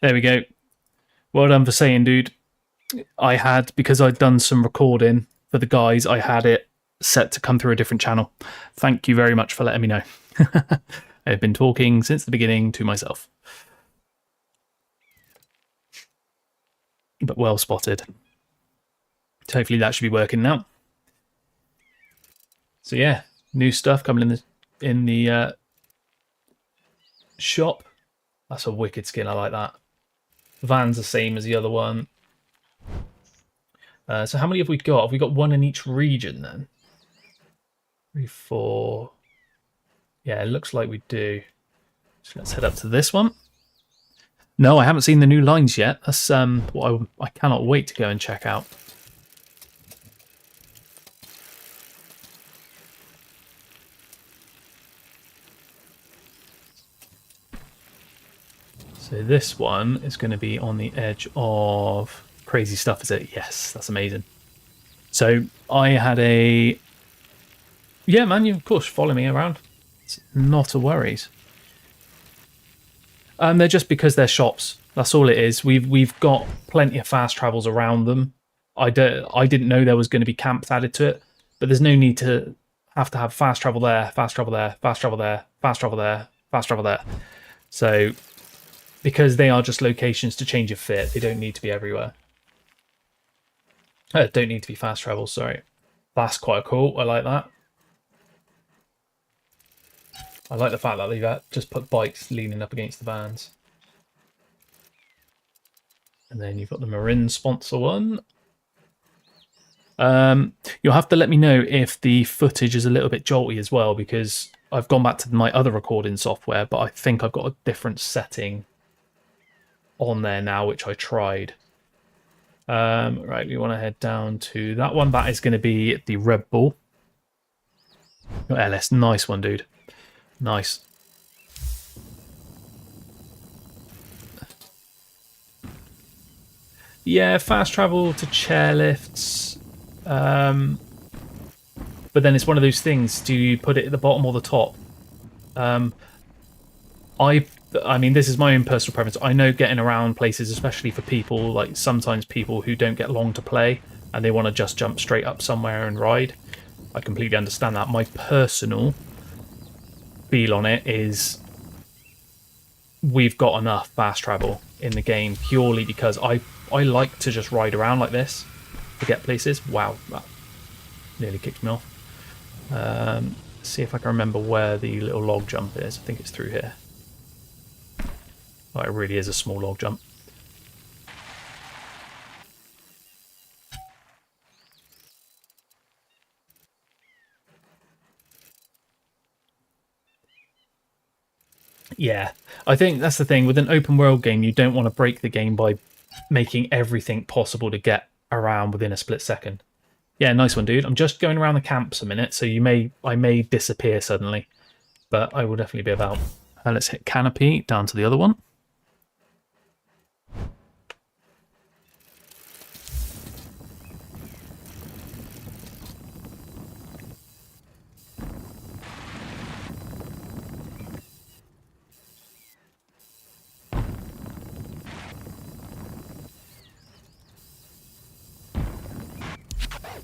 There we go. Well done for saying, dude. Because I'd done some recording for the guys, I had it set to come through a different channel. Thank you very much for letting me know. I've been talking since the beginning to myself. But well spotted. Hopefully that should be working now. So yeah, new stuff coming in the shop. That's a wicked skin. I like that. Van's the same as the other one. So how many have we got? Have we got one in each region then? 3, 4. Yeah, it looks like we do. So let's head up to this one. No, I haven't seen the new lines yet. That's what I cannot wait to go and check out. So this one is going to be on the edge of crazy stuff, is it? Yes, that's amazing. So I had a... Yeah, man, you of course follow me around. It's not a worries. They're just because they're shops. That's all it is. We've got plenty of fast travels around them. I didn't know there was going to be camps added to it, but there's no need to have fast travel there, fast travel there, fast travel there, fast travel there, fast travel there. So because they are just locations to change your fit, they don't need to be everywhere. Don't need to be fast travel, sorry. That's quite cool. I like that. I like the fact that they've just put bikes leaning up against the vans. And then you've got the Marin sponsor one. You'll have to let me know if the footage is a little bit jolty as well, because I've gone back to my other recording software, but I think I've got a different setting on there now, which I tried. Right, we want to head down to that one. That is going to be the Red Bull. Your LS, nice one, dude. Nice. Yeah, fast travel to chairlifts. But then it's one of those things. Do you put it at the bottom or the top? I mean, this is my own personal preference. I know getting around places, especially for people, like sometimes people who don't get long to play and they want to just jump straight up somewhere and ride. I completely understand that. My personal feel on it is we've got enough fast travel in the game purely because I like to just ride around like this to get places. Wow, that nearly kicked me off. See if I can remember where the little log jump is. I think it's through here. Oh, it really is a small log jump. Yeah, I think that's the thing. With an open world game, you don't want to break the game by making everything possible to get around within a split second. Yeah, nice one, dude. I'm just going around the camps a minute, so I may disappear suddenly, but I will definitely be about. Let's hit canopy down to the other one.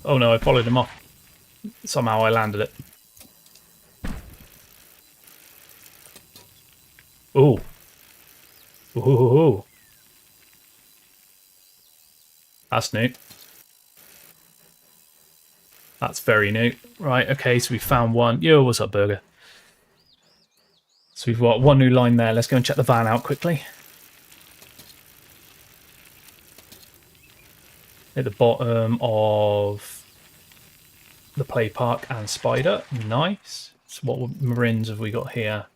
Oh no, I followed him off. Somehow I landed it. Ooh. Ooh. That's new. That's very new. Right, okay, so we found one. Yo, what's up, Burger? So we've got one new line there. Let's go and check the van out quickly. At the bottom of the play park and Spider. Nice. So what Marines have we got here?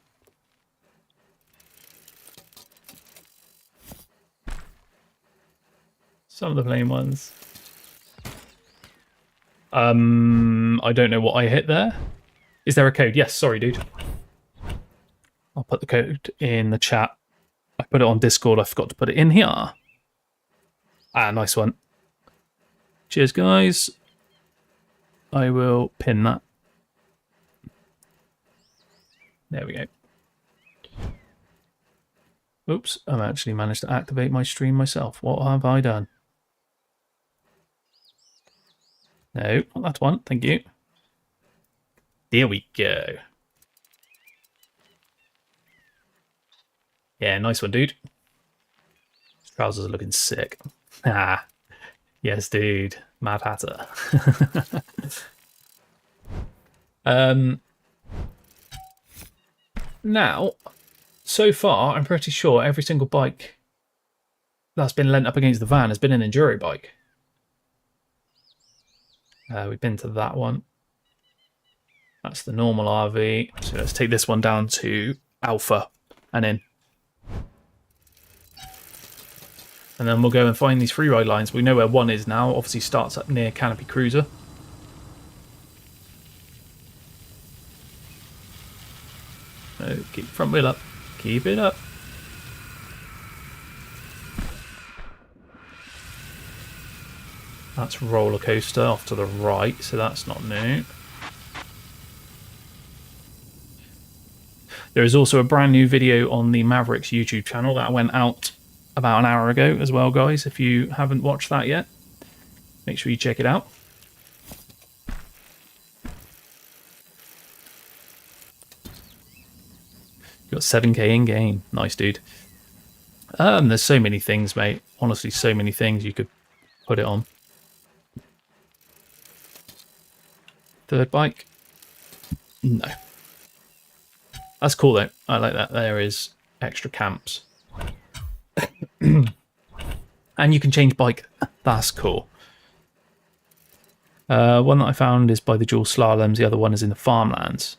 Some of the plain ones. I don't know what I hit there. Is there a code? Yes, sorry, dude. I'll put the code in the chat. I put it on Discord. I forgot to put it in here. Ah, nice one. Cheers, guys. I will pin that. There we go. Oops, I've actually managed to activate my stream myself. What have I done? No, not that one. Thank you. There we go. Yeah, nice one, dude. His trousers are looking sick. Ah, yes, dude. Mad Hatter. Now, so far, I'm pretty sure every single bike that's been lent up against the van has been an enduro bike. We've been to that one. That's the normal RV. So let's take this one down to Alpha and in. And then we'll go and find these freeride lines. We know where one is now. Obviously starts up near Canopy Cruiser. So keep front wheel up. Keep it up. That's Roller Coaster off to the right, so that's not new. There is also a brand new video on the Mavrix YouTube channel that went out about an hour ago as well, guys. If you haven't watched that yet, make sure you check it out. Got 7k in game. Nice, dude. There's so many things, mate. Honestly, so many things you could put it on. Third bike? No. That's cool, though. I like that. There is extra camps. And you can change bike. That's cool. One that I found is by the dual slaloms. The other one is in the farmlands.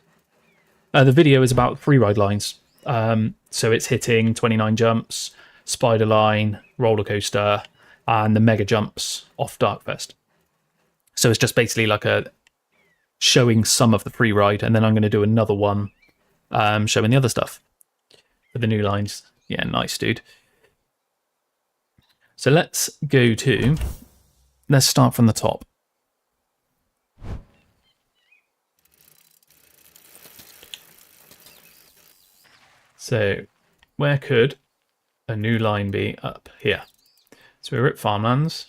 The video is about freeride lines. So it's hitting 29 jumps, spider line, roller coaster, and the mega jumps off Darkfest. So it's just basically like a showing some of the freeride, and then I'm going to do another one showing the other stuff for the new lines. Yeah, nice, dude. So let's start from the top. So where could a new line be? Up here. So we're at farmlands.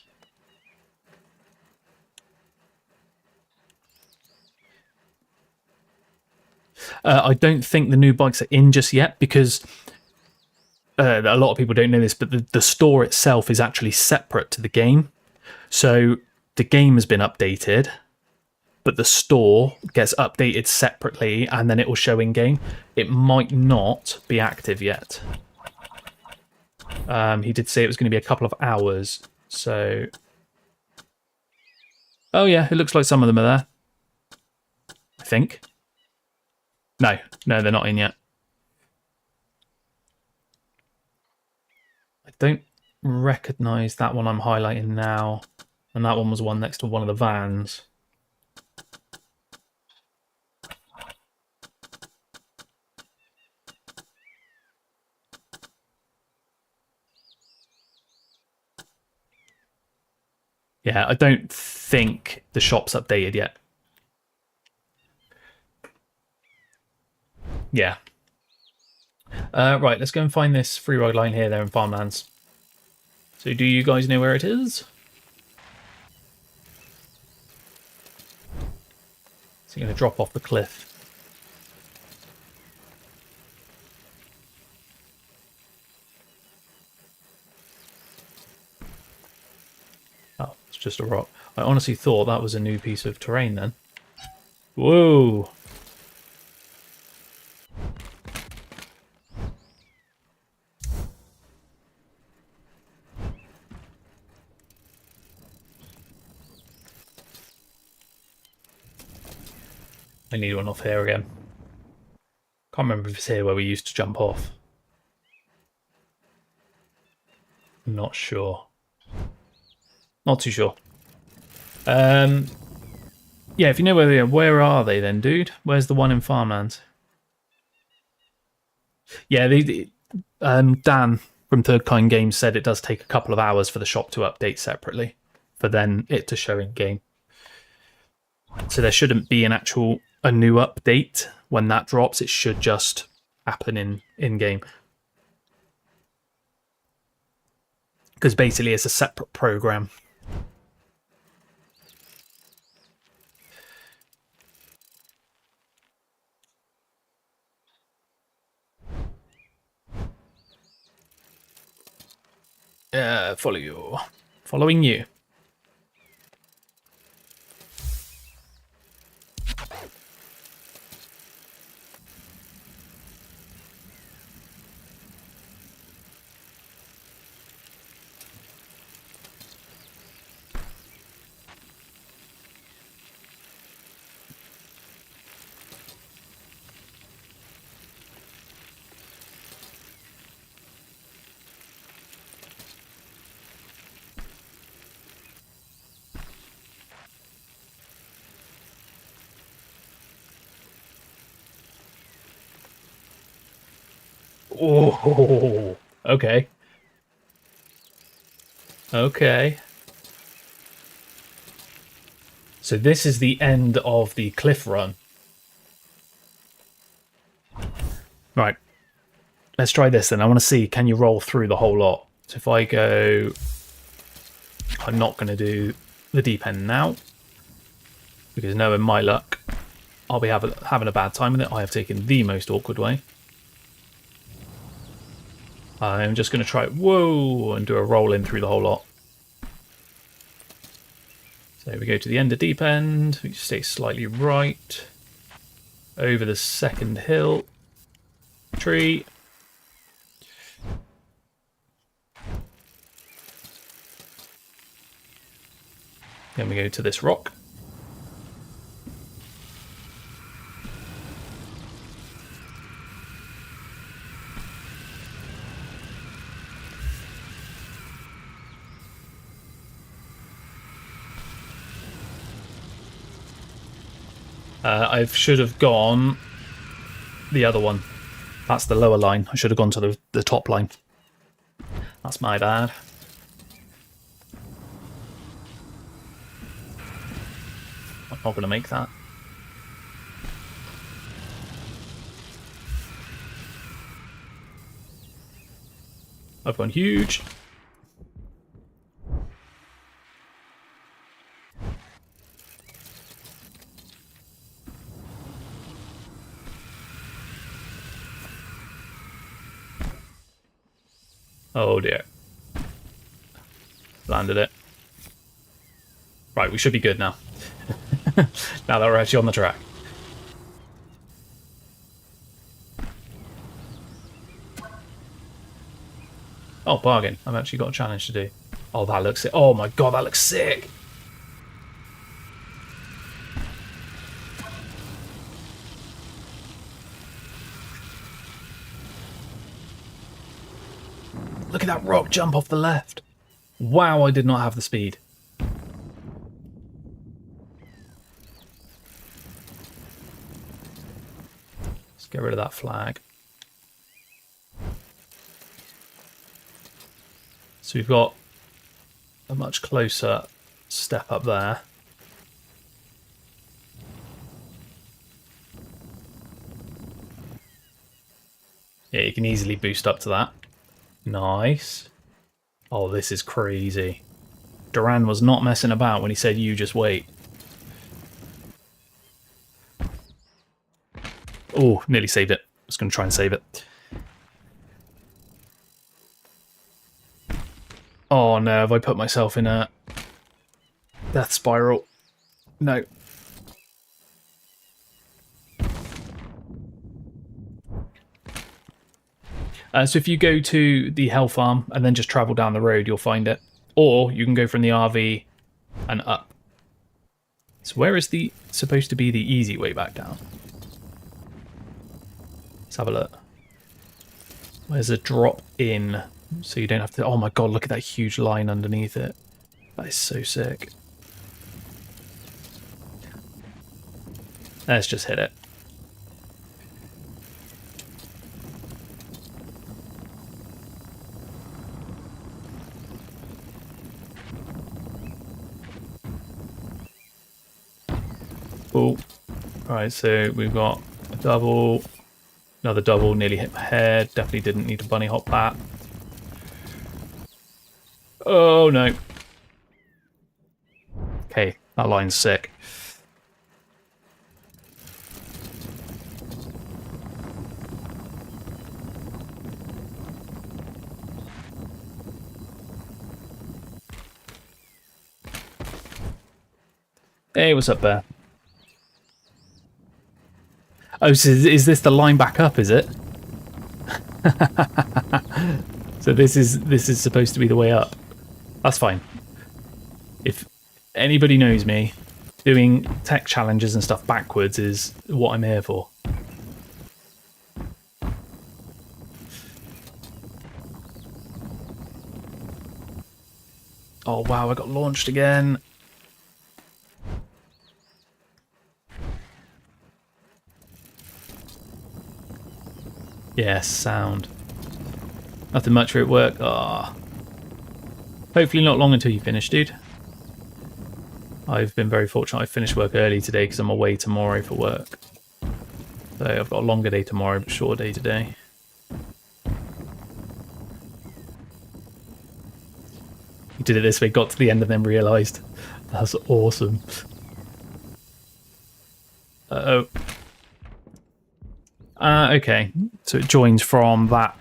I don't think the new bikes are in just yet because a lot of people don't know this, but the store itself is actually separate to the game. So the game has been updated, but the store gets updated separately and then it will show in game. It might not be active yet. He did say it was going to be a couple of hours. So, oh yeah, it looks like some of them are there. I think. No, they're not in yet. I don't recognise that one I'm highlighting now. And that one was one next to one of the vans. Yeah, I don't think the shop's updated yet. Yeah. Right, let's go and find this freeride line here, there in farmlands. So do you guys know where it is? So you're going to drop off the cliff. Oh, it's just a rock. I honestly thought that was a new piece of terrain then. Whoa! I need one off here again. Can't remember if it's here where we used to jump off. I'm not sure. Not too sure. Yeah, if you know where they are, where are they then, dude? Where's the one in farmlands? Yeah, Dan from Third Kind Games said it does take a couple of hours for the shop to update separately, for then it to show in game. So there shouldn't be a new update when that drops. It should just happen in game. because basically it's a separate program. Follow you. Following you. Oh, okay. Okay. So this is the end of the cliff run. Right. Let's try this then. I want to see, can you roll through the whole lot? So if I go... I'm not going to do the deep end now, because knowing my luck, I'll be having a bad time with it. I have taken the most awkward way. I'm just going to try, whoa, and do a roll in through the whole lot. So we go to the end of deep end, we stay slightly right, over the second hill, tree. Then we go to this rock. I should have gone the other one. That's the lower line. I should have gone to the top line. That's my bad. I'm not going to make that. I've gone huge. Oh dear. Landed it. Right, we should be good now. Now that we're actually on the track. Oh, bargain. I've actually got a challenge to do. Oh, that looks sick. Oh my god, that looks sick. Look at that rock jump off the left. Wow, I did not have the speed. Let's get rid of that flag. So we've got a much closer step up there. Yeah, you can easily boost up to that. Nice. Oh, this is crazy. Duran was not messing about when he said, you just wait. Oh, nearly saved it. I was going to try and save it. Oh no, have I put myself in a death spiral? No. So if you go to the Hell Farm and then just travel down the road, you'll find it. Or you can go from the RV and up. So where is the supposed to be the easy way back down? Let's have a look. There's a drop in, so you don't have to... Oh my god, look at that huge line underneath it. That is so sick. Let's just hit it. Cool. Alright, so we've got a double, another double, nearly hit my head. Definitely didn't need to bunny hop that. Oh no. Okay, that line's sick. Hey, what's up, Bear? Oh, so is this the line back up, is it? So this is supposed to be the way up. That's fine. If anybody knows me, doing tech challenges and stuff backwards is what I'm here for. Oh wow, I got launched again. Yes, sound. Nothing much for it work. Ah. Hopefully not long until you finish, dude. I've been very fortunate. I finished work early today because I'm away tomorrow for work. So I've got a longer day tomorrow, but shorter day today. You did it this way, got to the end and then realised. That's awesome. Uh-oh. Okay, so it joins from that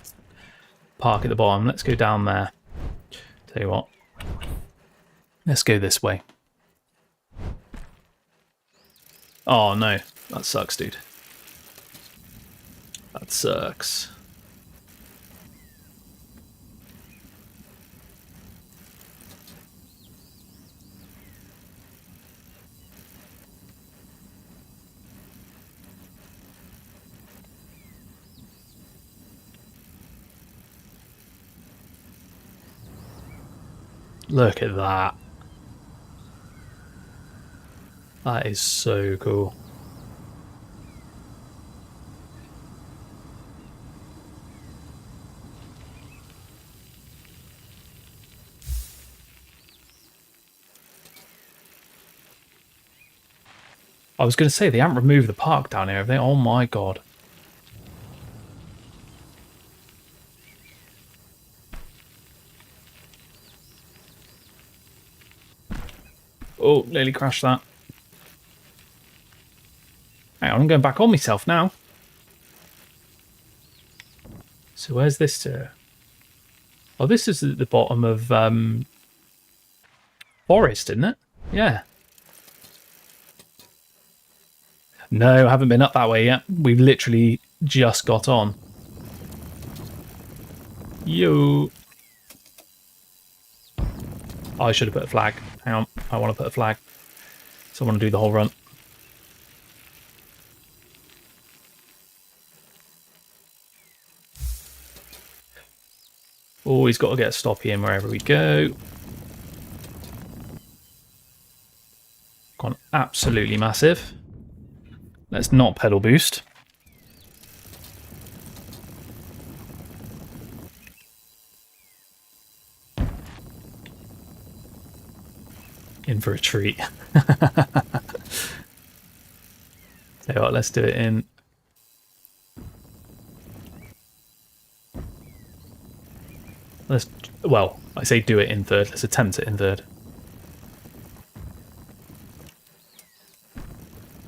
park at the bottom. Let's go down there. Tell you what. Let's go this way. Oh no, that sucks, dude. That sucks. Look at that. That is so cool. I was going to say, they haven't removed the park down here, have they? Oh my god. Oh, nearly crashed that. Hang on, I'm going back on myself now. So where's this to? Oh, this is at the bottom of Forest, isn't it? Yeah. No, I haven't been up that way yet. We've literally just got on. Yo. Oh, I should have put a flag. Hang on, I want to put a flag. So I want to do the whole run. Always got to get a stoppie in wherever we go. Gone absolutely massive. Let's not pedal boost. In for a treat. Tell you what, let's do it in. Let's, well, I say do it in third. Let's attempt it in third.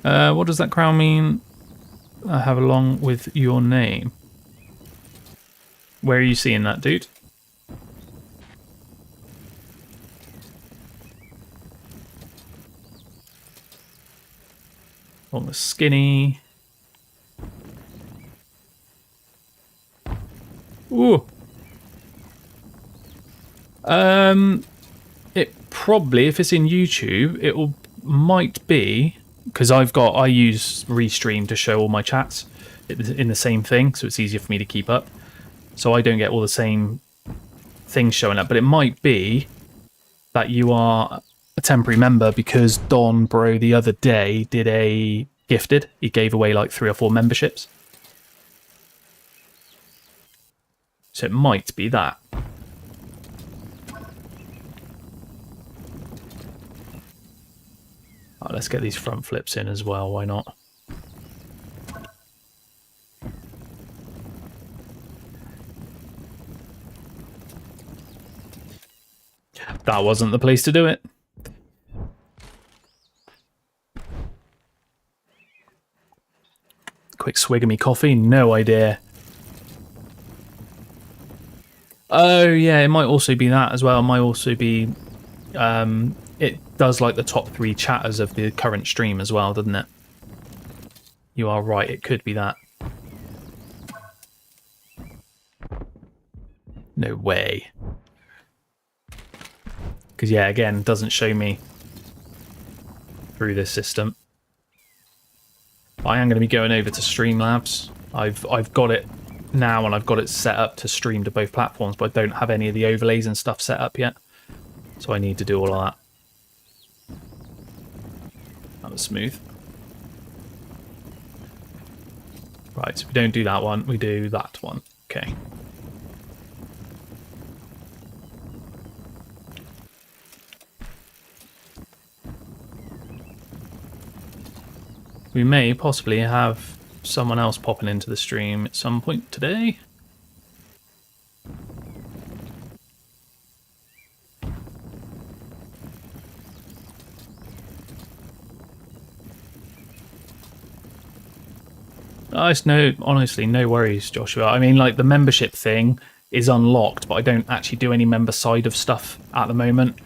What does that crown mean? I have along with your name. Where are you seeing that, dude? On the skinny. Ooh. It probably, if it's in YouTube, it might be, because I use Restream to show all my chats in the same thing, so it's easier for me to keep up. So I don't get all the same things showing up, but it might be that you are a temporary member because Don Bro the other day did a gifted. He gave away like 3 or 4 memberships. So it might be that. Oh, let's get these front flips in as well, why not? That wasn't the place to do it. Quick swig of me coffee, no idea. Oh yeah, it might also be that as well. It might also be it does like the top 3 chatters of the current stream as well, doesn't it? You are right, it could be that. No way. Because yeah, again, doesn't show me through this system. I am going to be going over to Streamlabs. I've got it now and I've got it set up to stream to both platforms, but I don't have any of the overlays and stuff set up yet. So I need to do all of that. That was smooth. Right, so we don't do that one, we do that one. Okay. We may possibly have someone else popping into the stream at some point today. Honestly, no worries, Joshua. I mean, like, the membership thing is unlocked, but I don't actually do any member side of stuff at the moment.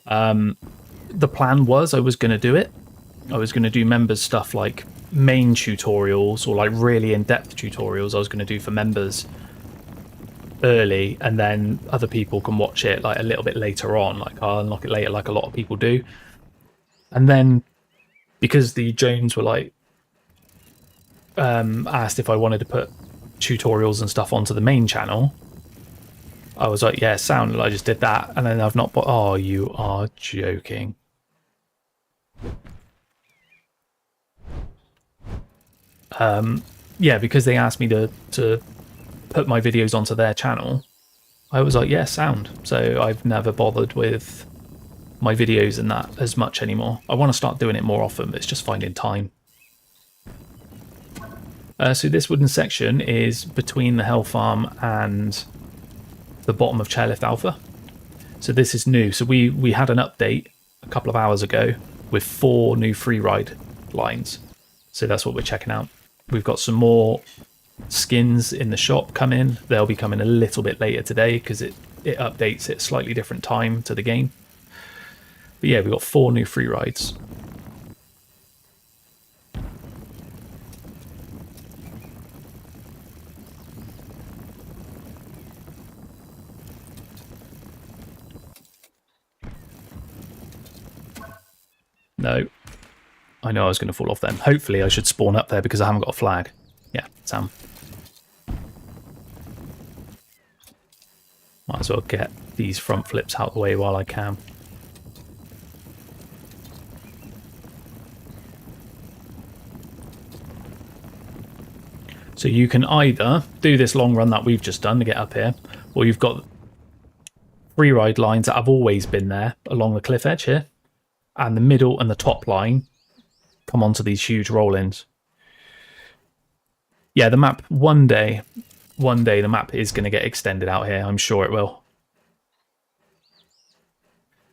The plan was I was going to do it. I was going to do members stuff like main tutorials or like really in-depth tutorials I was going to do for members early, and then other people can watch it like a little bit later on. Like I'll unlock it later like a lot of people do. And then because the Jones were like asked if I wanted to put tutorials and stuff onto the main channel, I was like, yeah, sound. I just did that, and then I've not put... Oh, you are joking. Yeah, because they asked me to put my videos onto their channel, I was like, yeah, sound. So I've never bothered with my videos and that as much anymore. I want to start doing it more often, but it's just finding time. So this wooden section is between the Hell Farm and the bottom of Chairlift Alpha. So this is new. So we had an update a couple of hours ago with 4 new Freeride lines. So that's what we're checking out. We've got some more skins in the shop coming. They'll be coming a little bit later today because it updates at a slightly different time to the game. But yeah, we've got 4 new Freerides. No. I know I was going to fall off them. Hopefully I should spawn up there because I haven't got a flag. Yeah, Sam. Might as well get these front flips out of the way while I can. So you can either do this long run that we've just done to get up here, or you've got Freeride lines that have always been there along the cliff edge here, and the middle and the top line come onto these huge roll-ins. Yeah, the map, one day the map is going to get extended out here. I'm sure it will.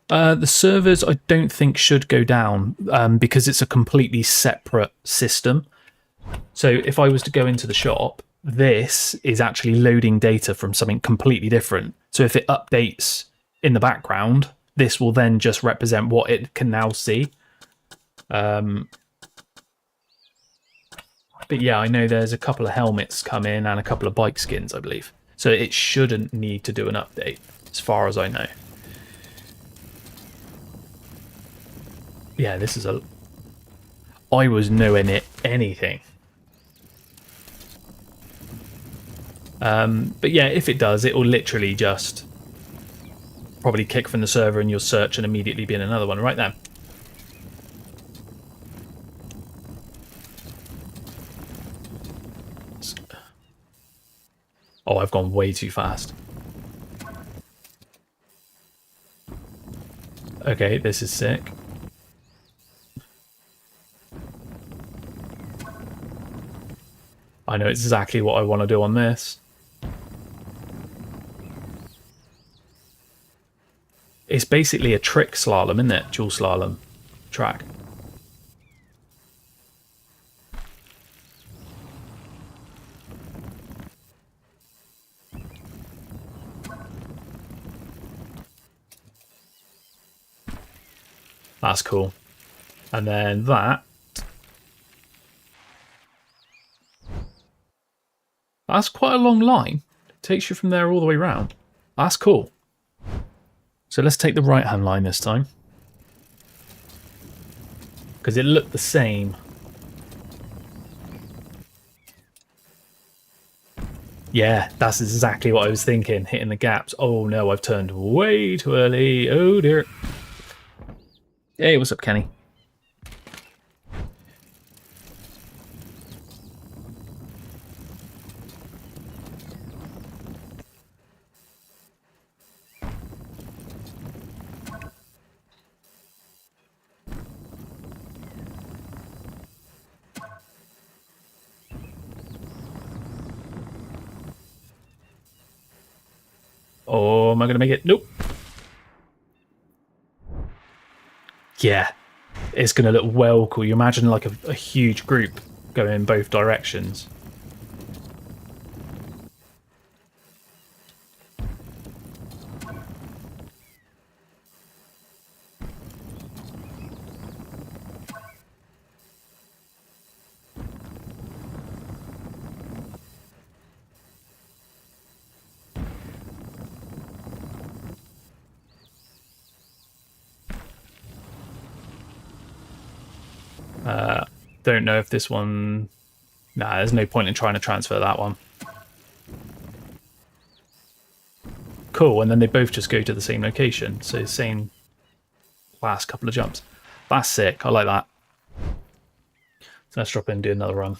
The servers I don't think should go down because it's a completely separate system. So if I was to go into the shop, this is actually loading data from something completely different. So if it updates in the background, this will then just represent what it can now see. But yeah, I know there's a couple of helmets come in and a couple of bike skins, I believe. So it shouldn't need to do an update, as far as I know. Yeah, this is a... I was nowhere near anything. But yeah, if it does, it will literally just probably kick from the server and you'll search and immediately be in another one right then. Oh, I've gone way too fast. Okay, this is sick. I know exactly what I want to do on this. It's basically a trick slalom, isn't it? Dual slalom track. That's cool. And then that. That's quite a long line. It takes you from there all the way around. That's cool. So let's take the right-hand line this time. Because it looked the same. Yeah, that's exactly what I was thinking. Hitting the gaps. Oh no, I've turned way too early. Oh dear. Hey, what's up, Kenny? Oh, am I going to make it? Nope. Yeah, it's going to look well cool. You imagine like a huge group going in both directions. Don't know if this one... Nah, there's no point in trying to transfer that one. Cool, and then they both just go to the same location. So same last couple of jumps. That's sick. I like that. So let's drop in and do another run.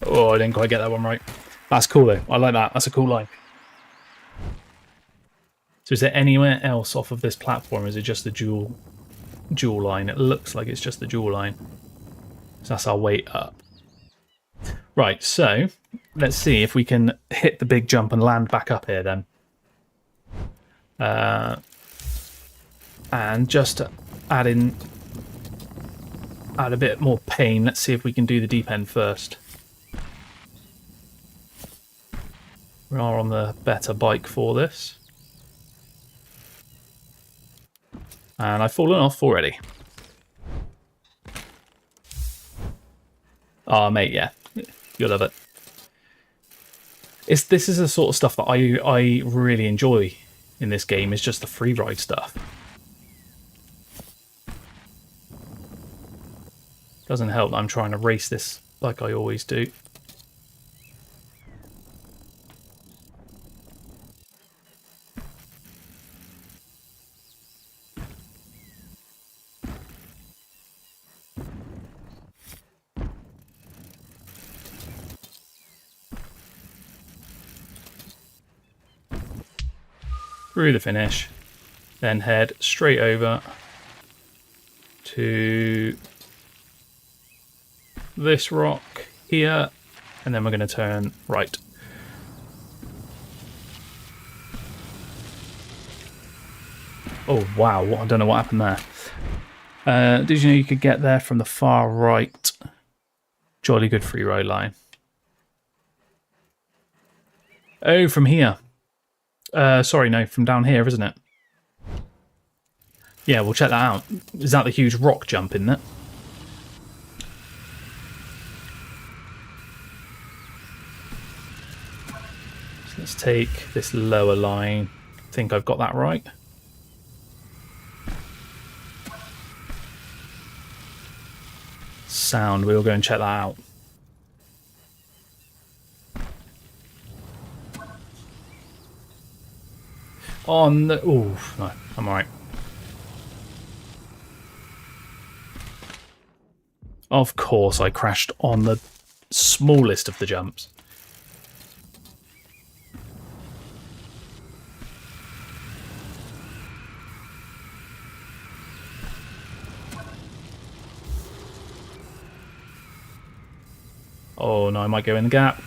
Oh, I didn't quite get that one right. That's cool though. I like that. That's a cool line. So is there anywhere else off of this platform? Is it just the dual line? It looks like it's just the dual line. So that's our way up. Right, so let's see if we can hit the big jump and land back up here then. And just to add a bit more pain, let's see if we can do the deep end first. We are on the better bike for this. And I've fallen off already. Oh, mate, yeah. You'll love it. This is the sort of stuff that I really enjoy in this game, is just the free ride stuff. Doesn't help that I'm trying to race this like I always do. Through the finish, then head straight over to this rock here, and then we're going to turn right. Oh wow, I don't know what happened there. Did you know you could get there from the far right? Jolly good free ride line. Oh, from here. Sorry, no, from down here, isn't it? Yeah, we'll check that out. Is that the huge rock jump, isn't it? So let's take this lower line. I think I've got that right. Sound, we'll go and check that out. On the... Ooh, no, I'm alright. Of course, I crashed on the smallest of the jumps. Oh no, I might go in the gap.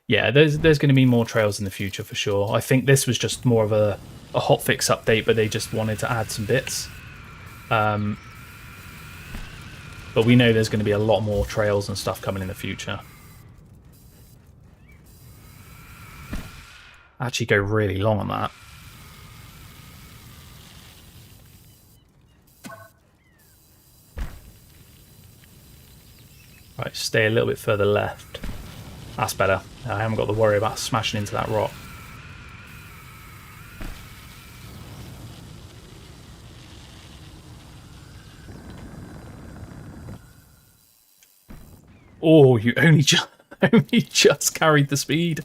Yeah, there's going to be more trails in the future for sure. I think this was just more of a hotfix update, but they just wanted to add some bits. But we know there's going to be a lot more trails and stuff coming in the future. Actually go really long on that. Right, stay a little bit further left. That's better. I haven't got to worry about smashing into that rock. Oh, you only just carried the speed.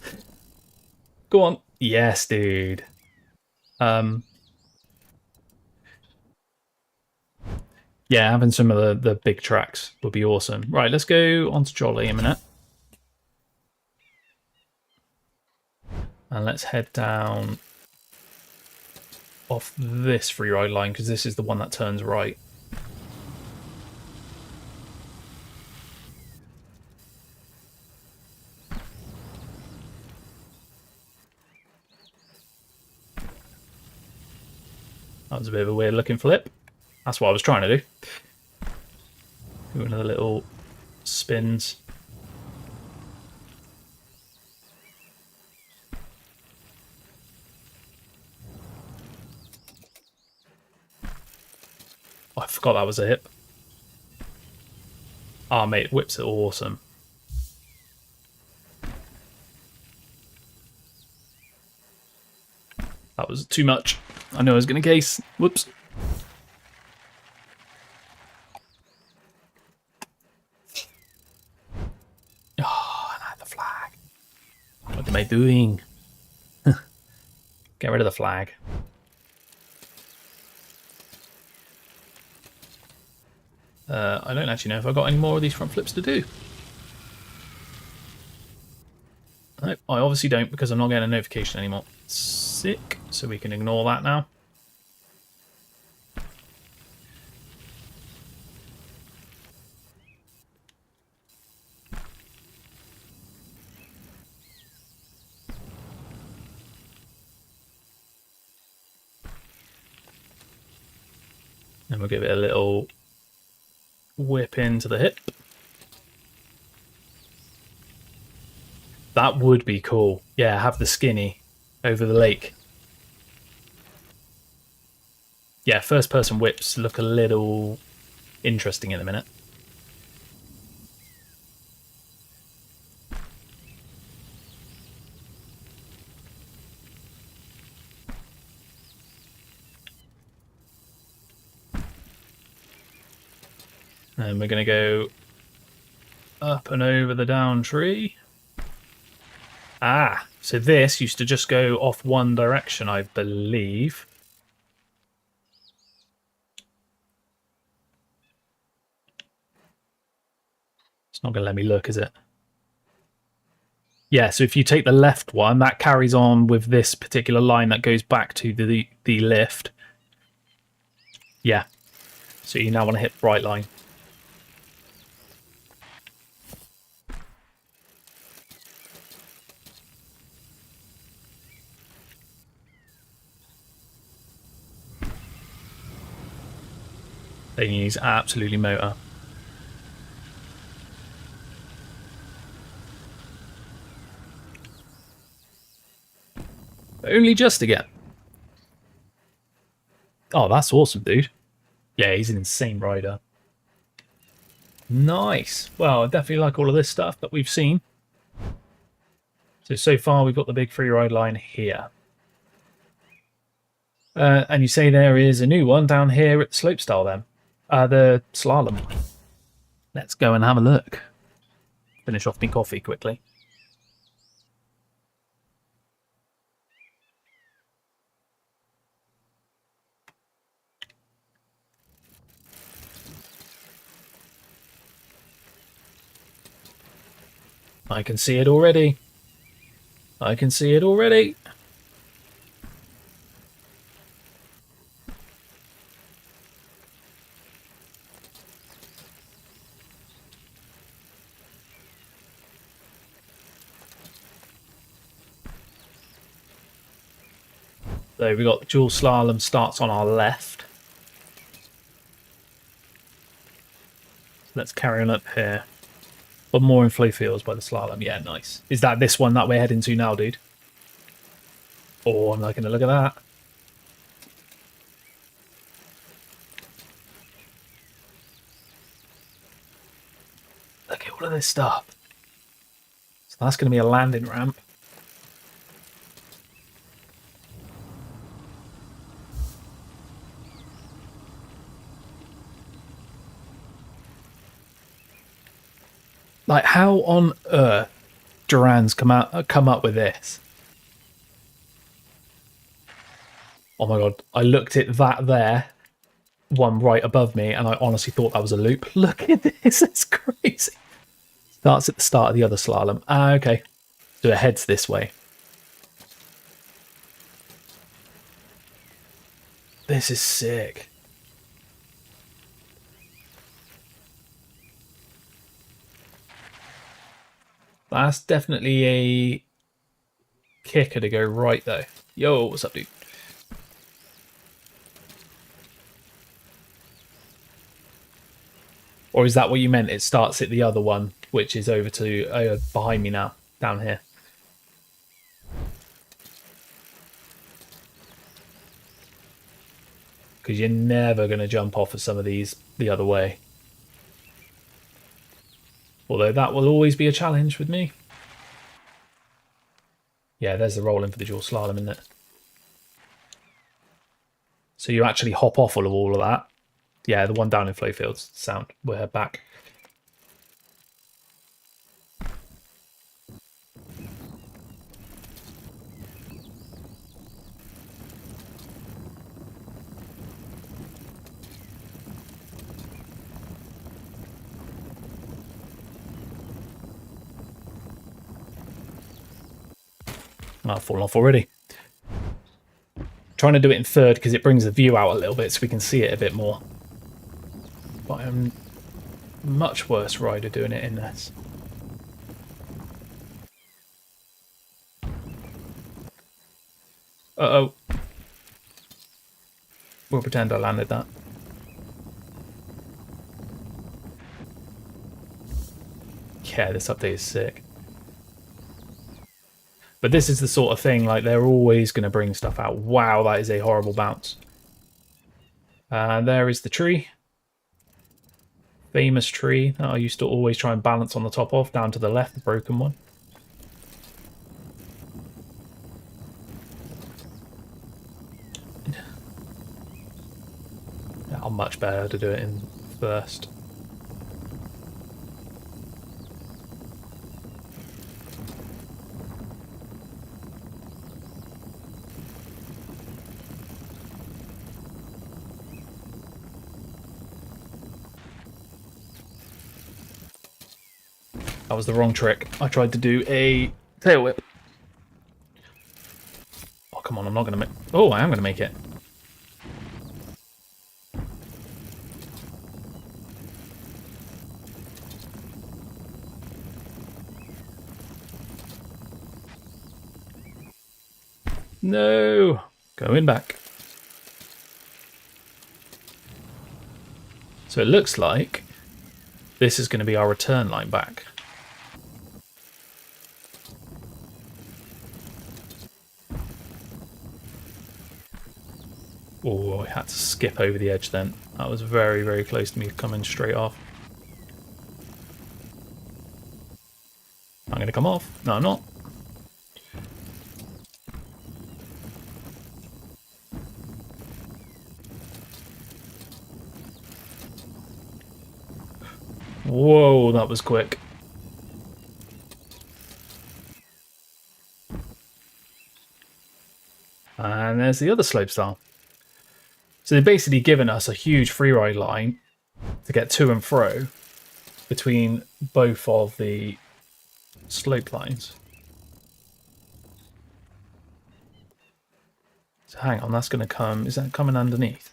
Go on. Yes, dude. Yeah, having some of the big tracks would be awesome. Right, let's go on to Jolly a minute. And let's head down off this freeride line, because this is the one that turns right. That was a bit of a weird looking flip. That's what I was trying to do. Do another little spins. Oh, I forgot that was a hip. Ah, oh, mate, whips are awesome. That was too much. I know I was going to case. Whoops. Oh, and I had the flag. What am I doing? Get rid of the flag. I don't actually know if I've got any more of these front flips to do. No, I obviously don't, because I'm not getting a notification anymore. Sick. So we can ignore that now. And we'll give it a little whip into the hip. That would be cool. Yeah, have the skinny over the lake. Yeah, first person whips look a little interesting in a minute. And we're going to go up and over the down tree. Ah, so this used to just go off one direction, I believe. It's not going to let me look, is it? Yeah, so if you take the left one, that carries on with this particular line that goes back to the lift. Yeah. So you now want to hit the right line. They use absolutely motor. Only just again. Oh, that's awesome, dude. Yeah, he's an insane rider. Nice. Well, I definitely like all of this stuff that we've seen. So far we've got the big freeride line here. And you say there is a new one down here at the slopestyle then. The slalom. Let's go and have a look. Finish off my coffee quickly. I can see it already. I can see it already. So we got dual slalom starts on our left. Let's carry on up here. But more in flow fields by the slalom. Yeah, nice. Is that this one that we're heading to now, dude? Oh, I'm liking the look at that. Look at all of this stuff. So that's going to be a landing ramp. Like, how on earth Duran's come up with this? Oh my god, I looked at that there, one right above me, and I honestly thought that was a loop. Look at this, it's crazy. Starts at the start of the other slalom. Ah, okay. So it heads this way. This is sick. That's definitely a kicker to go right, though. Yo, what's up, dude? Or is that what you meant? It starts at the other one, which is over to behind me now, down here. Because you're never going to jump off of some of these the other way. Although that will always be a challenge with me. Yeah, there's the roll in for the dual slalom, isn't it? So you actually hop off of all of that. Yeah, the one down in flow fields. Sound. We're back. I've fallen off already. Trying to do it in third because it brings the view out a little bit so we can see it a bit more. But I'm much worse rider doing it in this. Uh-oh. We'll pretend I landed that. Yeah, this update is sick. But this is the sort of thing, like, they're always going to bring stuff out. Wow, that is a horrible bounce. And there is the tree. Famous tree that I used to always try and balance on the top of, down to the left, the broken one. Yeah, I'm much better to do it in first. That was the wrong trick. I tried to do a tail whip. Oh, come on, I'm not going to make... Oh, I am going to make it. No! Going back. So it looks like this is going to be our return line back. Oh, I had to skip over the edge then. That was very, very close to me coming straight off. I'm going to come off. No, I'm not. Whoa, that was quick. And there's the other slopestyle. So they've basically given us a huge freeride line to get to and fro between both of the Slope lines. So hang on, that's going to come... Is that coming underneath?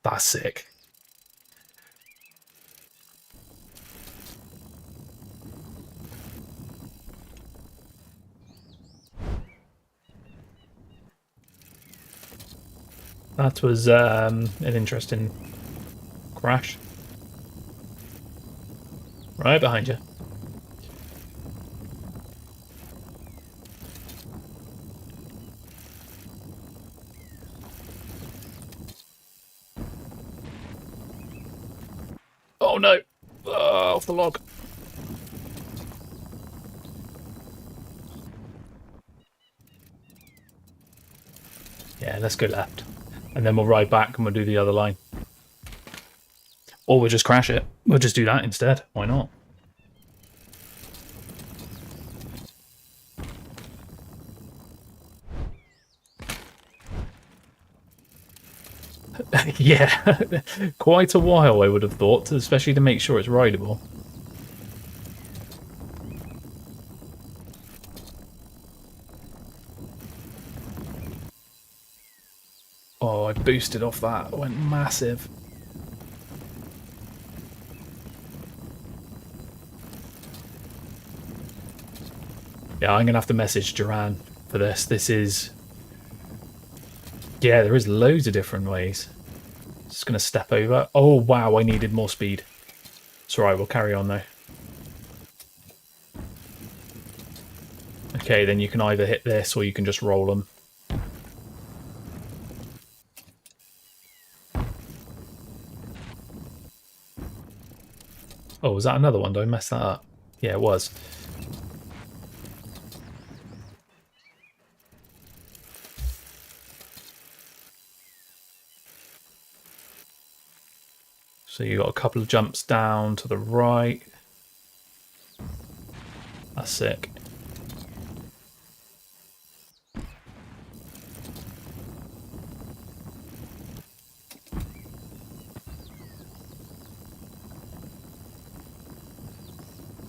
That's sick. That was an interesting crash. Right behind you. Oh no! Off the log. Yeah, let's go left. And then we'll ride back and we'll do the other line. Or we'll just crash it. We'll just do that instead. Why not? Yeah, quite a while I would have thought, especially to make sure it's rideable. Oh, I boosted off that. It went massive. Yeah, I'm going to have to message Duran for this. This is... Yeah, there is loads of different ways. Just going to step over. Oh, wow, I needed more speed. It's alright, we'll carry on though. Okay, then you can either hit this or you can just roll them. Oh, was that another one? Did I mess that up? Yeah, it was. So you got a couple of jumps down to the right. That's sick.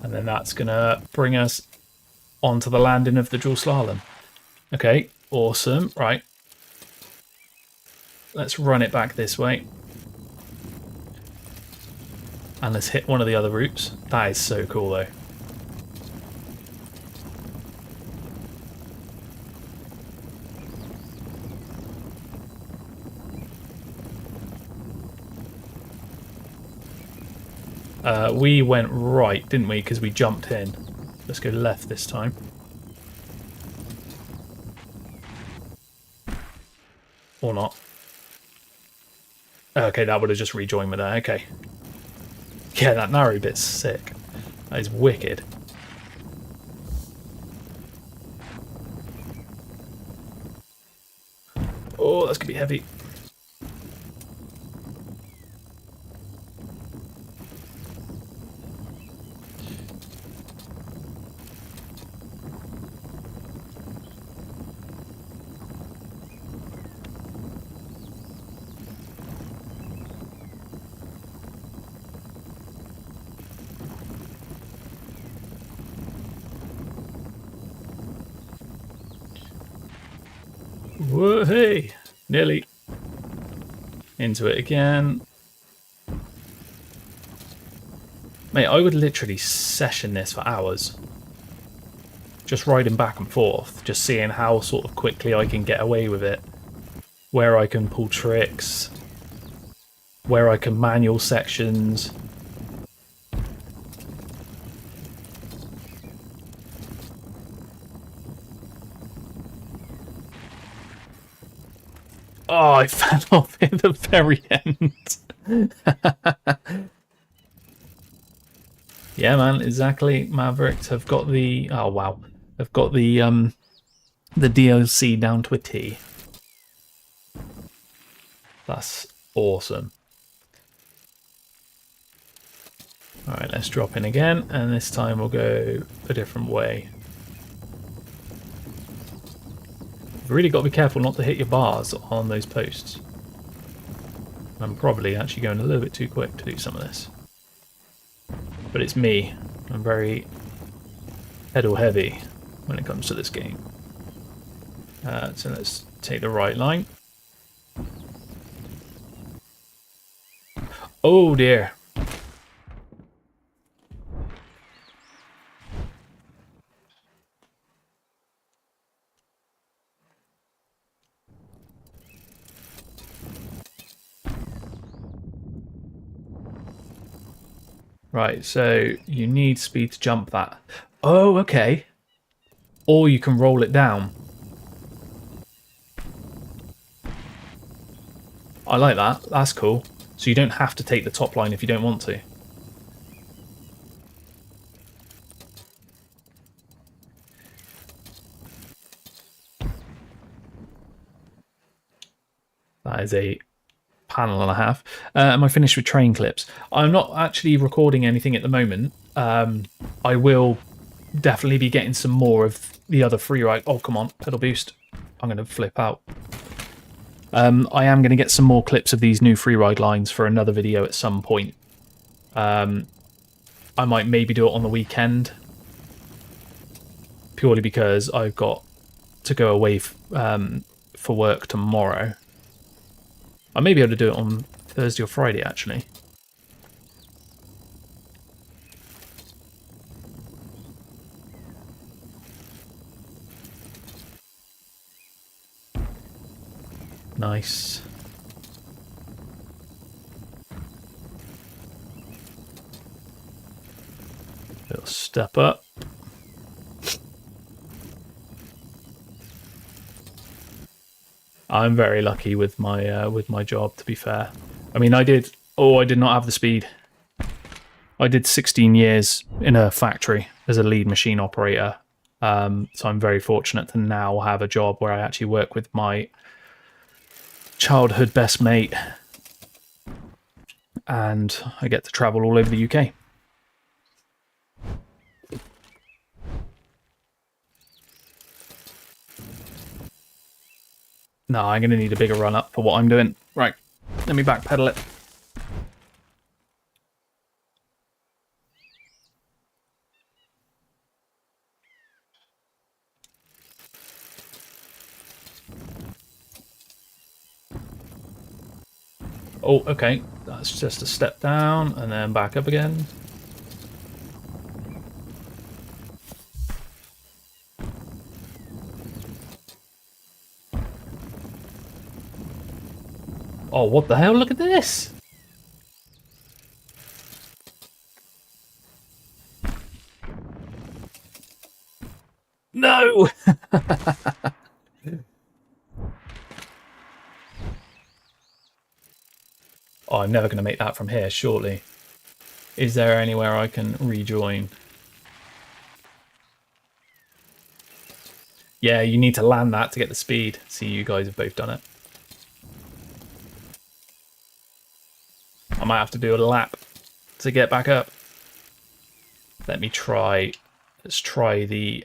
And then that's going to bring us onto the landing of the dual slalom. Okay, awesome. Right. Let's run it back this way. And let's hit one of the other routes. That is so cool, though. We went right, didn't we? Because we jumped in. Let's go left this time. Or not. Okay, that would have just rejoined me there. Okay. Yeah, that narrow bit's sick. That is wicked. Oh, that's going to be heavy. Whoa, hey, nearly into it again. Mate, I would literally session this for hours. Just riding back and forth, just seeing how sort of quickly I can get away with it. Where I can pull tricks. Where I can manual sections. Oh, I fell off at the very end. Yeah, man, exactly. Mavrix have got the... Oh, wow. Have got the DLC down to a T. That's awesome. Alright, let's drop in again. And this time we'll go a different way. You've really got to be careful not to hit your bars on those posts. I'm probably actually going a little bit too quick to do some of this. But it's me. I'm very pedal heavy when it comes to this game. So let's take the right line. Oh dear. Right, so you need speed to jump that. Oh, okay. Or you can roll it down. I like that. That's cool. So you don't have to take the top line if you don't want to. That is a panel and a half. Am I finished with train clips? I'm not actually recording anything at the moment. I will definitely be getting some more of the other Freeride. Oh, come on, pedal boost. I'm going to flip out. I am going to get some more clips of these new Freeride lines for another video at some point. I might maybe do it on the weekend, purely because I've got to go away for work tomorrow. I may be able to do it on Thursday or Friday, actually. Nice. Little step up. I'm very lucky with my job, to be fair. I mean, I did not have the speed. I did 16 years in a factory as a lead machine operator. So I'm very fortunate to now have a job where I actually work with my childhood best mate, and I get to travel all over the UK. No, I'm going to need a bigger run up for what I'm doing. Right, let me backpedal it. Oh, okay. That's just a step down and then back up again. Oh, what the hell? Look at this! No! Oh, I'm never going to make that from here, surely. Is there anywhere I can rejoin? Yeah, you need to land that to get the speed. See, you guys have both done it. I might have to do a lap to get back up. Let me try. Let's try the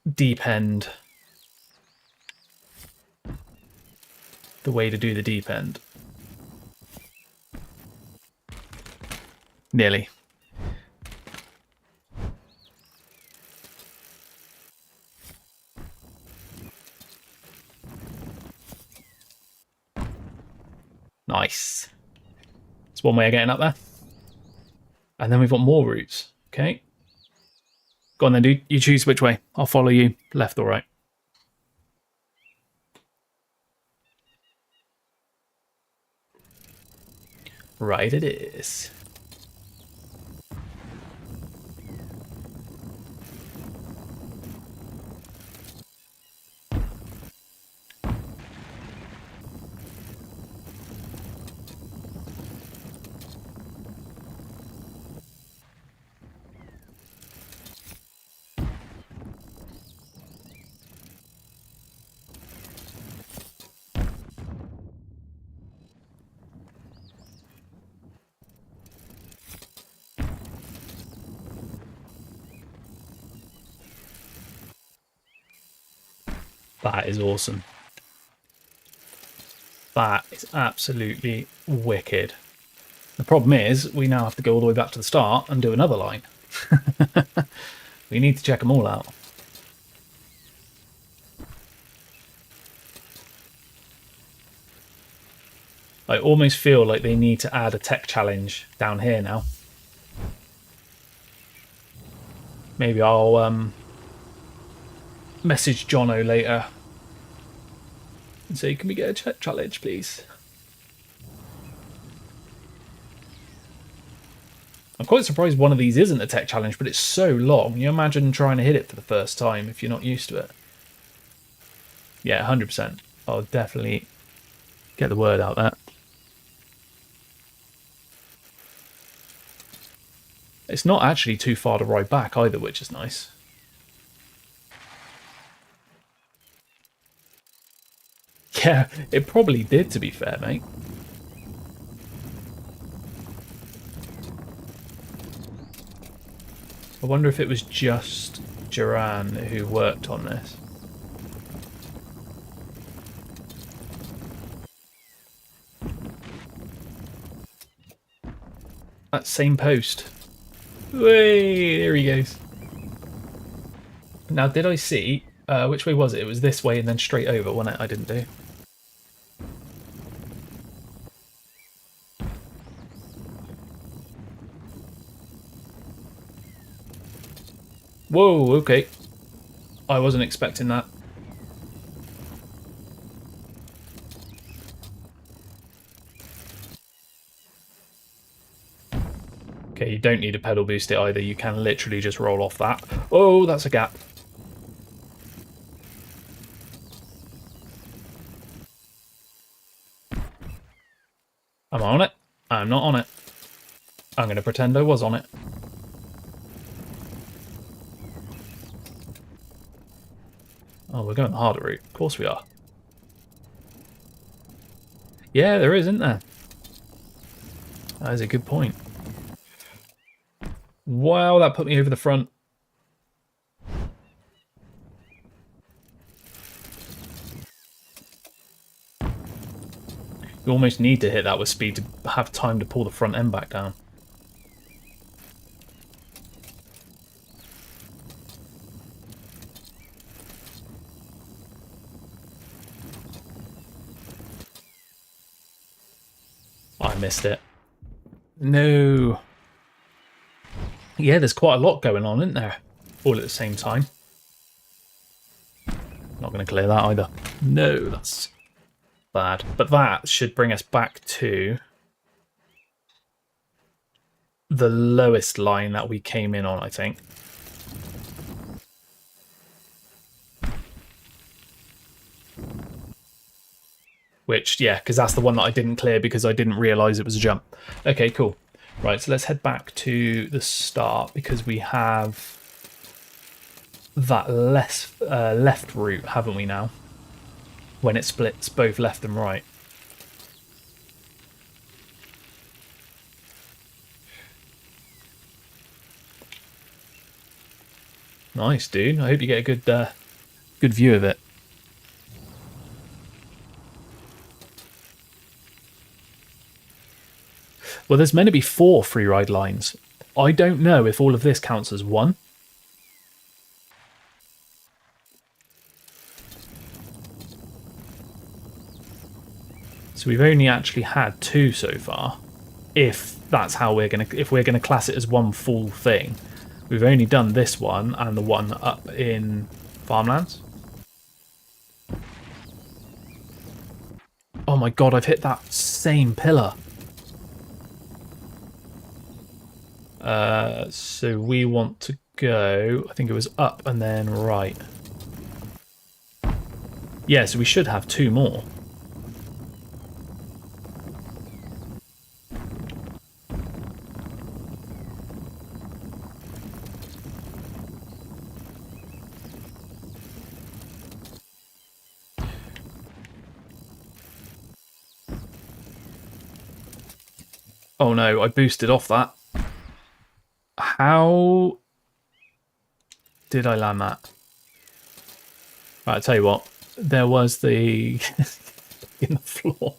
deep end. The way to do the deep end. Nearly. Nice. It's one way of getting up there. And then we've got more routes. Okay. Go on then, dude. You choose which way. I'll follow you, left or right. Right it is. That is awesome. That is absolutely wicked. The problem is we now have to go all the way back to the start and do another line. We need to check them all out. I almost feel like they need to add a tech challenge down here now. Maybe I'll message Jono later and say, can we get a tech challenge, please? I'm quite surprised one of these isn't a tech challenge, but it's so long. You imagine trying to hit it for the first time if you're not used to it. Yeah, 100%. I'll definitely get the word out there. It's not actually too far to ride back either, which is nice. Yeah, it probably did, to be fair, mate. I wonder if it was just Duran who worked on this. That same post. Way, there he goes. Now, did I see, which way was it? It was this way and then straight over, wasn't it? I didn't do. Whoa, okay. I wasn't expecting that. Okay, you don't need a pedal boost it either. You can literally just roll off that. Oh, that's a gap. I'm on it. I'm not on it. I'm going to pretend I was on it. Oh, we're going the harder route. Of course we are. Yeah, there is, isn't there? That is a good point. Wow, that put me over the front. You almost need to hit that with speed to have time to pull the front end back down. I missed it. No. Yeah, there's quite a lot going on, isn't there? All at the same time. Not going to clear that either. No, that's bad. But that should bring us back to the lowest line that we came in on, I think. Which, yeah, because that's the one that I didn't clear because I didn't realise it was a jump. Okay, cool. Right, so let's head back to the start because we have that left route, haven't we now? When it splits both left and right. Nice, dude. I hope you get a good view of it. Well, there's meant to be 4 freeride lines. I don't know if all of this counts as one. So we've only actually had 2 so far. If that's how if we're gonna class it as one full thing. We've only done this one and the one up in Farmlands. Oh my god, I've hit that same pillar. So we want to go, I think it was up and then right. Yeah, so we should have 2 more. Oh no, I boosted off that. How did I land that? Right, I'll tell you what. There was the... in the floor.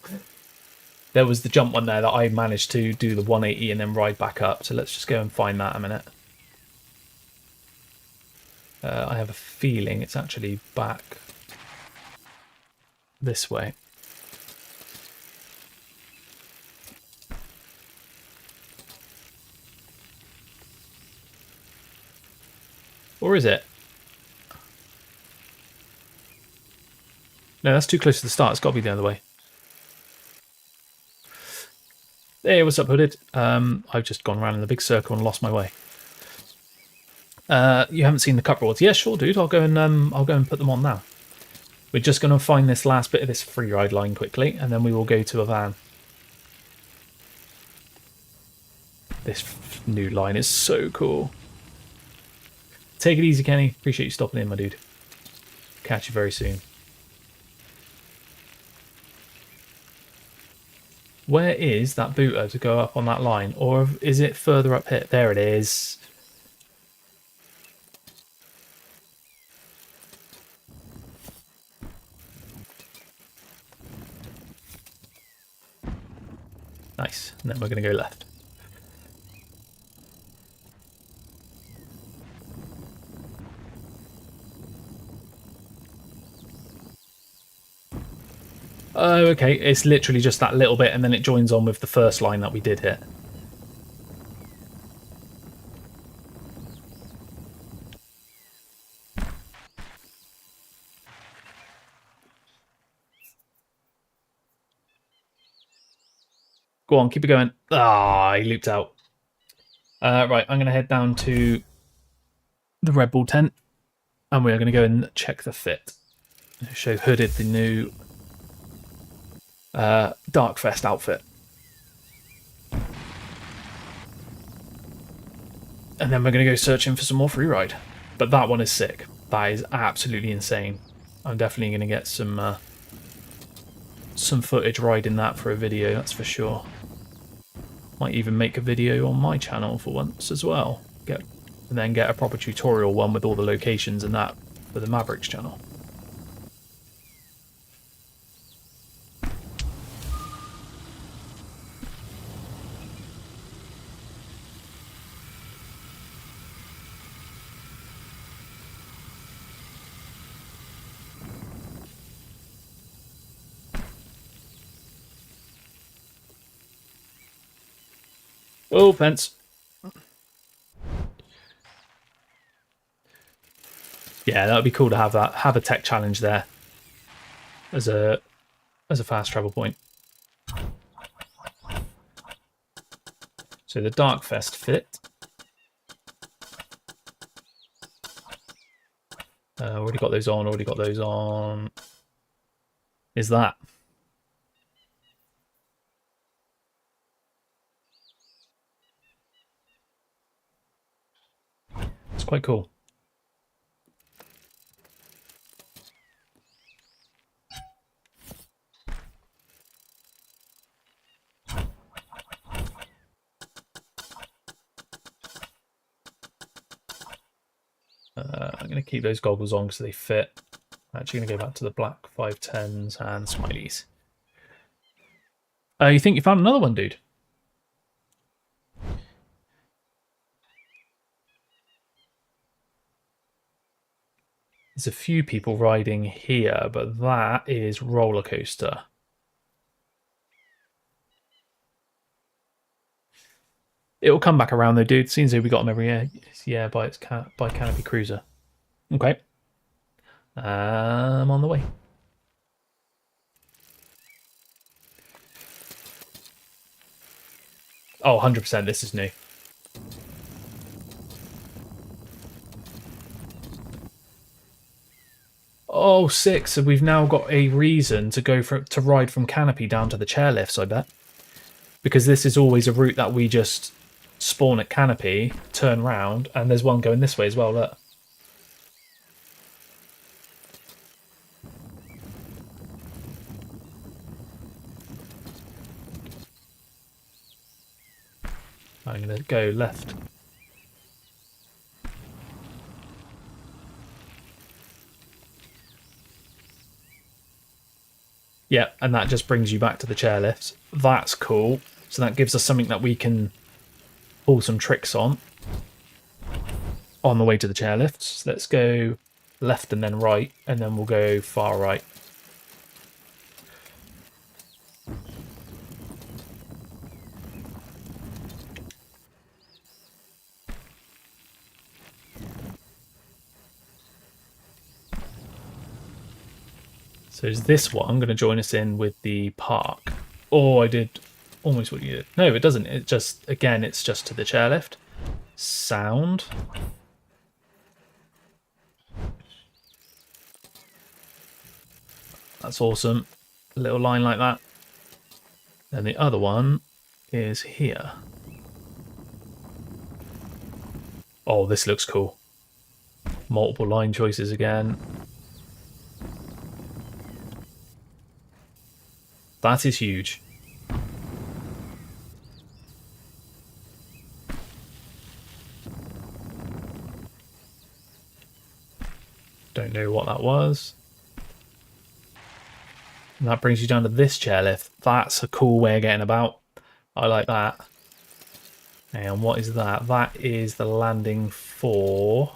There was the jump one there that I managed to do the 180 and then ride back up. So let's just go and find that a minute. I have a feeling it's actually back this way. Or is it? No, that's too close to the start. It's got to be the other way. Hey, what's up, Hooded? I've just gone around in the big circle and lost my way. You haven't seen the cup rods? Yeah, sure, dude. I'll go and put them on now. We're just going to find this last bit of this free ride line quickly, and then we will go to a van. This new line is so cool. Take it easy, Kenny. Appreciate you stopping in, my dude. Catch you very soon. Where is that booter to go up on that line? Or is it further up here? There it is. Nice. And then we're going to go left. Oh, okay. It's literally just that little bit, and then it joins on with the first line that we did hit. Go on, keep it going. Ah, he looped out. Right, I'm going to head down to the Red Bull tent, and we're going to go and check the fit. Show Hooded the new Darkfest outfit. And then we're going to go searching for some more Freeride. But that one is sick. That is absolutely insane. I'm definitely going to get some footage riding that for a video, that's for sure. Might even make a video on my channel for once as well. And then get a proper tutorial one with all the locations and that for the Mavrix channel. Oh, fence. Yeah, that would be cool to have that. Have a tech challenge there as a fast travel point. So the Darkfest fit. Already got those on. Already got those on. Is that? It's quite cool. I'm going to keep those goggles on because they fit. I'm actually going to go back to the black 510s and smileys. You think you found another one, dude? There's a few people riding here, but that is roller coaster. It'll come back around though, dude. Seems like we got them every year. Yeah, by Canopy Cruiser. Okay. I'm on the way. Oh, 100%. This is new. Oh, sick. So we've now got a reason to go to ride from Canopy down to the chairlifts, I bet. Because this is always a route that we just spawn at Canopy, turn round, and there's one going this way as well, look. I'm going to go left. Yeah, and that just brings you back to the chairlifts. That's cool. So that gives us something that we can pull some tricks on the way to the chairlifts. Let's go left and then right, and then we'll go far right. So is this one going to join us in with the park? Oh, I did almost what you did. No, it doesn't. It just, again, it's just to the chairlift. Sound. That's awesome. A little line like that. And the other one is here. Oh, this looks cool. Multiple line choices again. That is huge. Don't know what that was. And that brings you down to this chairlift. That's a cool way of getting about. I like that. And what is that? That is the landing for...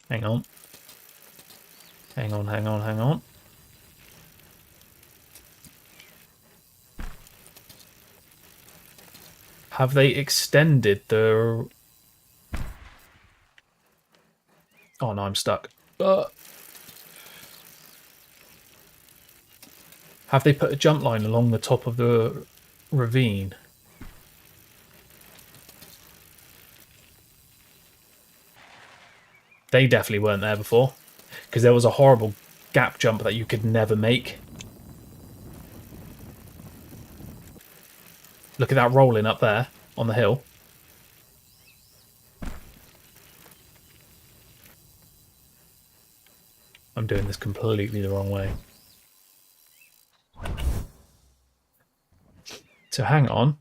Hang on. Hang on, hang on, hang on. Have they extended the... Oh no, I'm stuck. Have they put a jump line along the top of the ravine? They definitely weren't there before, because there was a horrible gap jump that you could never make. Look at that rolling up there on the hill. I'm doing this completely the wrong way. So hang on.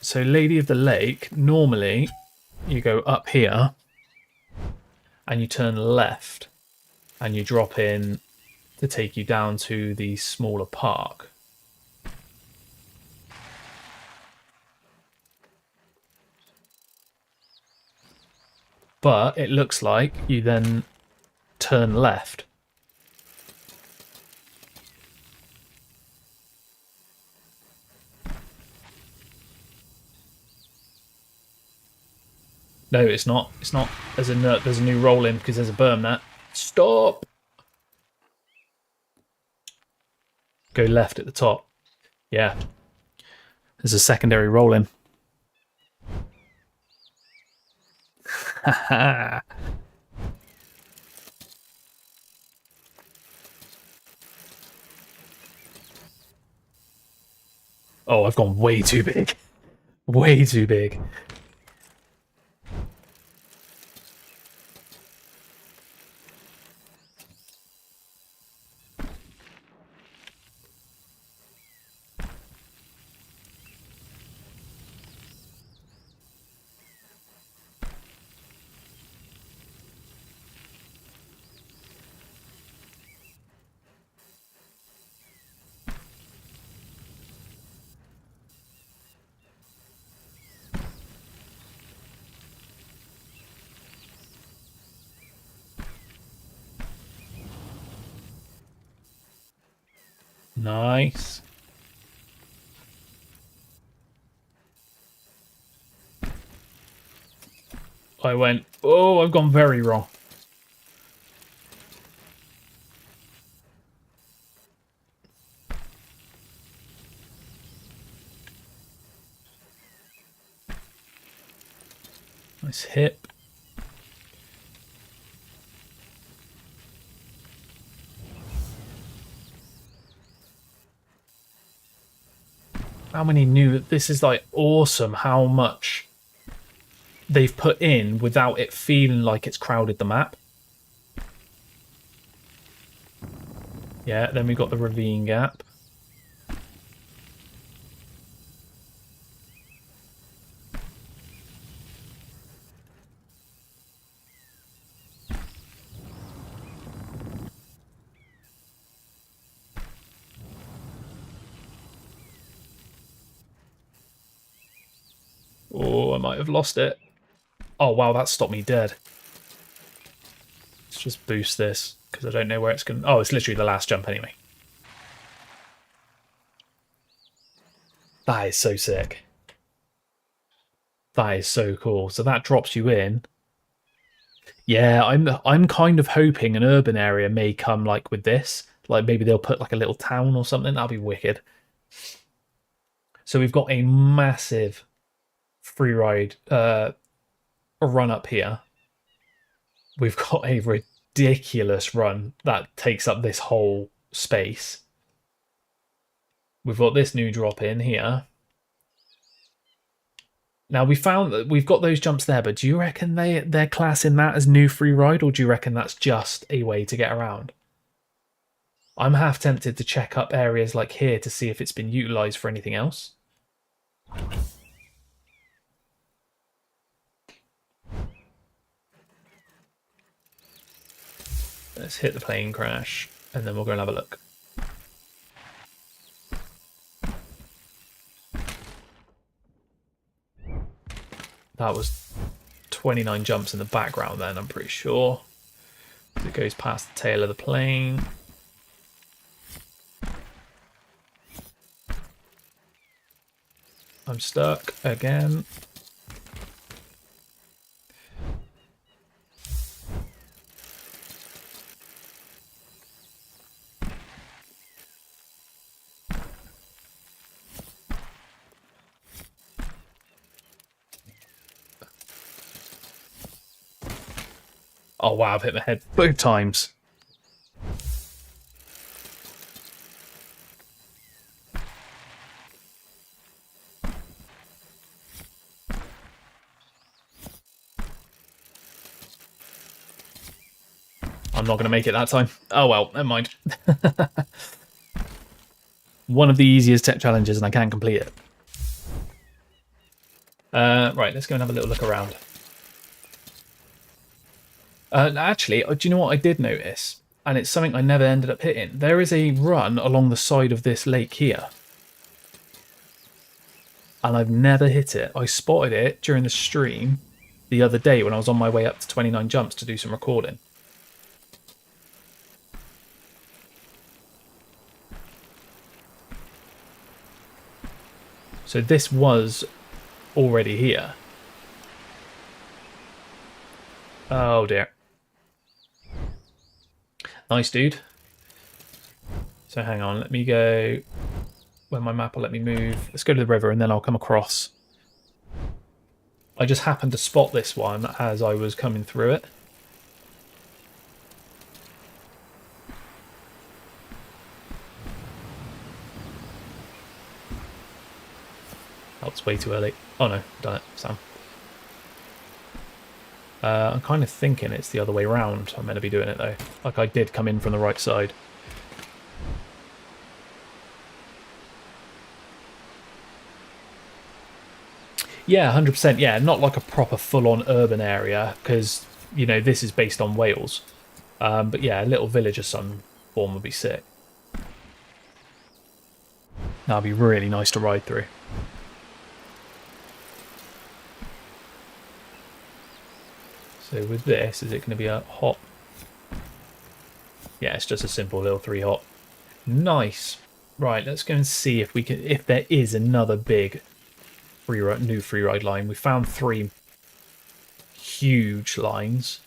So Lady of the Lake, normally you go up here and you turn left and you drop in to take you down to the smaller park. But it looks like you then turn left. No, it's not. It's not. There's a new roll in because there's a berm there. Stop. Go left at the top. Yeah. There's a secondary roll in. Haha. Oh, I've gone way too big. Way too big. Nice. I went, oh, I've gone very wrong. Nice hip. How many new... This is like awesome how much they've put in without it feeling like it's crowded the map. Yeah, then we've got the ravine gap. Oh, I might have lost it. Oh, wow, that stopped me dead. Let's just boost this, because I don't know where it's going to... Oh, it's literally the last jump anyway. That is so sick. That is so cool. So that drops you in. Yeah, I'm kind of hoping an urban area may come like with this. Like maybe they'll put like a little town or something. That'll be wicked. So we've got a massive free ride run up here. We've got a ridiculous run that takes up this whole space. We've got this new drop in here. Now we found that we've got those jumps there, but do you reckon they're classing that as new free ride, or do you reckon that's just a way to get around? I'm half tempted to check up areas like here to see if it's been utilised for anything else. Let's hit the plane crash, and then we'll go and have a look. That was 29 jumps in the background then, I'm pretty sure. It goes past the tail of the plane. I'm stuck again. Oh wow, I've hit my head both times. I'm not going to make it that time. Oh well, never mind. One of the easiest tech challenges and I can't complete it. Right, let's go and have a little look around. Actually, do you know what I did notice? And it's something I never ended up hitting. There is a run along the side of this lake here. And I've never hit it. I spotted it during the stream the other day when I was on my way up to 29 jumps to do some recording. So this was already here. Oh dear. Nice, dude. So hang on, let me go where my map will let me move. Let's go to the river and then I'll come across. I just happened to spot this one as I was coming through it. Oh, it's way too early. Oh no, done it, Sam. I'm kind of thinking it's the other way round. I'm meant to be doing it though. Like I did come in from the right side. Yeah, 100%. Yeah, not like a proper full-on urban area because, you know, this is based on Wales. But yeah, a little village of some form would be sick. That'd be really nice to ride through. So with this, is it going to be a hop? Yeah, it's just a simple little 3 hop. Nice. Right, let's go and see if we can, if there is another big new free ride line. We found 3 huge lines.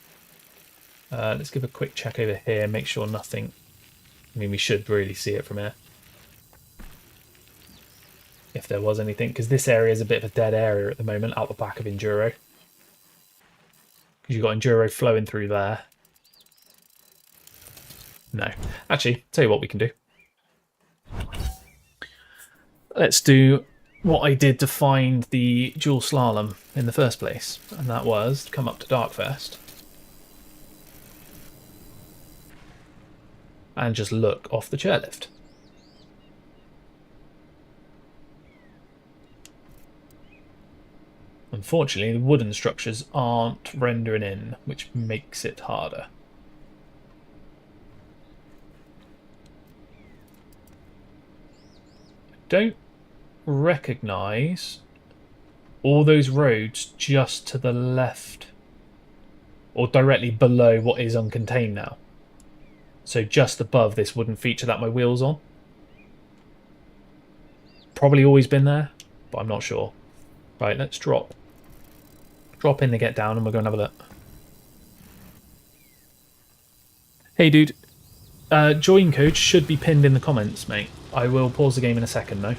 Let's give a quick check over here, make sure nothing. I mean, we should really see it from here. If there was anything, because this area is a bit of a dead area at the moment, out the back of Enduro. Because you've got Enduro flowing through there. No. Actually, tell you what we can do. Let's do what I did to find the dual slalom in the first place. And that was come up to Darkfest. And just look off the chairlift. Unfortunately, the wooden structures aren't rendering in, which makes it harder. I don't recognise all those roads just to the left or directly below what is uncontained now. So just above this wooden feature that my wheel's on. Probably always been there, but I'm not sure. Right, let's drop in the get down and we'll go and have a look. Hey dude, join code should be pinned in the comments, mate. I will pause the game in a second though.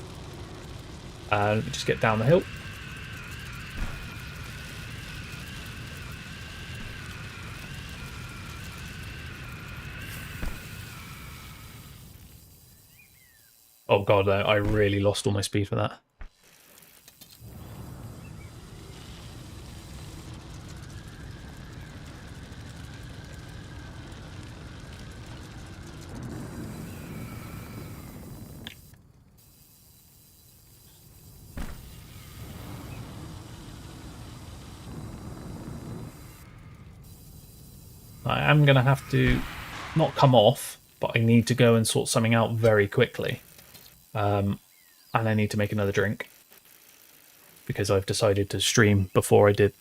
Let me just get down the hill. Oh god, I really lost all my speed for that. I am going to have to not come off, but I need to go and sort something out very quickly. And I need to make another drink because I've decided to stream before I did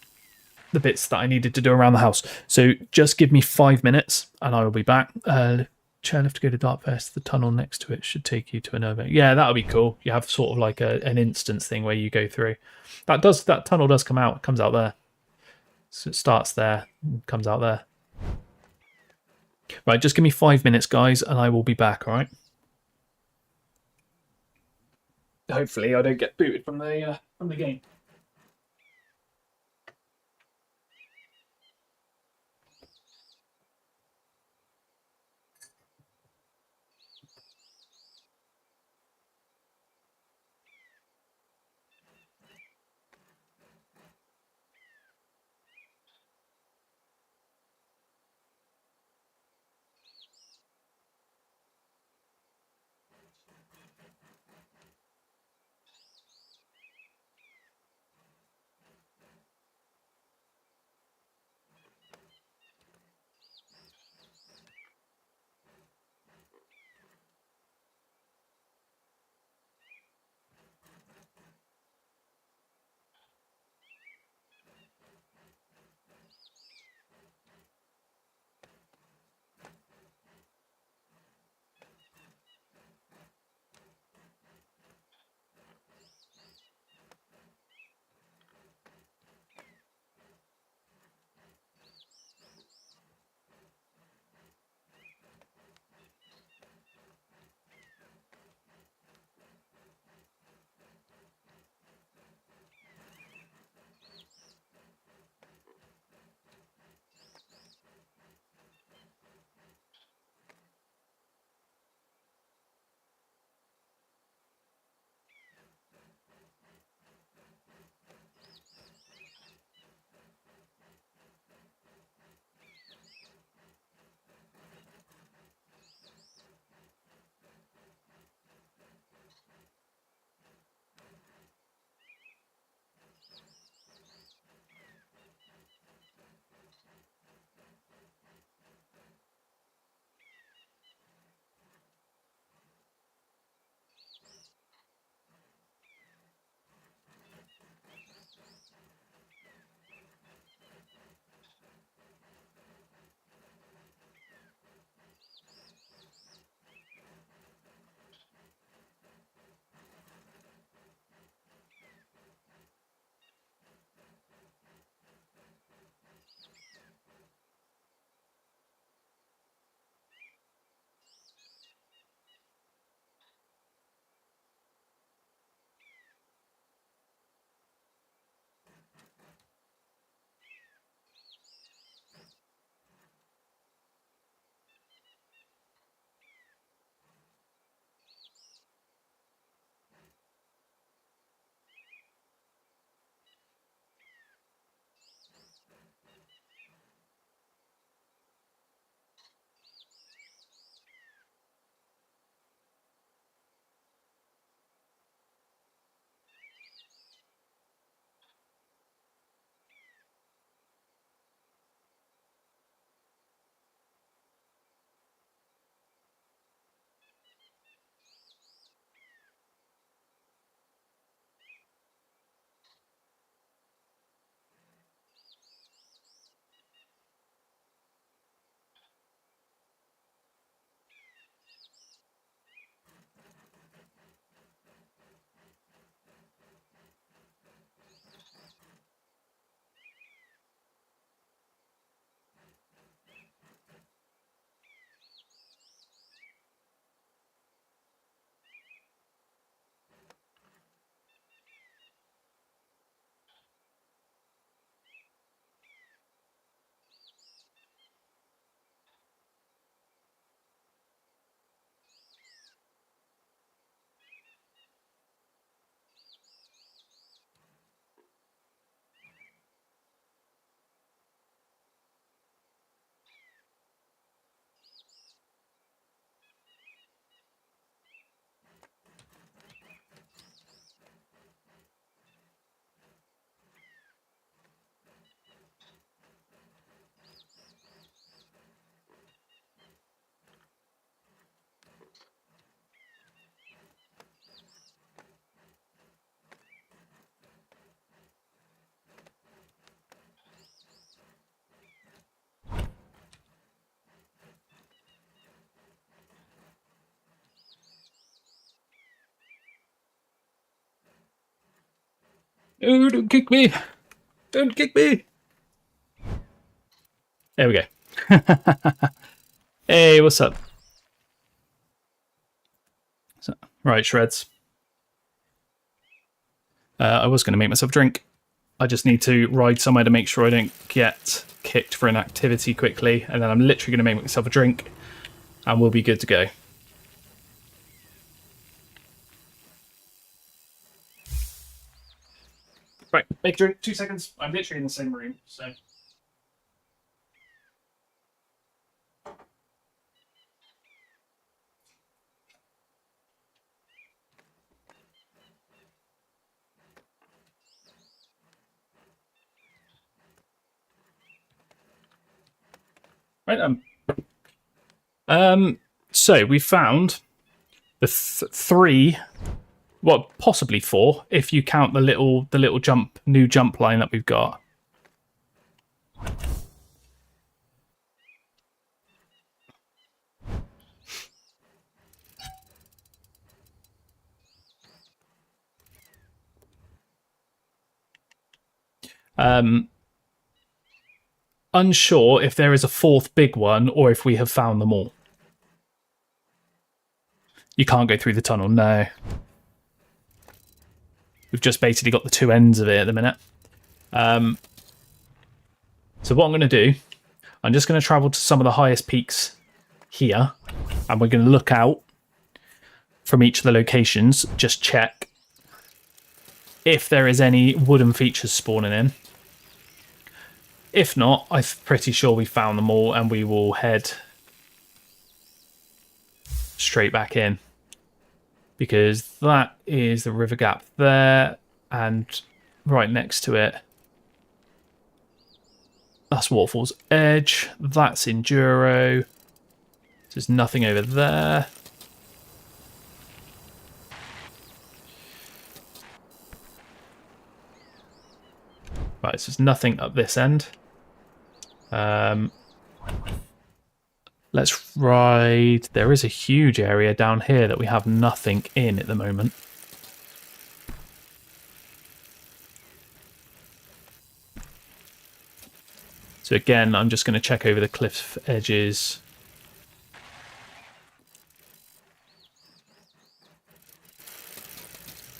the bits that I needed to do around the house. So just give me 5 minutes and I will be back. Chair left to go to Darkfest. The tunnel next to it should take you to an over. Yeah, that'll be cool. You have sort of like an instance thing where you go through. That tunnel does come out. It comes out there. So it starts there, comes out there. Right, just give me 5 minutes, guys, and I will be back, all right? Hopefully I don't get booted from the game. Oh, don't kick me! Don't kick me! There we go. Hey, what's up? Right, Shreds. I was going to make myself a drink. I just need to ride somewhere to make sure I don't get kicked for an activity quickly, and then I'm literally going to make myself a drink, and we'll be good to go. Right, make a drink. 2 seconds. I'm literally in the same room, so... Right, so we found the 3, well, possibly 4, if you count the little new jump line that we've got. Unsure if there is a 4th big one or if we have found them all. You can't go through the tunnel, no. We've just basically got the 2 ends of it at the minute. So what I'm going to do, I'm just going to travel to some of the highest peaks here, and we're going to look out from each of the locations, just check if there is any wooden features spawning in. If not, I'm pretty sure we found them all, and we will head straight back in. Because that is the river gap there, and right next to it, that's Waterfall's Edge. That's Enduro. There's nothing over there. Right, so there's nothing up this end. Let's ride... There is a huge area down here that we have nothing in at the moment. So again, I'm just going to check over the cliff edges.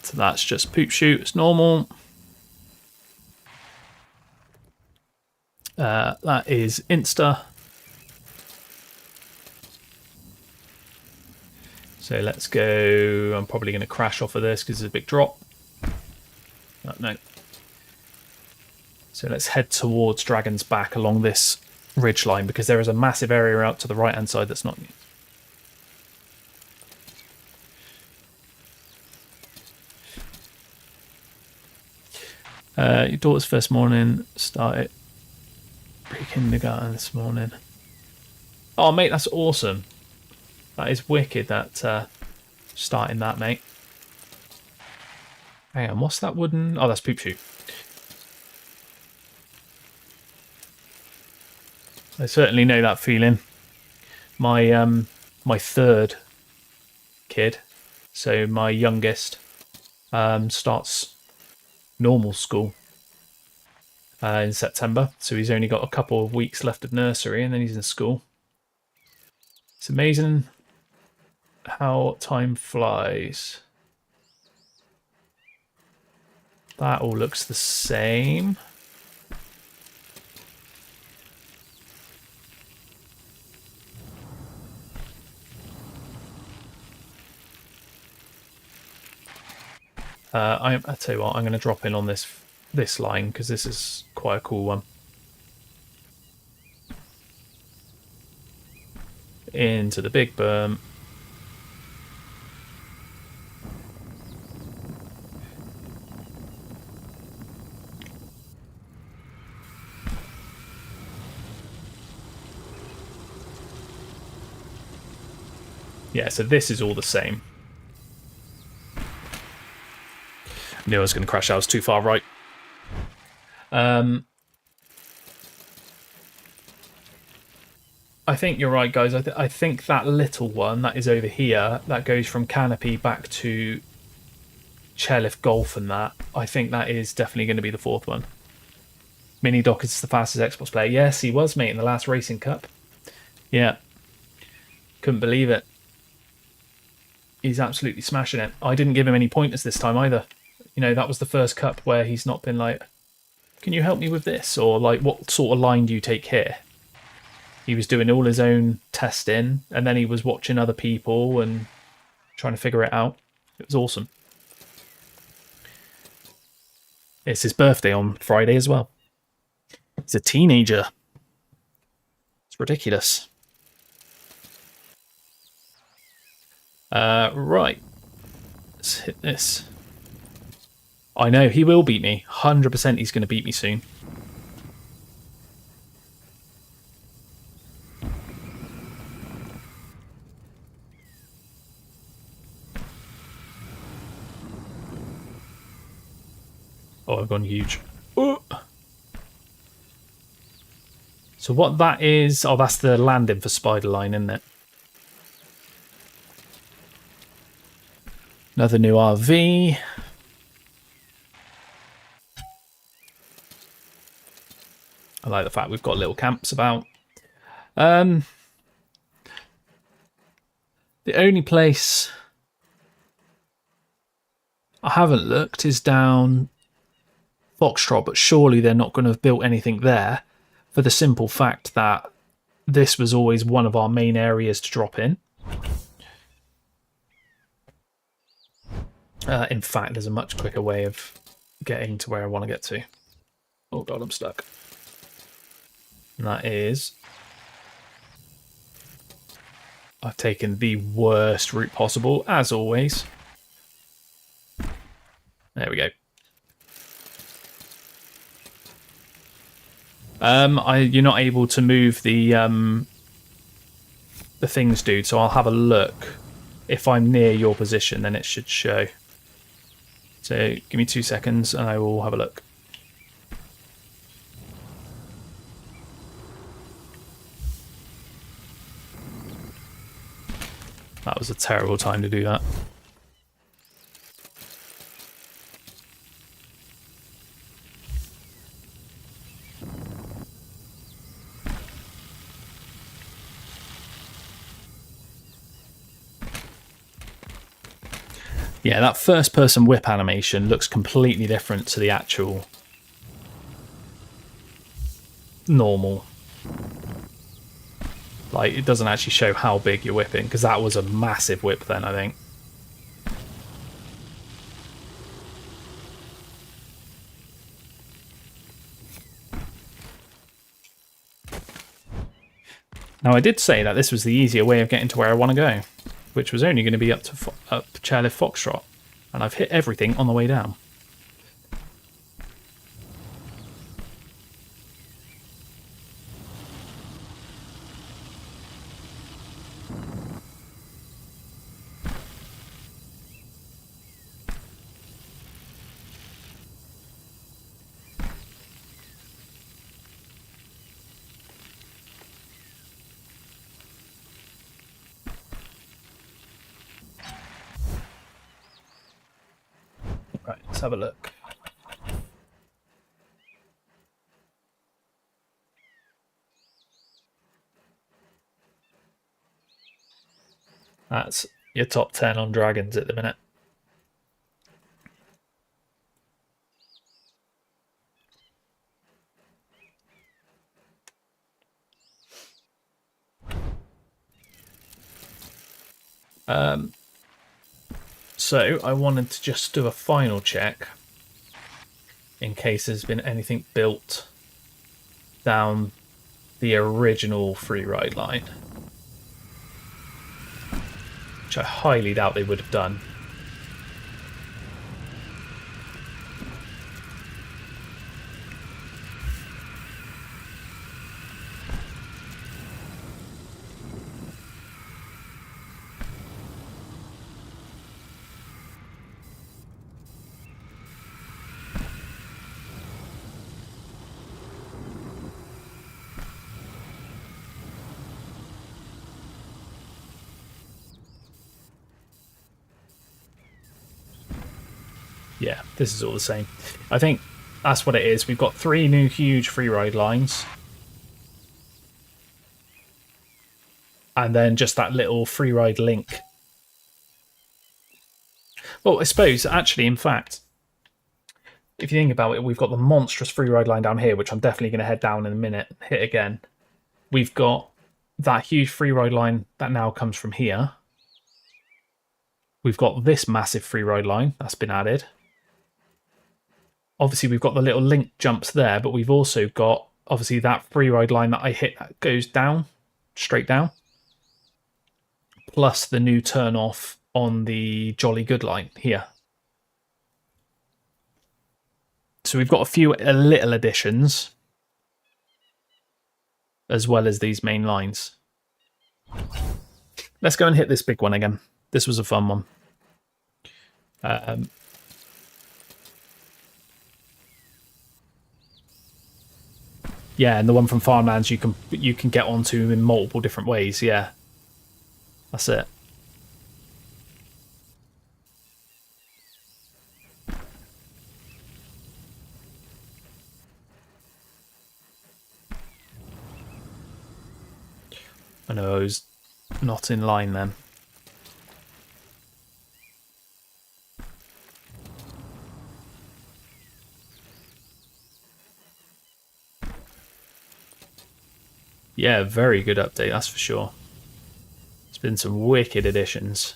So that's just poop shoot, it's normal. That is Insta. So let's go. I'm probably going to crash off of this because it's a big drop. Oh, no. So let's head towards Dragon's Back along this ridge line because there is a massive area out to the right hand side that's not used. Your daughter's first morning started pre-kindergarten this morning. Oh, mate, that's awesome. That is wicked, that starting that, mate. Hang on, what's that wooden... Oh, that's Poop Shoe. I certainly know that feeling. My my 3rd kid, so my youngest, starts normal school in September. So he's only got a couple of weeks left of nursery and then he's in school. It's amazing how time flies. That all looks the same. I tell you what, I'm going to drop in on this line because this is quite a cool one. Into the big berm. Yeah, so this is all the same. I knew I was going to crash out. I was too far right. I think you're right, guys. I think that little one that is over here, that goes from Canopy back to chairlift golf and that, I think that is definitely going to be the fourth one. Mini Doc is the fastest Xbox player. Yes, he was, mate, in the last Racing Cup. Yeah. Couldn't believe it. He's absolutely smashing it. I didn't give him any pointers this time either. You know, that was the first cup where he's not been like, can you help me with this? Or like, what sort of line do you take here? He was doing all his own testing, and then he was watching other people and trying to figure it out. It was awesome. It's his birthday on Friday as well. He's a teenager. It's ridiculous. Right. Let's hit this. I know, he will beat me. 100% he's going to beat me soon. Oh, I've gone huge. Ooh. So what that is... Oh, that's the landing for Spiderline, isn't it? Another new RV. I like the fact we've got little camps about. The only place I haven't looked is down Foxtrot, but surely they're not going to have built anything there for the simple fact that this was always one of our main areas to drop in. In fact, there's a much quicker way of getting to where I want to get to. Oh god, I'm stuck. And that is... I've taken the worst route possible, as always. There we go. You're not able to move the things, dude, so I'll have a look. If I'm near your position, then it should show. So give me 2 seconds and I will have a look. That was a terrible time to do that. Yeah, that first person whip animation looks completely different to the actual normal. Like, it doesn't actually show how big you're whipping, because that was a massive whip then, I think. Now, I did say that this was the easier way of getting to where I want to go, which was only going to be up Chairlift Foxtrot, and I've hit everything on the way down. Right, let's have a look. That's your top 10 on Dragons at the minute. So I wanted to just do a final check in case there's been anything built down the original Freeride line, which I highly doubt they would have done. Yeah, this is all the same. I think that's what it is. We've got 3 new huge freeride lines. And then just that little freeride link. Well, I suppose, actually, in fact, if you think about it, we've got the monstrous freeride line down here, which I'm definitely going to head down in a minute, hit again. We've got that huge freeride line that now comes from here. We've got this massive freeride line that's been added. Obviously, we've got the little link jumps there, but we've also got, obviously, that freeride line that I hit that goes down, straight down. Plus the new turn off on the Jolly Good line here. So we've got a few little additions, as well as these main lines. Let's go and hit this big one again. This was a fun one. Yeah, and the one from Farmlands you can get onto in multiple different ways. Yeah, that's it. I know I was not in line then. Yeah, very good update, that's for sure. It's been some wicked additions.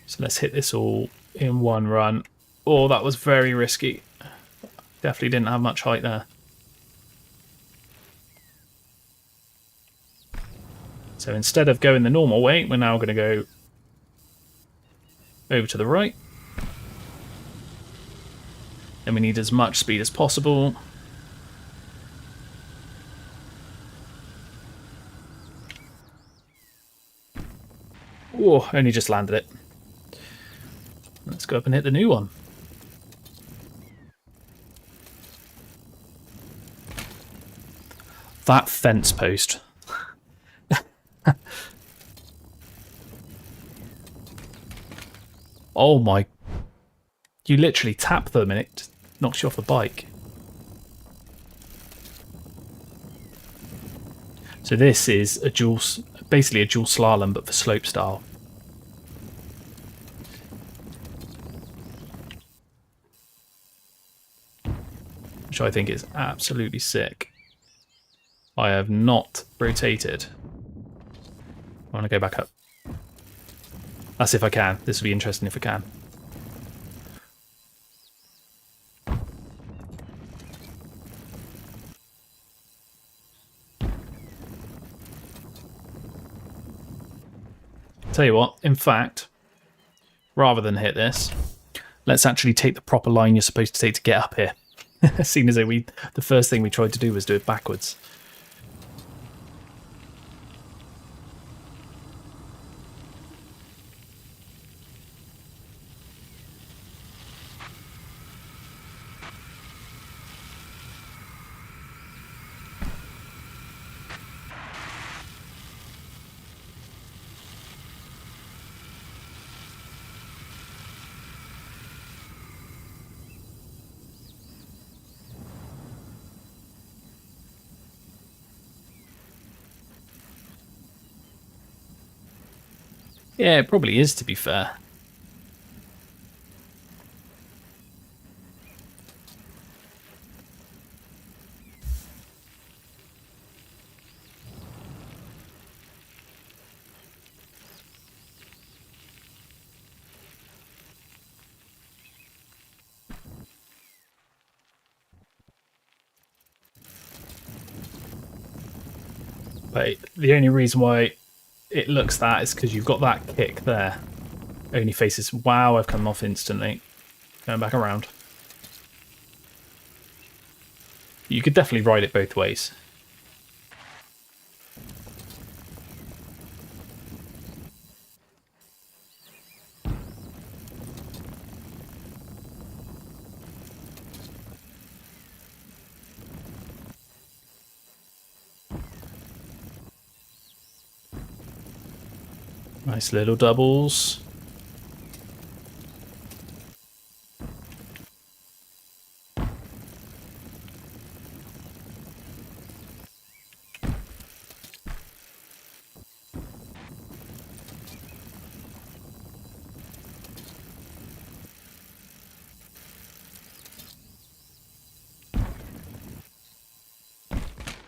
So let's hit this all in one run. Oh, that was very risky. Definitely didn't have much height there. So instead of going the normal way, we're now going to go over to the right. And we need as much speed as possible. Oh, only just landed it. Let's go up and hit the new one. That fence post. Oh my. You literally tap them and it knocks you off the bike. So this is a basically a dual slalom, but for slope style. Which I think is absolutely sick. I have not rotated. I want to go back up. That's if I can. This will be interesting if I can. Tell you what, in fact, rather than hit this, let's actually take the proper line you're supposed to take to get up here. Seeing as though the first thing we tried to do was do it backwards. Yeah, it probably is, to be fair. But the only reason why it looks that is because you've got that kick there. Only faces. Wow, I've come off instantly. Going back around. You could definitely ride it both ways. Nice little doubles.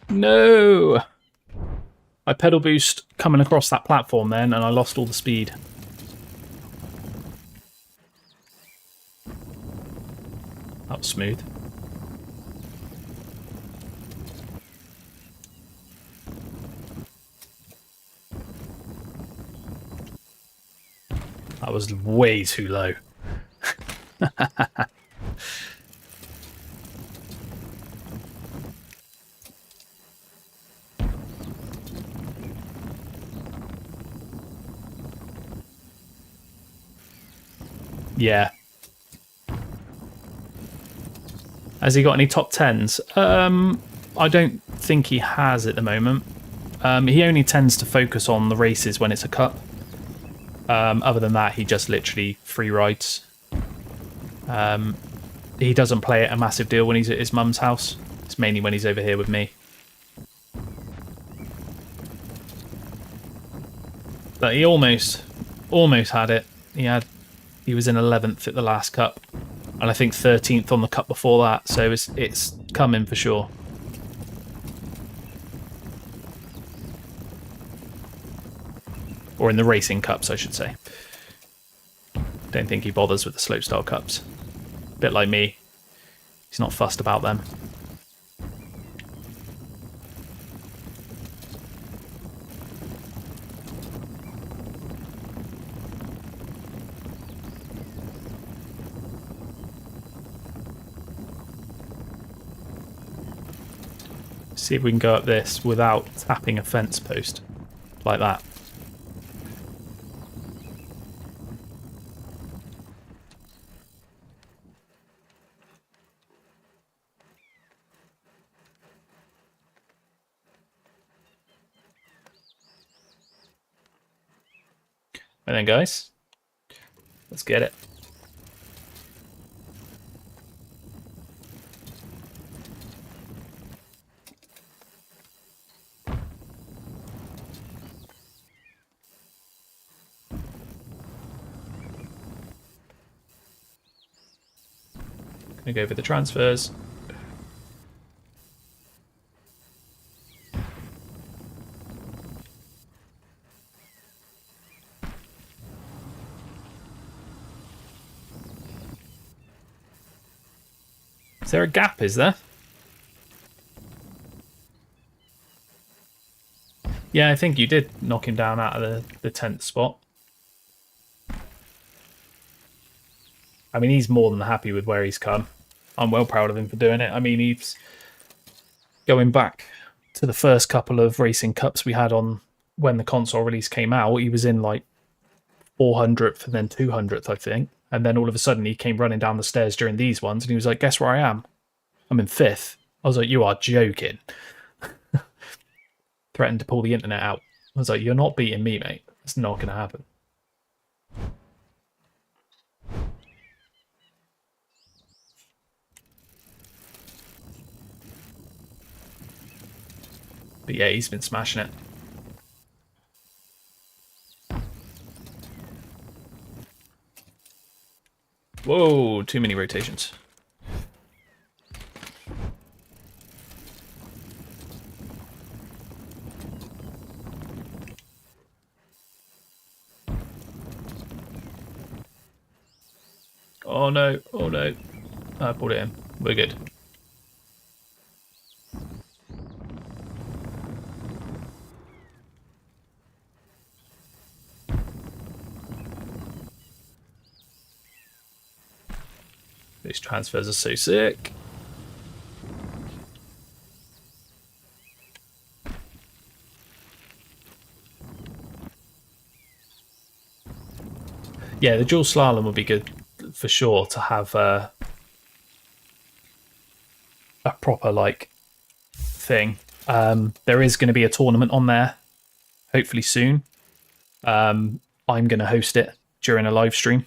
No! I pedal boost coming across that platform then, and I lost all the speed. That was smooth. That was way too low. Yeah. Has he got any top 10s? I don't think he has at the moment. He only tends to focus on the races when it's a cup. Other than that, he just literally free rides. He doesn't play it a massive deal when he's at his mum's house. It's mainly when he's over here with me. But he almost had it. He was in 11th at the last cup, and I think 13th on the cup before that. So it's coming for sure. Or in the racing cups, I should say. Don't think he bothers with the slopestyle cups. Bit like me. He's not fussed about them. See if we can go up this without tapping a fence post. Like that. And then, guys, let's get it. Gonna go for the transfers. Is there a gap, is there? Yeah, I think you did knock him down out of the 10th spot. I mean, he's more than happy with where he's come. I'm well proud of him for doing it. I mean, he's going back to the first couple of racing cups we had on when the console release came out. He was in like 400th and then 200th, I think. And then all of a sudden he came running down the stairs during these ones and he was like, guess where I am? I'm in 5th. I was like, you are joking. Threatened to pull the internet out. I was like, you're not beating me, mate. It's not going to happen. But yeah, he's been smashing it. Whoa, too many rotations. Oh no, oh no. I pulled it in. We're good. These transfers are so sick. Yeah, the dual slalom would be good for sure to have a proper like thing. There is going to be a tournament on there, hopefully soon. I'm going to host it during a live stream.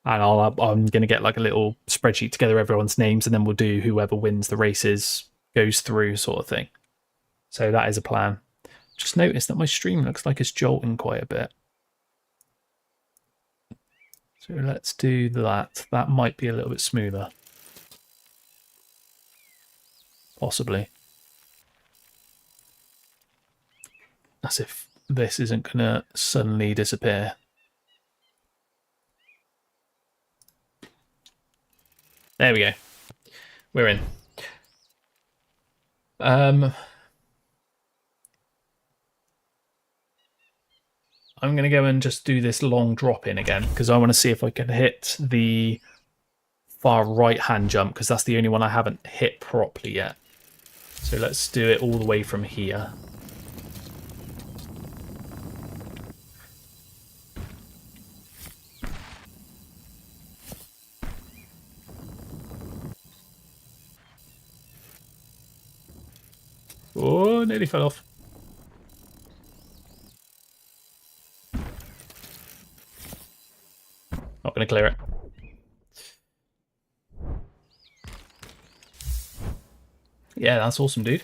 And I'm going to get like a little spreadsheet together, everyone's names, and then we'll do whoever wins the races goes through sort of thing. So that is a plan. Just noticed that my stream looks like it's jolting quite a bit. So let's do that. That might be a little bit smoother. Possibly. As if this isn't going to suddenly disappear. There we go. We're in. I'm going to go and just do this long drop in again because I want to see if I can hit the far right hand jump because that's the only one I haven't hit properly yet. So let's do it all the way from here. Oh, nearly fell off. Not going to clear it. Yeah, that's awesome, dude.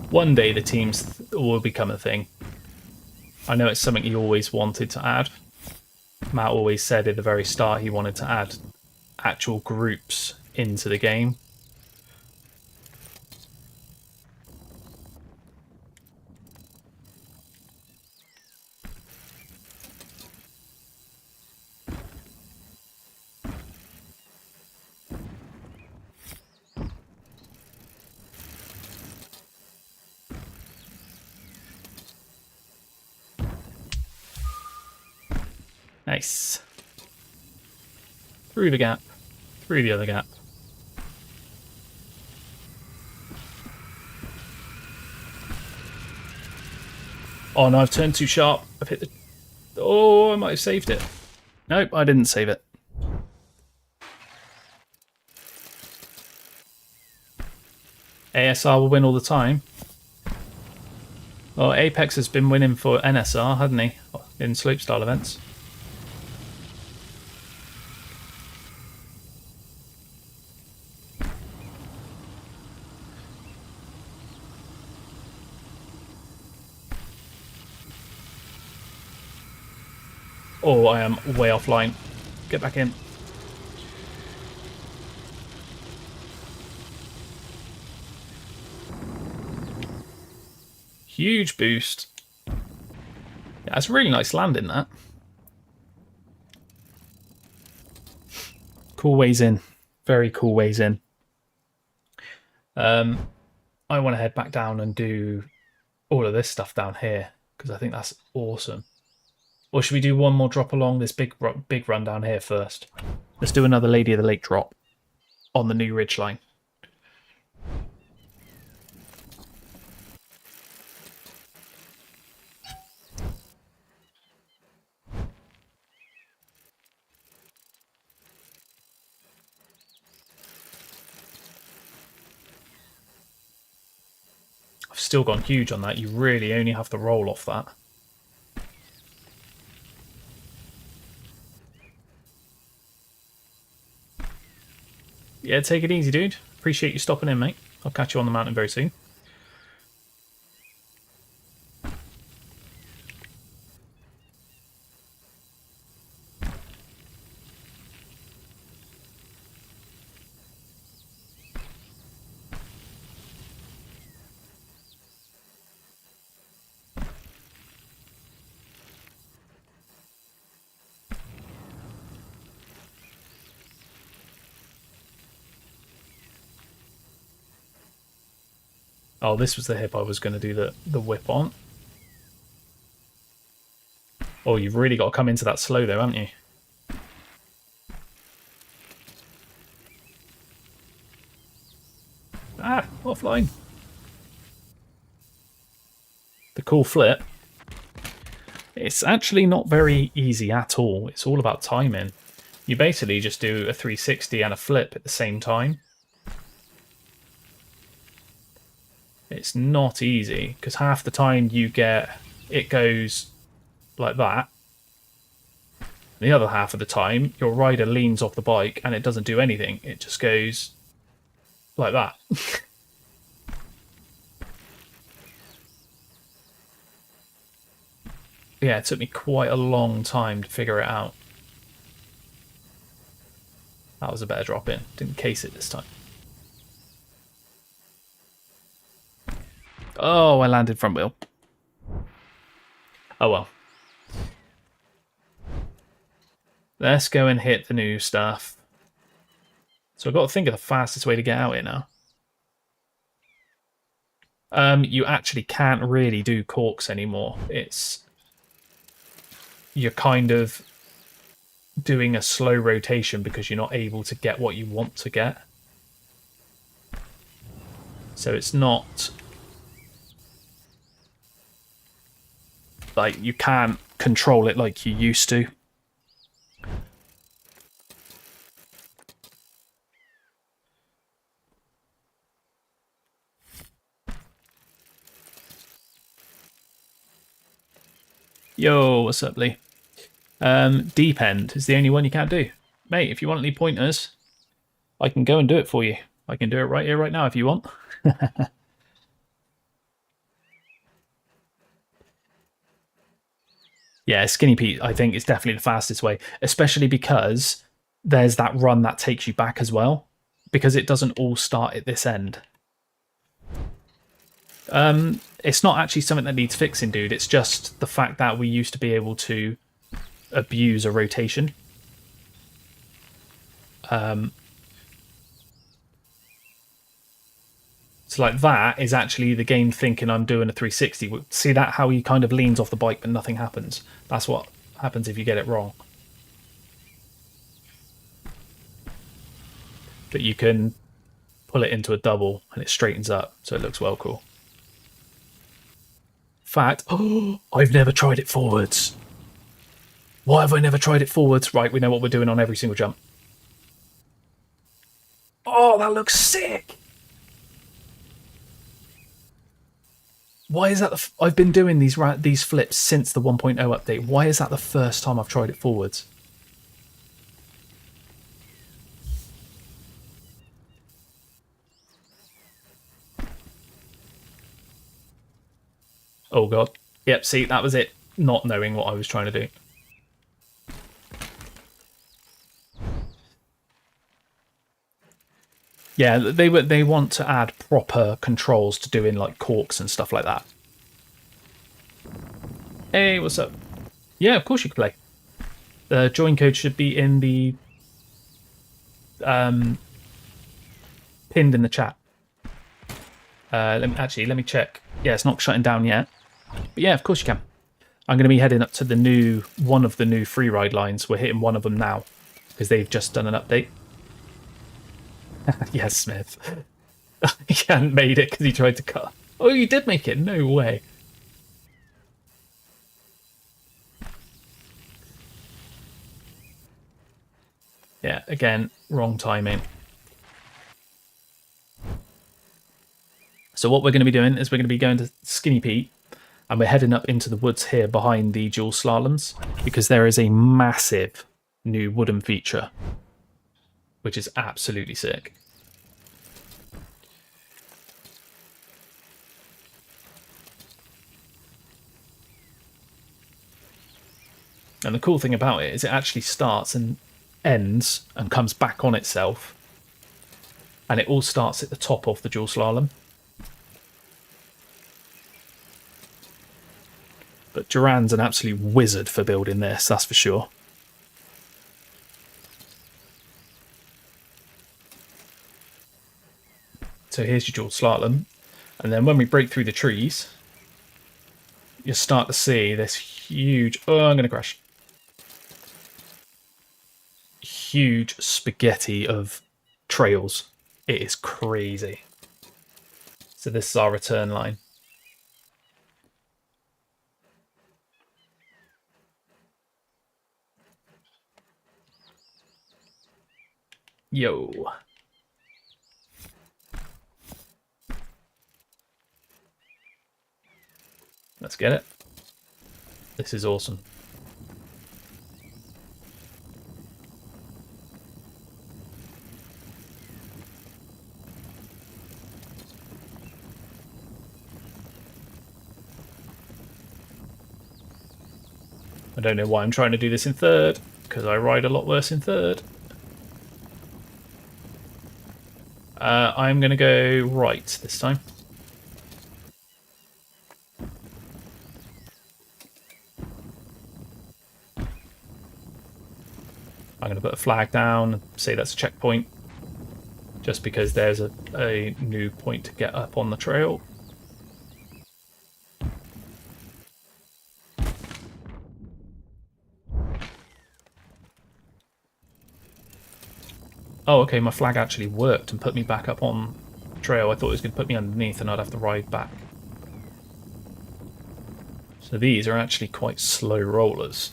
One day the teams will become a thing. I know it's something he always wanted to add. Matt always said at the very start he wanted to add actual groups into the game. Nice. Through the gap. Through the other gap. Oh no, I've turned too sharp. I've hit the... Oh, I might have saved it. Nope, I didn't save it. ASR will win all the time. Well, Apex has been winning for NSR, hasn't he? In slopestyle events. Oh, I am way offline. Get back in. Huge boost. Yeah, that's a really nice landing, that. Cool ways in. Very cool ways in. I want to head back down and do all of this stuff down here because I think that's awesome. Or should we do one more drop along this big run down here first? Let's do another Lady of the Lake drop on the new ridgeline. I've still gone huge on that. You really only have to roll off that. Yeah, take it easy, dude. Appreciate you stopping in, mate. I'll catch you on the mountain very soon. Oh, this was the hip I was going to do the whip on. Oh, you've really got to come into that slow though, haven't you? Ah, offline. The cool flip. It's actually not very easy at all. It's all about timing. You basically just do a 360 and a flip at the same time. It's not easy, because half the time it goes like that. The other half of the time, your rider leans off the bike and it doesn't do anything. It just goes like that. Yeah, it took me quite a long time to figure it out. That was a better drop in. Didn't case it this time. Oh, I landed front wheel. Oh well. Let's go and hit the new stuff. So I've got to think of the fastest way to get out here now. You actually can't really do corks anymore. You're kind of doing a slow rotation because you're not able to get what you want to get. So it's not like you can't control it like you used to. Yo, what's up, Lee? Deep end is the only one you can't do. Mate, if you want any pointers, I can go and do it for you. I can do it right here, right now, if you want. Yeah, Skinny Pete, I think, is definitely the fastest way, especially because there's that run that takes you back as well, because it doesn't all start at this end. It's not actually something that needs fixing, dude. It's just the fact that we used to be able to abuse a rotation. So like that is actually the game thinking I'm doing a 360. See that how he kind of leans off the bike but nothing happens? That's what happens if you get it wrong. But you can pull it into a double and it straightens up, so it looks well cool. Fact, oh, I've never tried it forwards. Why have I never tried it forwards? Right, we know what we're doing on every single jump. Oh, that looks sick. Why is that? I've been doing these flips since the 1.0 update. Why is that the first time I've tried it forwards? Oh god. Yep, see, that was it. Not knowing what I was trying to do. Yeah, they want to add proper controls to doing like corks and stuff like that. Hey, what's up? Yeah, of course you can play. The join code should be in the pinned in the chat. Let me check. Yeah, it's not shutting down yet. But yeah, of course you can. I'm going to be heading up to one of the new Freeride lines. We're hitting one of them now because they've just done an update. Yes, Smith. He hadn't made it because he tried to cut. Oh, you did make it? No way. Yeah, again, wrong timing. So what we're going to be doing is we're going to be going to Skinny Pete and we're heading up into the woods here behind the dual slaloms because there is a massive new wooden feature, which is absolutely sick. And the cool thing about it is it actually starts and ends and comes back on itself. And it all starts at the top of the dual slalom. But Duran's an absolute wizard for building this, that's for sure. So here's your dual slalom. And then when we break through the trees, you start to see this huge... Oh, I'm going to crash. Huge spaghetti of trails. It is crazy. So this is our return line. Yo. Let's get it. This is awesome. I don't know why I'm trying to do this in third, because I ride a lot worse in third. I'm going to go right this time. I'm going to put a flag down, say that's a checkpoint, just because there's a new point to get up on the trail. Oh, okay, my flag actually worked and put me back up on the trail. I thought it was going to put me underneath and I'd have to ride back. So these are actually quite slow rollers.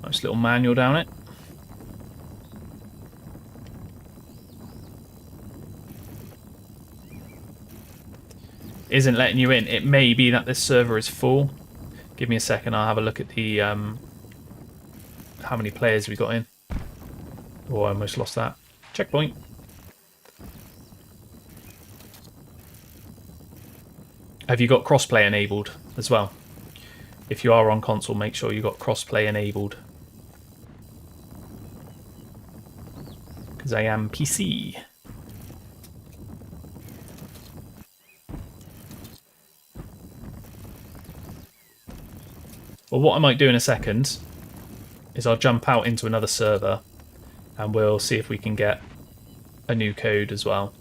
Nice little manual down it. Isn't letting you in. It may be that this server is full. Give me a second, I'll have a look at the how many players we got in. Oh, I almost lost that. Checkpoint. Have you got crossplay enabled as well? If you are on console, make sure you got crossplay enabled. Because I am PC. Well, what I might do in a second is I'll jump out into another server and we'll see if we can get a new code as well.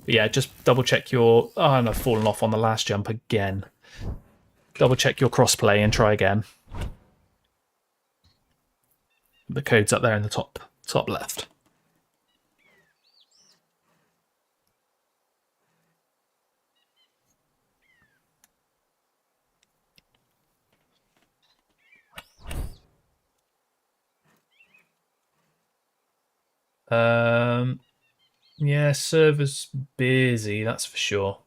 But yeah, just double check your... Oh, and I've fallen off on the last jump again. Double check your crossplay and try again. The code's up there in the top left. Yeah, server's busy, that's for sure.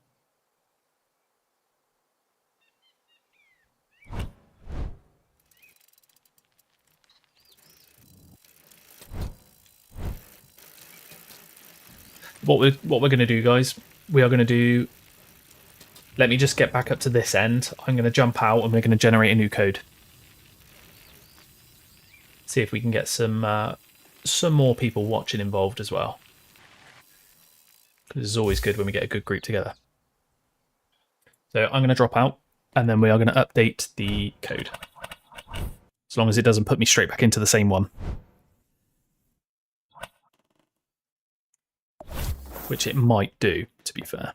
What we're going to do, guys, we are going to do... Let me just get back up to this end. I'm going to jump out and we're going to generate a new code. See if we can get some more people watching involved as well. Because it's always good when we get a good group together. So I'm going to drop out and then we are going to update the code. As long as it doesn't put me straight back into the same one. Which it might do, to be fair.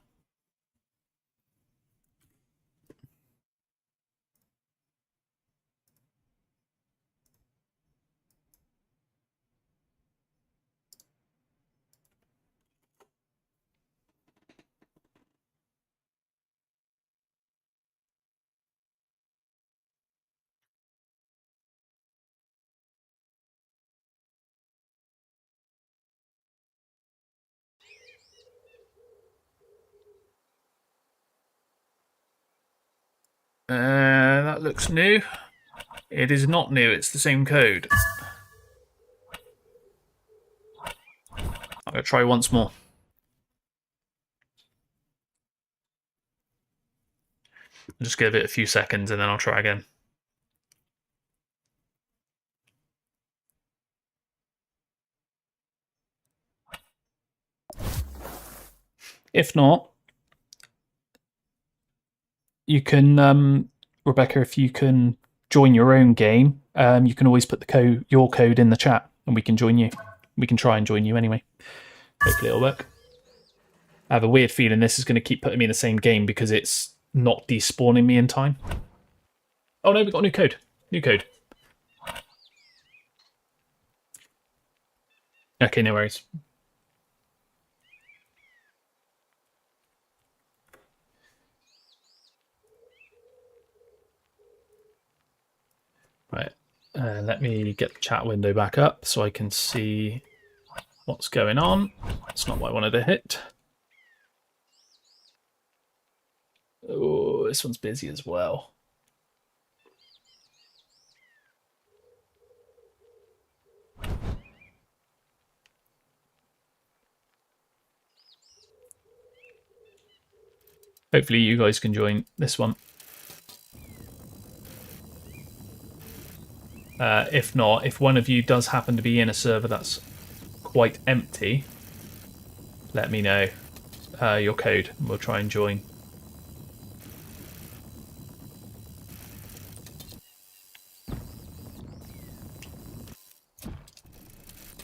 That looks new. It is not new, it's the same code. I'm going to try once more. I'll just give it a few seconds and then I'll try again. If not, you can, Rebecca, if you can join your own game, you can always put your code in the chat and we can join you. We can try and join you anyway. Hopefully it'll work. I have a weird feeling this is going to keep putting me in the same game because it's not despawning me in time. Oh no, we got a new code. New code. Okay, no worries. Let me get the chat window back up so I can see what's going on. That's not what I wanted to hit. Oh, this one's busy as well. Hopefully you guys can join this one. If not, if one of you does happen to be in a server that's quite empty, let me know your code and we'll try and join.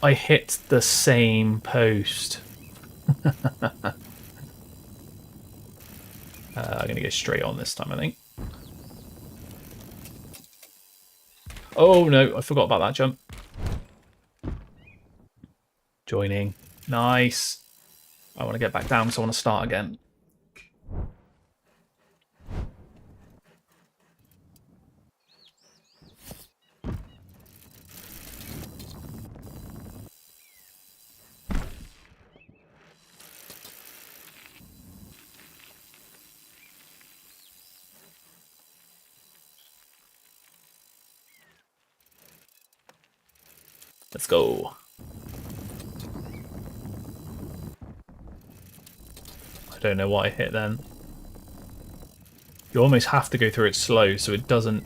I hit the same post. I'm going to go straight on this time, I think. Oh no, I forgot about that jump. Joining. Nice. I want to get back down, so I want to start again. Let's go. I don't know what I hit then. You almost have to go through it slow so it doesn't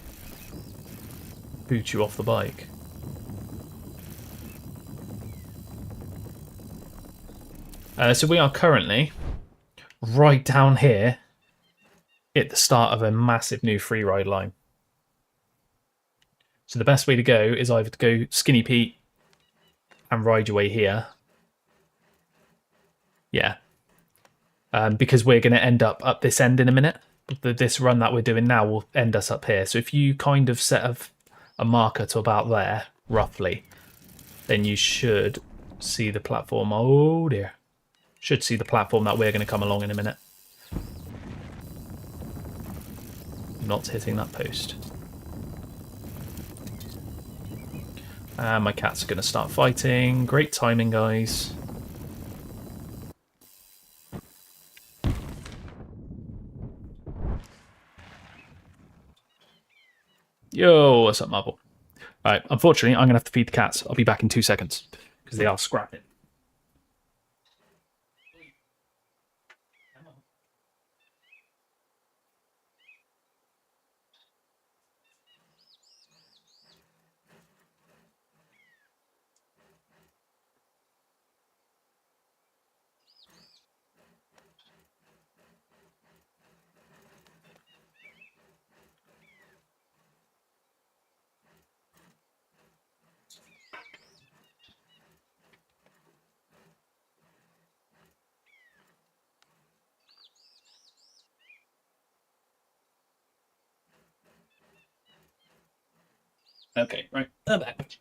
boot you off the bike. So we are currently right down here at the start of a massive new freeride line. So the best way to go is either to go Skinny Pete and ride your way here. Yeah. Because we're going to end up this end in a minute. This run that we're doing now will end us up here. So if you kind of set a marker to about there, roughly, then you should see the platform. Oh dear. Should see the platform that we're going to come along in a minute. Not hitting that post. And my cats are going to start fighting. Great timing, guys. Yo, what's up, Marble? Alright, unfortunately, I'm going to have to feed the cats. I'll be back in 2 seconds, because they are scrapping. Okay, right. I'm back.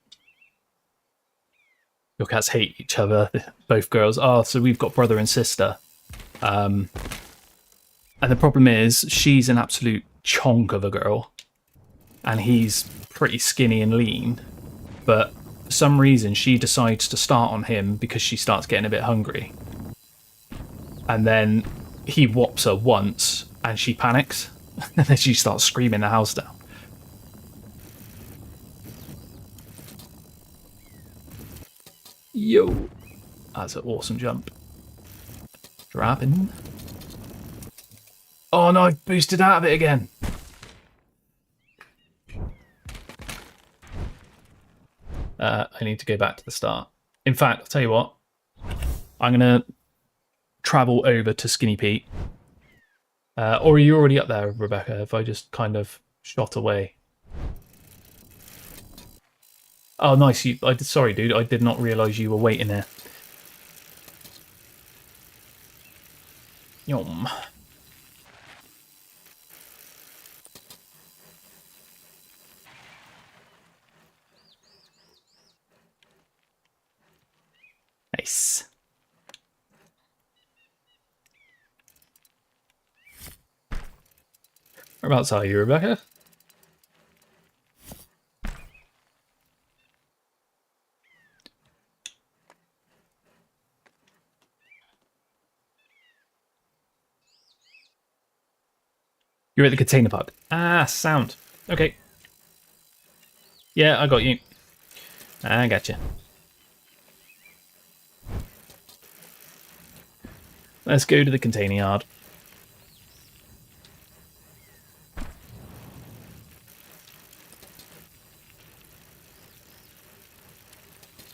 Your cats hate each other, both girls. Oh, so we've got brother and sister. And the problem is, she's an absolute chonk of a girl. And he's pretty skinny and lean. But for some reason, she decides to start on him because she starts getting a bit hungry. And then he whops her once, and she panics. And then she starts screaming the house down. Yo! That's an awesome jump. Dropping. Oh no, I boosted out of it again. I need to go back to the start. In fact, I'll tell you what. I'm going to travel over to Skinny Pete. Or are you already up there, Rebecca, if I just kind of shot away? Oh, nice. Sorry, dude. I did not realise you were waiting there. Yum. Nice. Whereabouts are you, Rebecca? You're at the container park. Ah, sound. Okay. Yeah, I got you. I got you. Let's go to the container yard.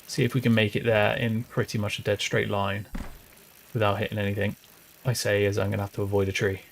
See if we can make it there in pretty much a dead straight line without hitting anything. I say as I'm going to have to avoid a tree.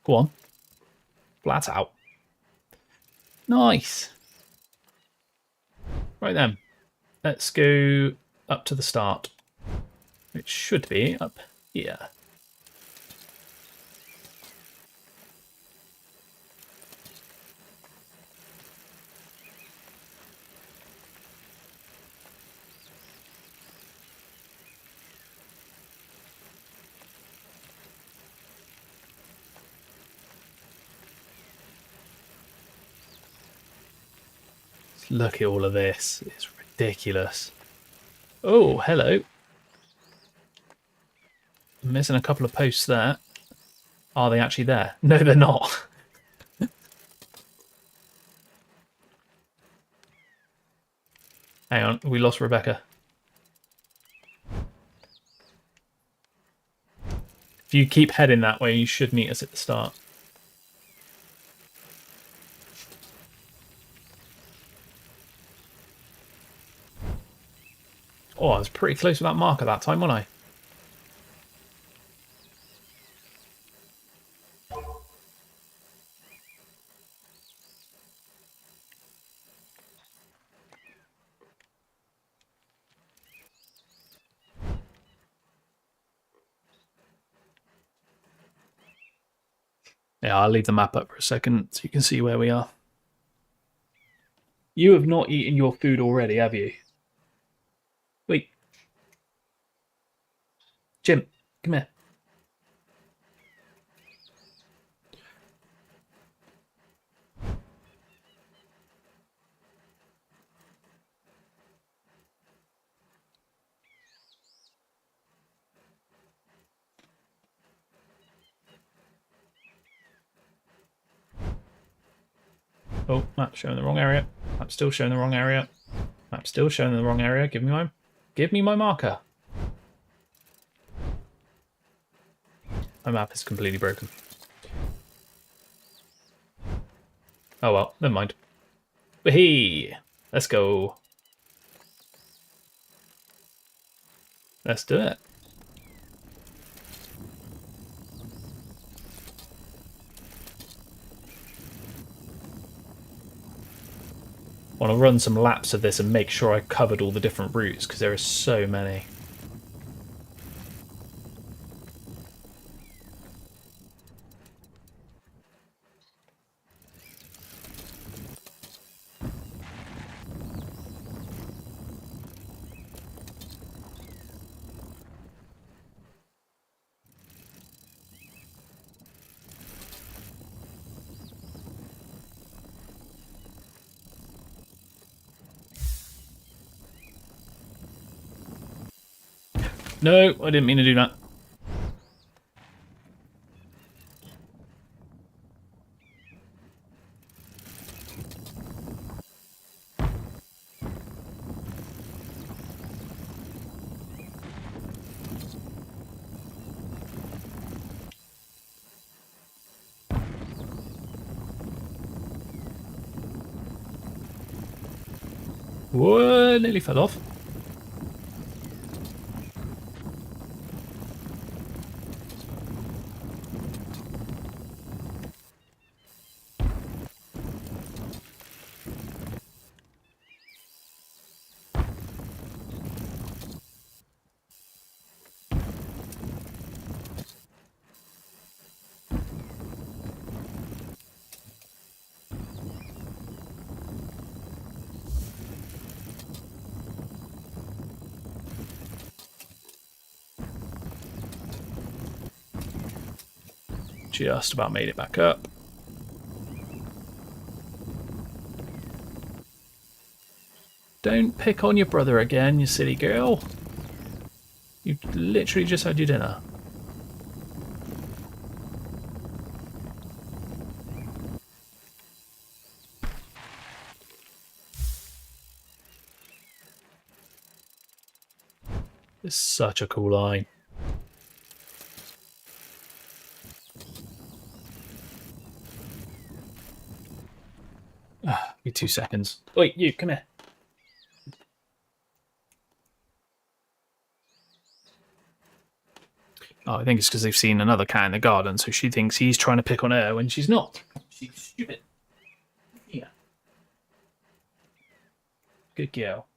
Go on. Flat out. Nice. Right then. Let's go up to the start. It should be up here. Look at all of this. It's ridiculous. Oh, hello. I'm missing a couple of posts there. Are they actually there? No, they're not. Hang on, we lost Rebecca. If you keep heading that way, you should meet us at the start. Oh, I was pretty close with that marker that time, wasn't I? Yeah, I'll leave the map up for a second so you can see where we are. You have not eaten your food already, have you? Wait. Jim, come here. Oh, map's showing the wrong area. Map's still showing the wrong area. Map's still showing the wrong area. Give me my marker. My map is completely broken. Oh well, never mind. But hey, let's go. Let's do it. I want to run some laps of this and make sure I covered all the different routes because there are so many. No, I didn't mean to do that. Whoa, nearly fell off. Just about made it back up. Don't pick on your brother again, you silly girl. You literally just had your dinner. It's such a cool line. Be 2 seconds. Wait, you, come here. Oh, I think it's because they've seen another cat in the garden, so she thinks he's trying to pick on her when she's not. She's stupid. Yeah. Good girl.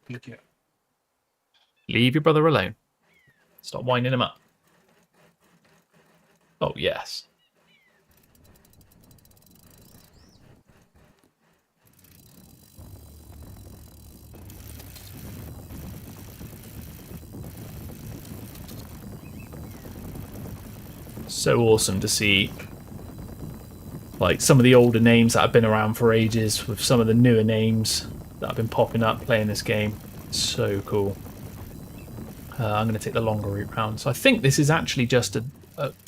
Good girl. Leave your brother alone. Stop winding him up. Oh, yes. So awesome to see, like, some of the older names that have been around for ages with some of the newer names that have been popping up playing this game. So cool. I'm going to take the longer route round. So I think this is actually just a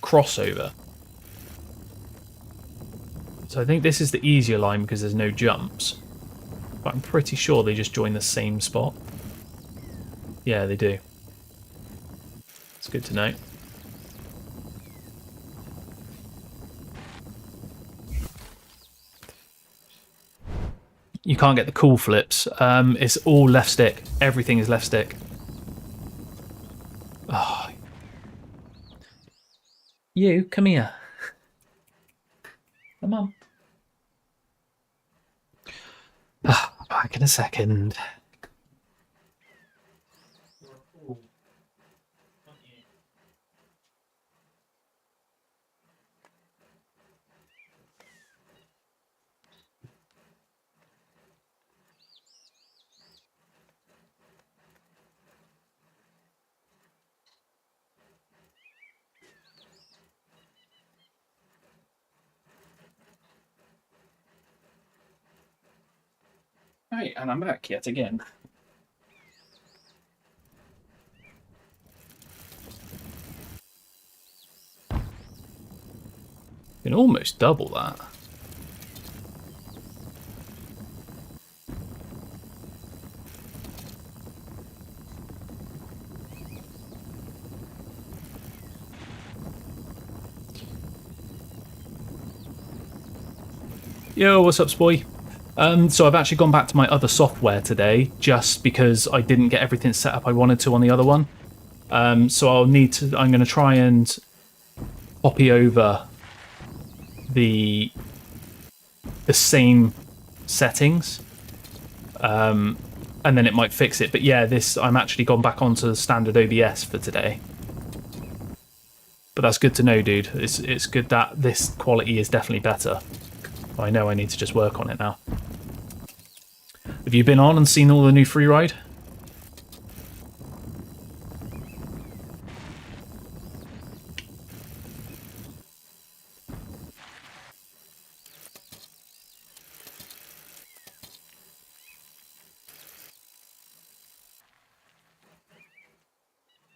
crossover. So I think this is the easier line because there's no jumps. But I'm pretty sure they just join the same spot. Yeah, they do. It's good to know. You can't get the cool flips. It's all left stick. Everything is left stick. Oh. You, come here. Come on. Back in a second. Right, and I'm back yet again. You can almost double that. Yo, what's up, Spoy? So I've actually gone back to my other software today just because I didn't get everything set up I wanted to on the other one. So I'm going to try and copy over the same settings, and then it might fix it. But yeah, I'm actually gone back onto the standard OBS for today. But that's good to know, dude. It's good that this quality is definitely better. I know I need to just work on it now. Have you been on and seen all the new Freeride?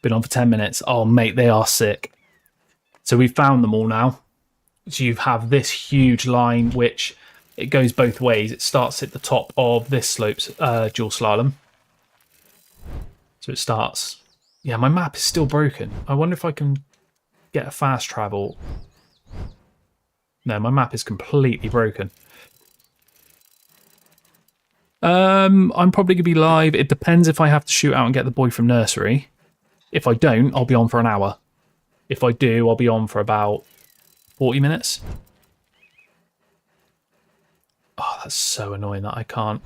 Been on for 10 minutes. Oh, mate, they are sick. So we've found them all now. So you have this huge line, which it goes both ways. It starts at the top of this slope's dual slalom. So it starts... Yeah, my map is still broken. I wonder if I can get a fast travel. No, my map is completely broken. I'm probably going to be live. It depends if I have to shoot out and get the boy from nursery. If I don't, I'll be on for an hour. If I do, I'll be on for about 40 minutes. Oh, that's so annoying that I can't.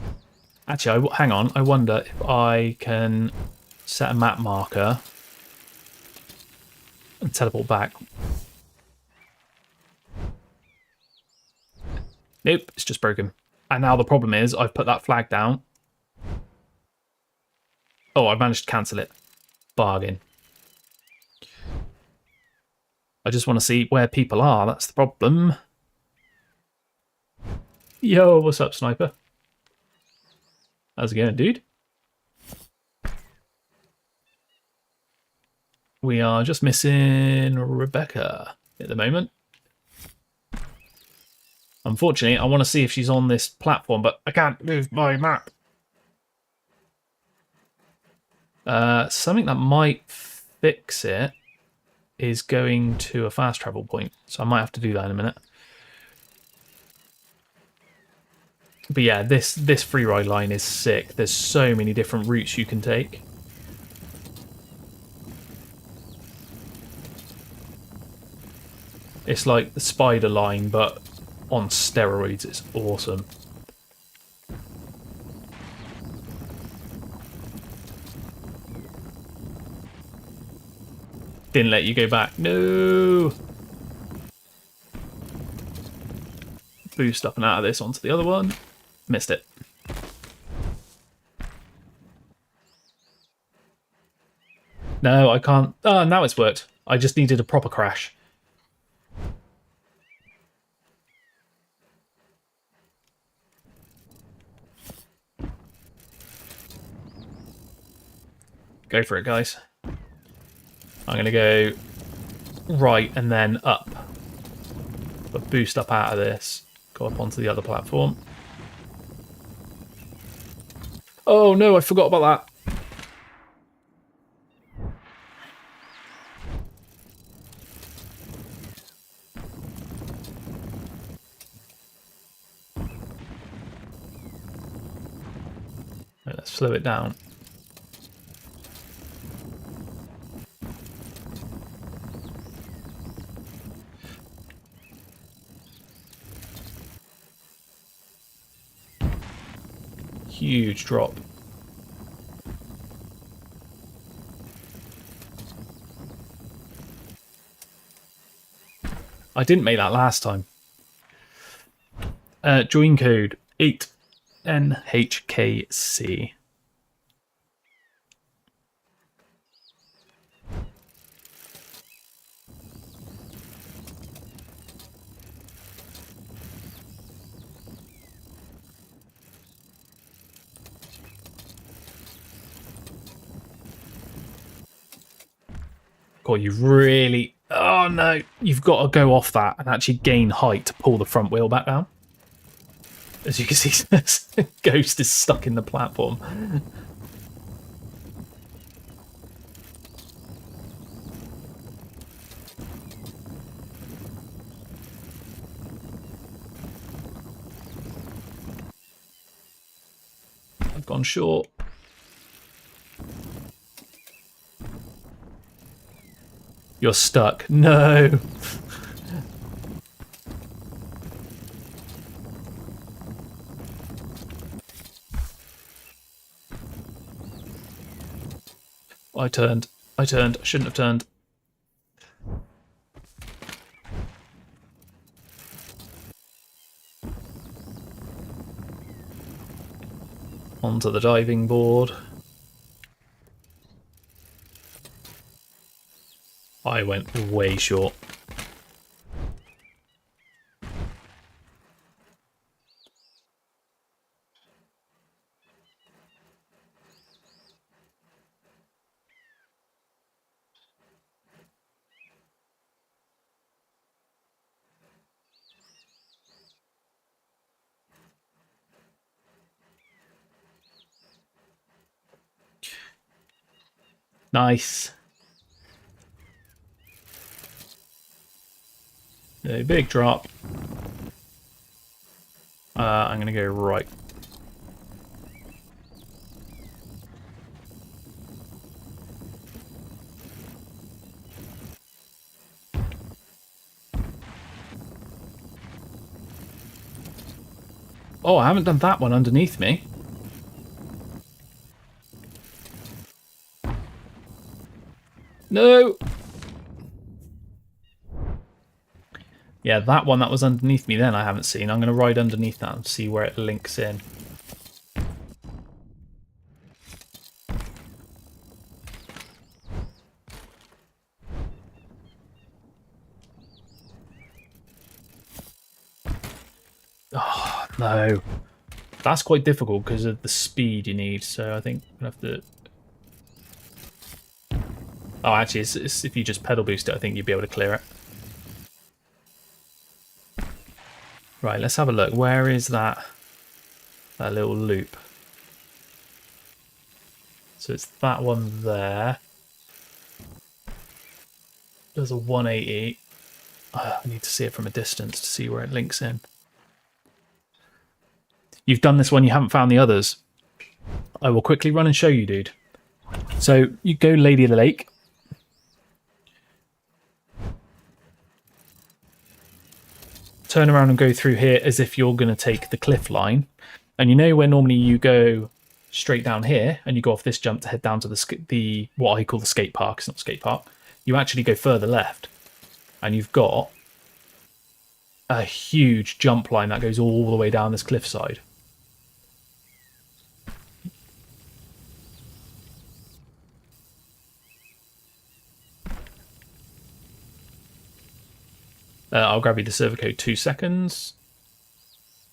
Actually, hang on. I wonder if I can set a map marker and teleport back. Nope, it's just broken. And now the problem is I've put that flag down. Oh, I managed to cancel it. Bargain. I just want to see where people are. That's the problem. Yo, what's up, sniper? How's it going, dude? We are just missing Rebecca at the moment. Unfortunately, I want to see if she's on this platform, but I can't move my map. Something that might fix it is going to a fast travel point, so I might have to do that in a minute. But yeah, this free ride line is sick. There's so many different routes you can take. It's like the spider line, but on steroids. It's awesome. Didn't let you go back. No! Boost up and out of this onto the other one. Missed it. No, I can't. Oh, now it's worked. I just needed a proper crash. Go for it, guys. I'm going to go right and then up. But boost up out of this. Go up onto the other platform. Oh no, I forgot about that. Right, let's slow it down. Huge drop. I didn't make that last time. Join code 8NHKC. God, you really... Oh no, you've got to go off that and actually gain height to pull the front wheel back down. As you can see, Ghost is stuck in the platform. I've gone short. You're stuck. No. I turned. I shouldn't have turned. Onto the diving board. I went way short. Nice. A big drop. I'm going to go right. Oh, I haven't done that one underneath me. No! Yeah, that one that was underneath me then I haven't seen. I'm going to ride underneath that and see where it links in. Oh, no. That's quite difficult because of the speed you need, so I think I'm going to have to... Oh, actually, it's if you just pedal boost it, I think you'd be able to clear it. Right, let's have a look. Where is that little loop? So it's that one there. Does a 180. Oh, I need to see it from a distance to see where it links in. You've done this one, you haven't found the others. I will quickly run and show you, dude. So you go Lady of the Lake. Turn around and go through here as if you're going to take the cliff line. And you know where normally you go straight down here and you go off this jump to head down to the what I call the skate park. It's not skate park. You actually go further left and you've got a huge jump line that goes all the way down this cliffside. I'll grab you the server code 2 seconds.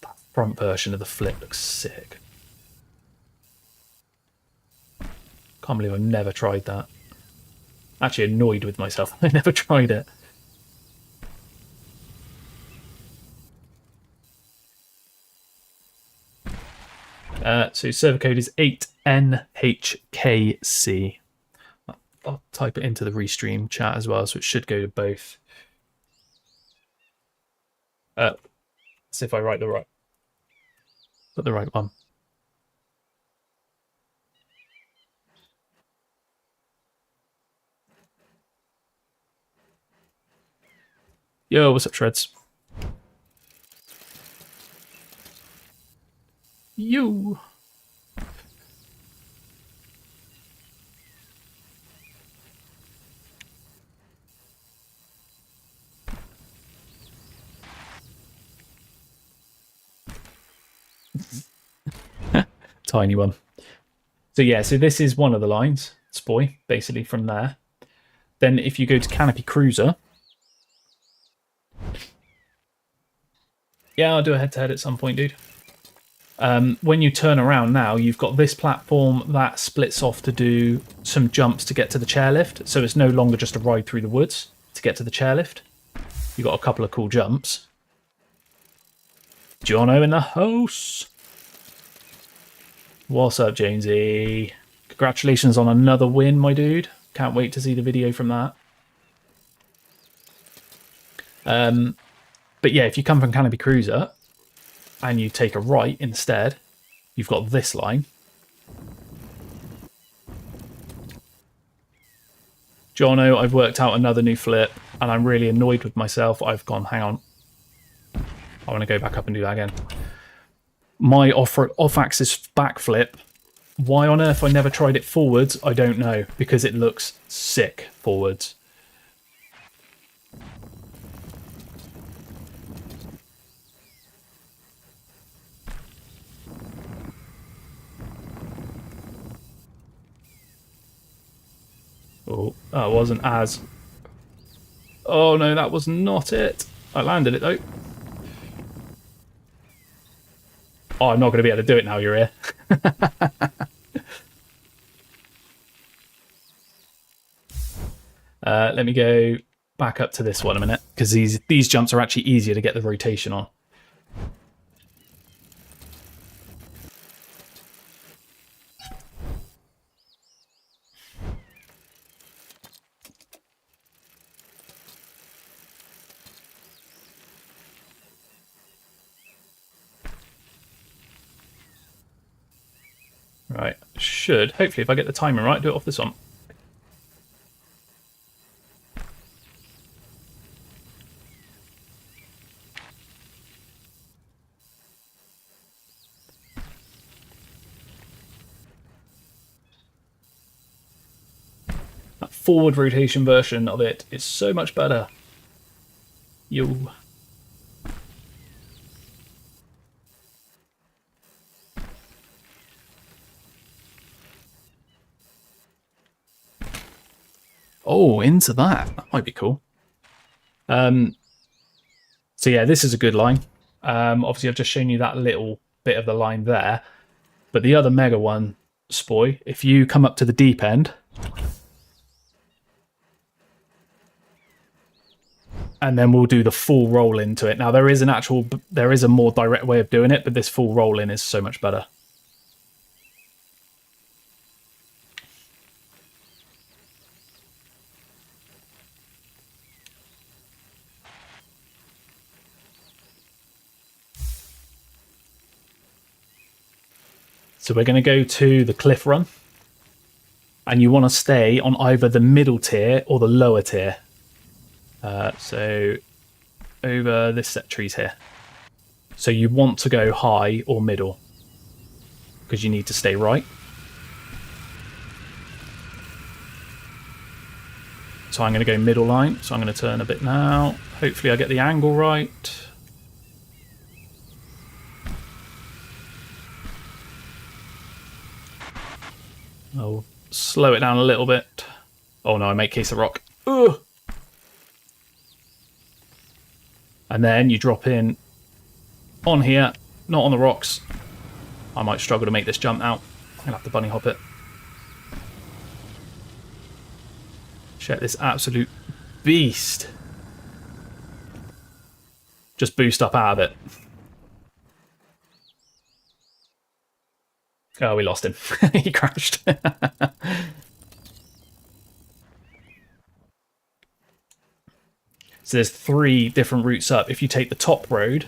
That front version of the flip looks sick. Can't believe I've never tried that. Actually annoyed with myself. I never tried it. So server code is 8NHKC. I'll type it into the restream chat as well, so it should go to both. See if I write the right one. Yo, what's up, Shreds? You. Tiny one. So yeah, so this is one of the lines, Spoy, basically from there. Then if you go to Canopy Cruiser, yeah, I'll do a head-to-head at some point, dude. When you turn around now, you've got this platform that splits off to do some jumps to get to the chairlift. So it's no longer just a ride through the woods to get to the chairlift. You've got a couple of cool jumps. Jono in the house. What's up, Jonesy? Congratulations on another win, my dude. Can't wait to see the video from that. But yeah, if you come from Canopy Cruiser and you take a right instead, you've got this line. Jono, I've worked out another new flip and I'm really annoyed with myself. I've gone, hang on. I want to go back up and do that again. My off-axis backflip. Why on earth I never tried it forwards, I don't know. Because it looks sick forwards. Oh, that wasn't as... Oh no, that was not it. I landed it though. Oh, I'm not going to be able to do it now you're here. Let me go back up to this one a minute, because these jumps are actually easier to get the rotation on. Right, should, hopefully if I get the timing right, do it off this one. That forward rotation version of it is so much better. Yo. Oh, into that. That might be cool. So yeah, this is a good line. Obviously, I've just shown you that little bit of the line there. But the other mega one, Spoy, if you come up to the deep end, and then we'll do the full roll into it. Now, there is a more direct way of doing it, but this full roll in is so much better. So we're going to go to the cliff run, and you want to stay on either the middle tier or the lower tier. So over this set of trees here. So you want to go high or middle because you need to stay right. So I'm going to go middle line. So I'm going to turn a bit now. Hopefully I get the angle right. I'll slow it down a little bit. Oh no, I make case of rock. Ugh. And then you drop in on here, not on the rocks. I might struggle to make this jump out. I'm going to have to bunny hop it. Check this absolute beast. Just boost up out of it. Oh, we lost him. He crashed. So there's 3 different routes up. If you take the top road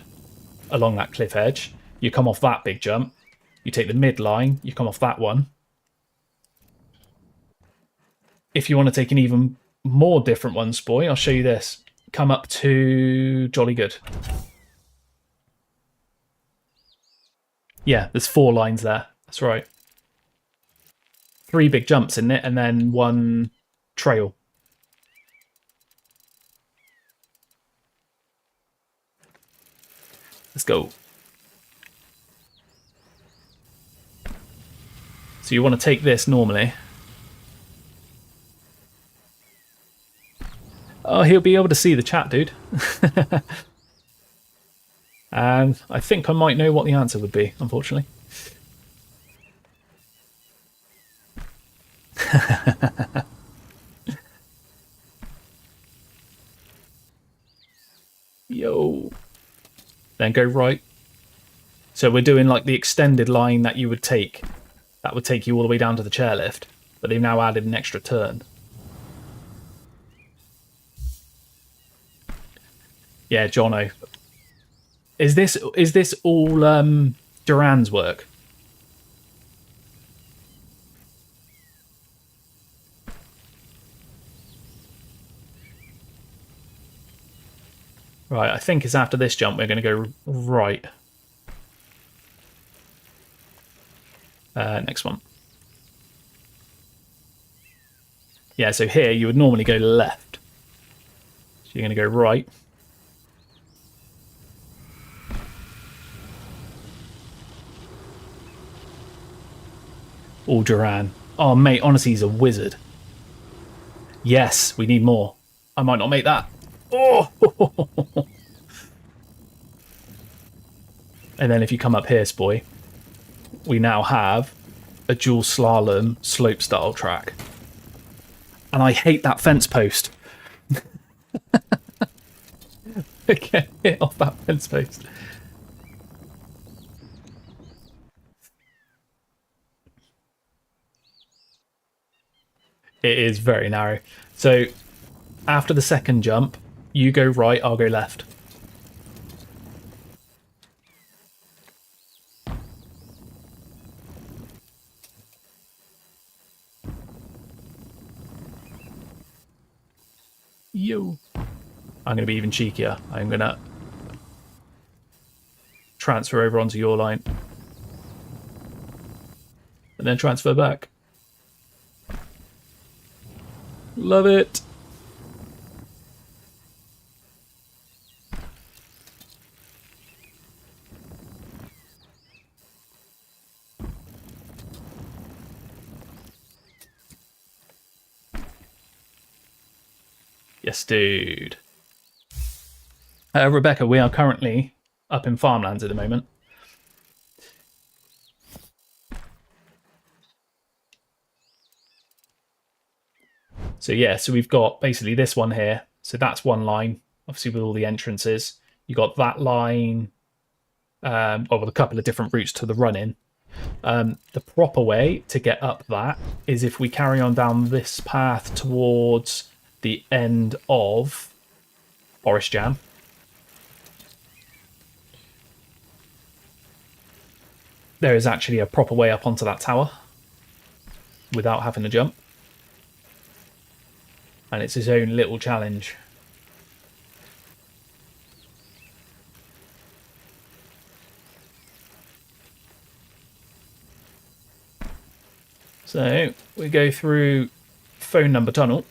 along that cliff edge, you come off that big jump. You take the mid line, you come off that one. If you want to take an even more different one, Spoy, I'll show you this. Come up to Jolly Good. Yeah, there's 4 lines there. That's right. 3 big jumps in it, and then 1 trail. Let's go. So you want to take this normally. Oh, he'll be able to see the chat, dude. And I think I might know what the answer would be, unfortunately. Yo. Then go right. So we're doing like the extended line that you would take. That would take you all the way down to the chairlift. But they've now added an extra turn. Yeah, Jono. Is this all Duran's work? Right, I think it's after this jump we're going to go right. Next one. Yeah, so here you would normally go left. So you're going to go right. Oh, Duran. Oh, mate, honestly, he's a wizard. Yes, we need more. I might not make that. Oh! And then if you come up here, Spoy, we now have a dual slalom slope style track. And I hate that fence post. Get hit off that fence post. It is very narrow. So after the second jump, you go right, I'll go left. I'm going to be even cheekier. I'm going to transfer over onto your line. And then transfer back. Love it. Yes, dude. Rebecca, we are currently up in farmlands at the moment. So yeah, so we've got basically this one here. So that's one line, obviously with all the entrances. You got that line, with a couple of different routes to the run-in. The proper way to get up that is if we carry on down this path towards the end of Forest Jam. There is actually a proper way up onto that tower without having to jump. And it's his own little challenge. So we go through phone number tunnel.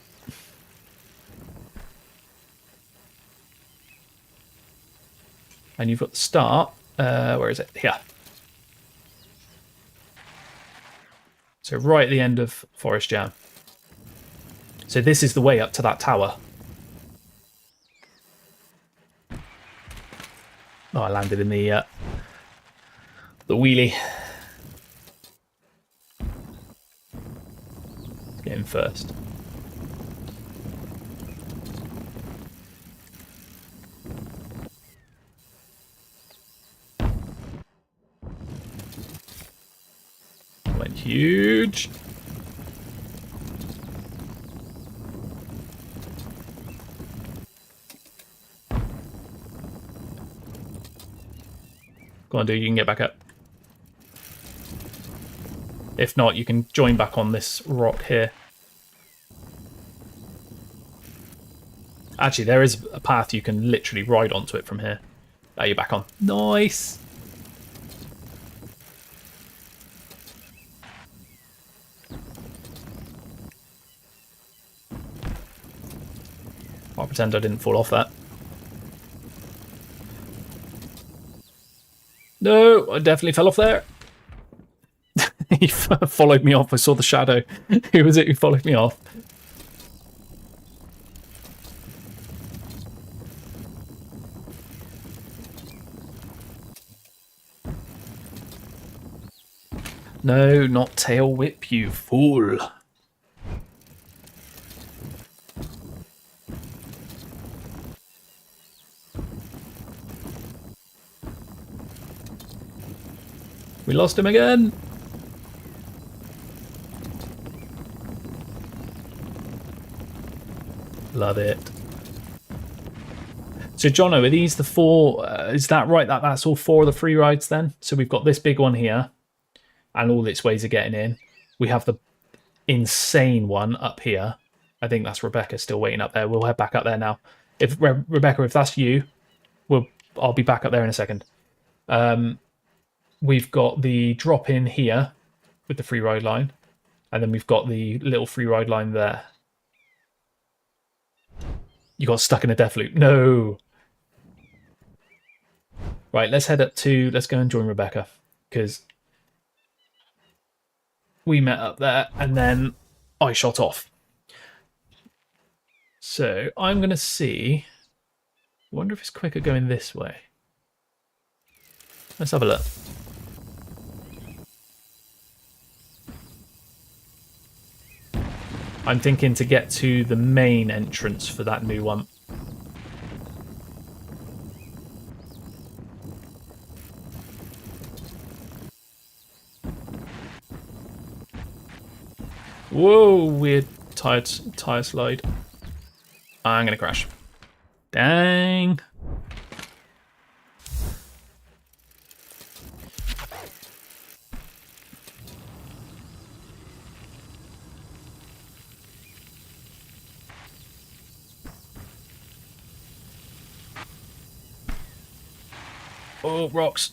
And you've got the start. Where is it? Here. So right at the end of Forest Jam. So this is the way up to that tower. Oh, I landed in the wheelie. Let's get in first. Went huge. Go on, dude, you can get back up. If not, you can join back on this rock here. Actually, there is a path you can literally ride onto it from here. There, you're back on. Nice! I'll pretend I didn't fall off that. No, I definitely fell off there. He followed me off. I saw the shadow. Who was it who followed me off? No, not tail whip, you fool. We lost him again. Love it. So, Jono, are these the four? Is that right? That's all four of the free rides then? So we've got this big one here and all its ways of getting in. We have the insane one up here. I think that's Rebecca still waiting up there. We'll head back up there now. If Rebecca, if that's you, I'll be back up there in a second. We've got the drop in here with the free ride line, and then we've got the little free ride line there. You got stuck in a death loop. No. Right, let's head up to. Let's go and join Rebecca because we met up there, and then I shot off. So I'm going to see. I wonder if it's quicker going this way. Let's have a look. I'm thinking to get to the main entrance for that new one. Whoa, weird tire slide. I'm going to crash. Dang. Oh, rocks.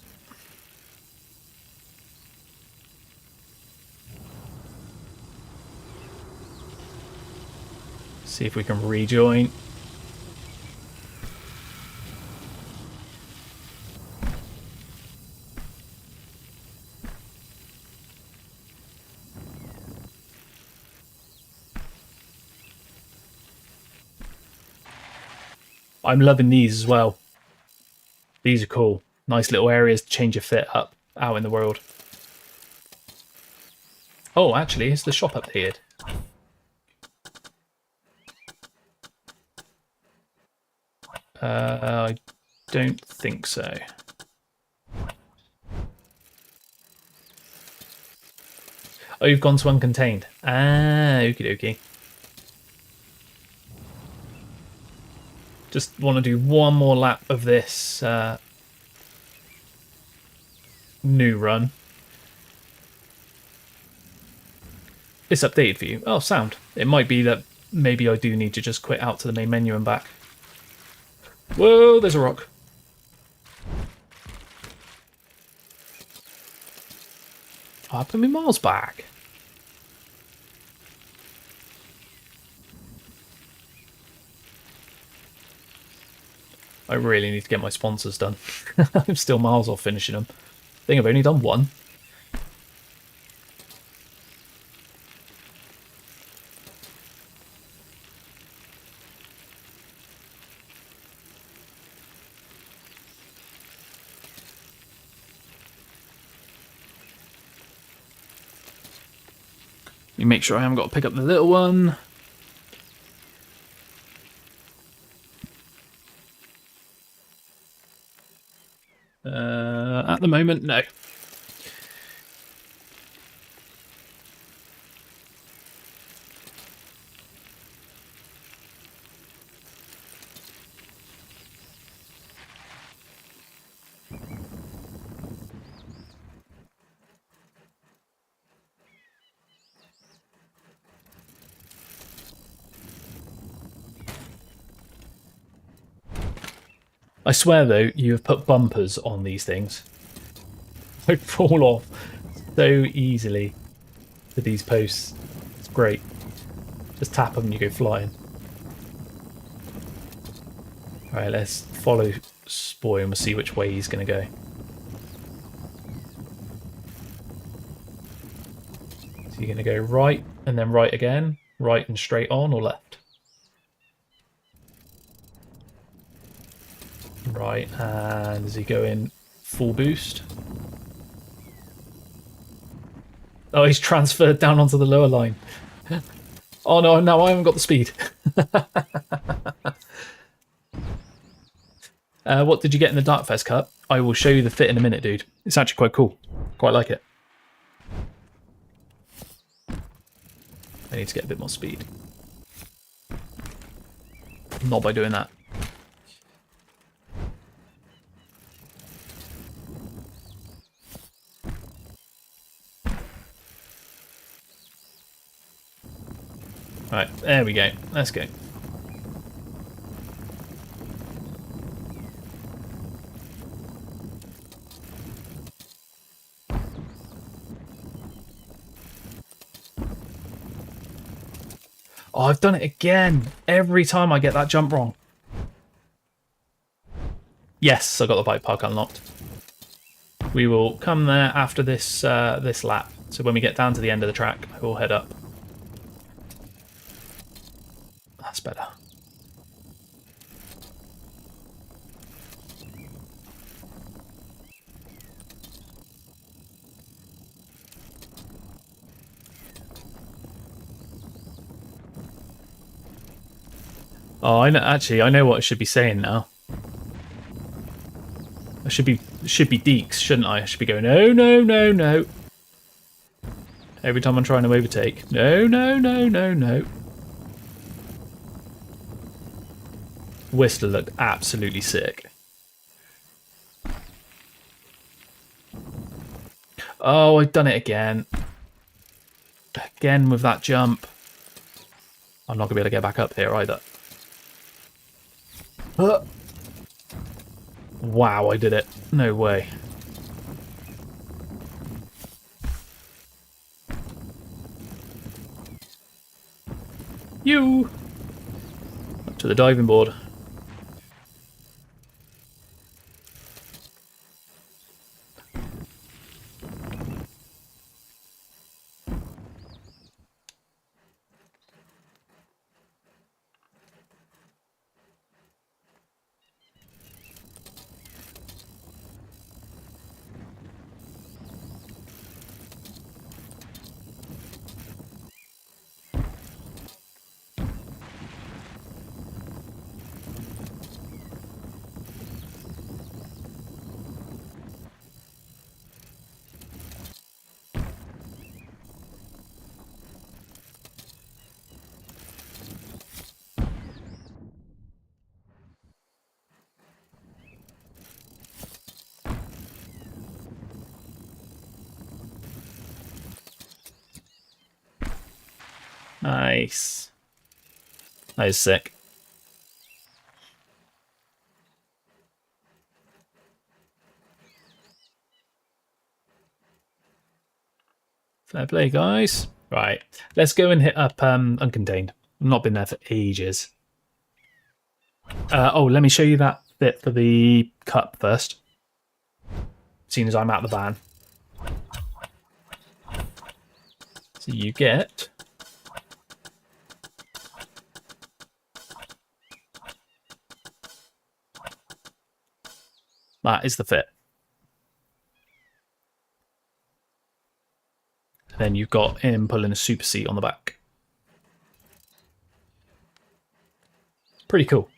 See if we can rejoin. I'm loving these as well. These are cool. Nice little areas to change your fit up out in the world. Oh, actually, is the shop updated? I don't think so. Oh, you've gone to uncontained. Ah, okie dokie. Just want to do one more lap of this new run. It's updated for you. Oh, sound. It might be that maybe I do need to just quit out to the main menu and back. Whoa, there's a rock. Oh, I put me miles back. I really need to get my sponsors done. I'm still miles off finishing them. I think I've only done one. You make sure I haven't got to pick up the little one. At the moment, no. I swear, though, you have put bumpers on these things. They fall off so easily to these posts. It's great. Just tap them and you go flying. Alright, let's follow Spoy and we'll see which way he's going to go. So you're going to go right and then right again, right and straight on, or left? Right, and does he go in full boost? Oh, he's transferred down onto the lower line. Oh no, now I haven't got the speed. What did you get in the Darkfest Cup? I will show you the fit in a minute, dude. It's actually quite cool. Quite like it. I need to get a bit more speed. Not by doing that. Right, there we go. Let's go. Oh, I've done it again. Every time I get that jump wrong. Yes, I got the bike park unlocked. We will come there after this this lap. So when we get down to the end of the track, we'll head up. That's better. Oh, I know. Actually, I know what I should be saying now. I should be Deeks, shouldn't I? I should be going, no, no, no, no. Every time I'm trying to overtake. No, no, no, no, no. Whistler looked absolutely sick. Oh, I've done it again. Again with that jump. I'm not going to be able to get back up here either. Wow, I did it. No way. You! Up to the diving board. Nice. That is sick. Fair play, guys. Right, let's go and hit up Uncontained. I've not been there for ages. Oh, let me show you that bit for the cup first. Seeing as I'm out the van. So you get... That is the fit. And then you've got him pulling a super seat on the back. Pretty cool.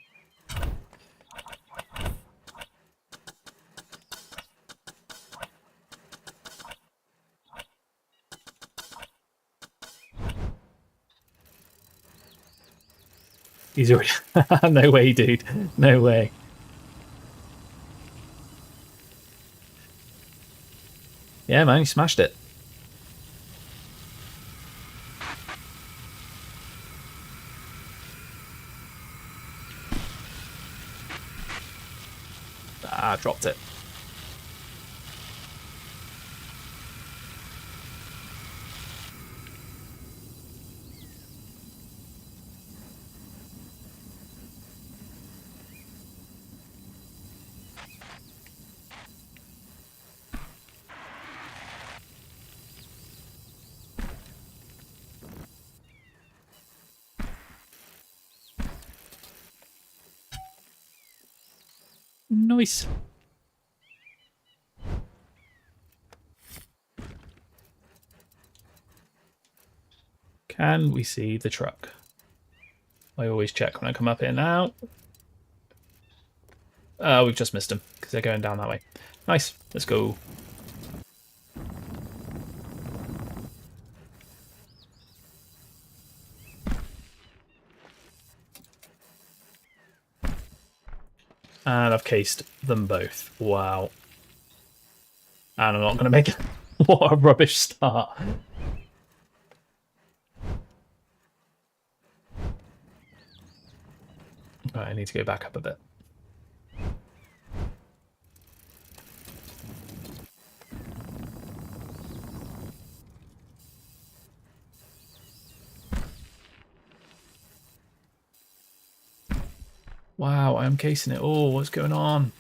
He's already... No way, dude. No way. Yeah, man, he smashed it. Ah, dropped it. Nice. Can we see the truck? I always check when I come up here now. We've just missed them because they're going down that way. Nice. Let's go. And I've cased them both. Wow. And I'm not going to make it. What a rubbish start. Right, I need to go back up a bit. Wow, I am casing it all. What's going on?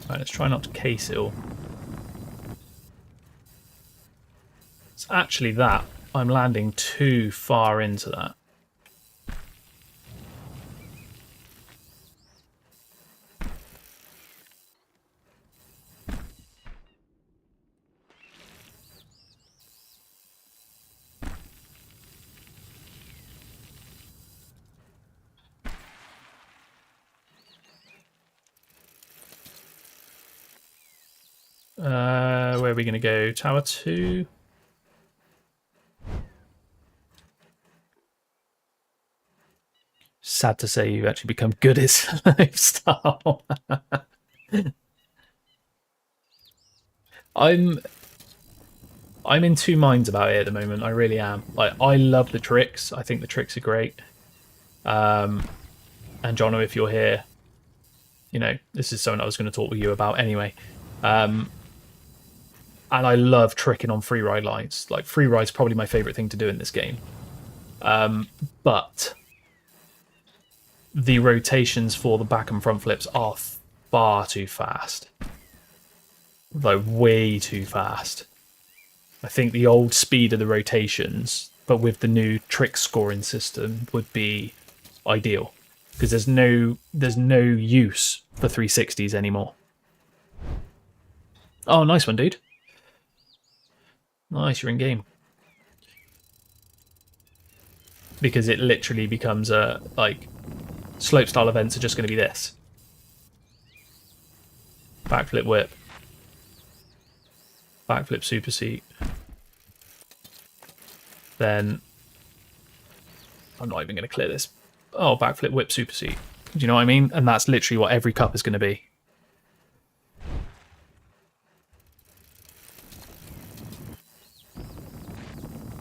Right, let's try not to case it all. It's actually that. I'm landing too far into that. Where are we going to go? Tower 2? Sad to say you actually become good at slow style. I'm in two minds about it at the moment. I really am. Like, I love the tricks. I think the tricks are great. And Jono, if you're here, you know, this is something I was going to talk with you about anyway. And I love tricking on free ride lines. Like, free ride's probably my favorite thing to do in this game. But the rotations for the back and front flips are far too fast. Like, way too fast. I think the old speed of the rotations, but with the new trick scoring system, would be ideal. Because there's no use for 360s anymore. Oh, nice one, dude. Nice, you're in game. Because it literally becomes a, like, slope style events are just going to be this. Backflip whip. Backflip super seat. Then I'm not even going to clear this. Oh, backflip whip super seat. Do you know what I mean? And that's literally what every cup is going to be.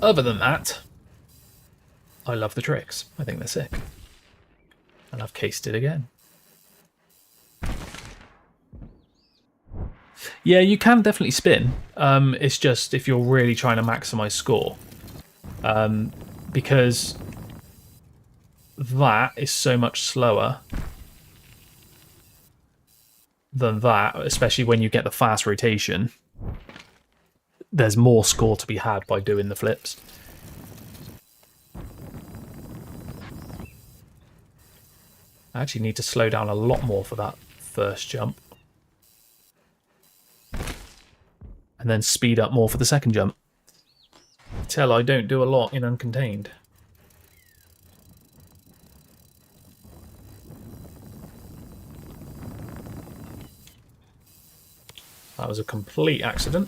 Other than that, I love the tricks. I think they're sick. And I've cased it again. Yeah, you can definitely spin. It's just if you're really trying to maximize score. Because that is so much slower than that, especially when you get the fast rotation. There's more score to be had by doing the flips. I actually need to slow down a lot more for that first jump. And then speed up more for the second jump. Tell I don't do a lot in uncontained. That was a complete accident.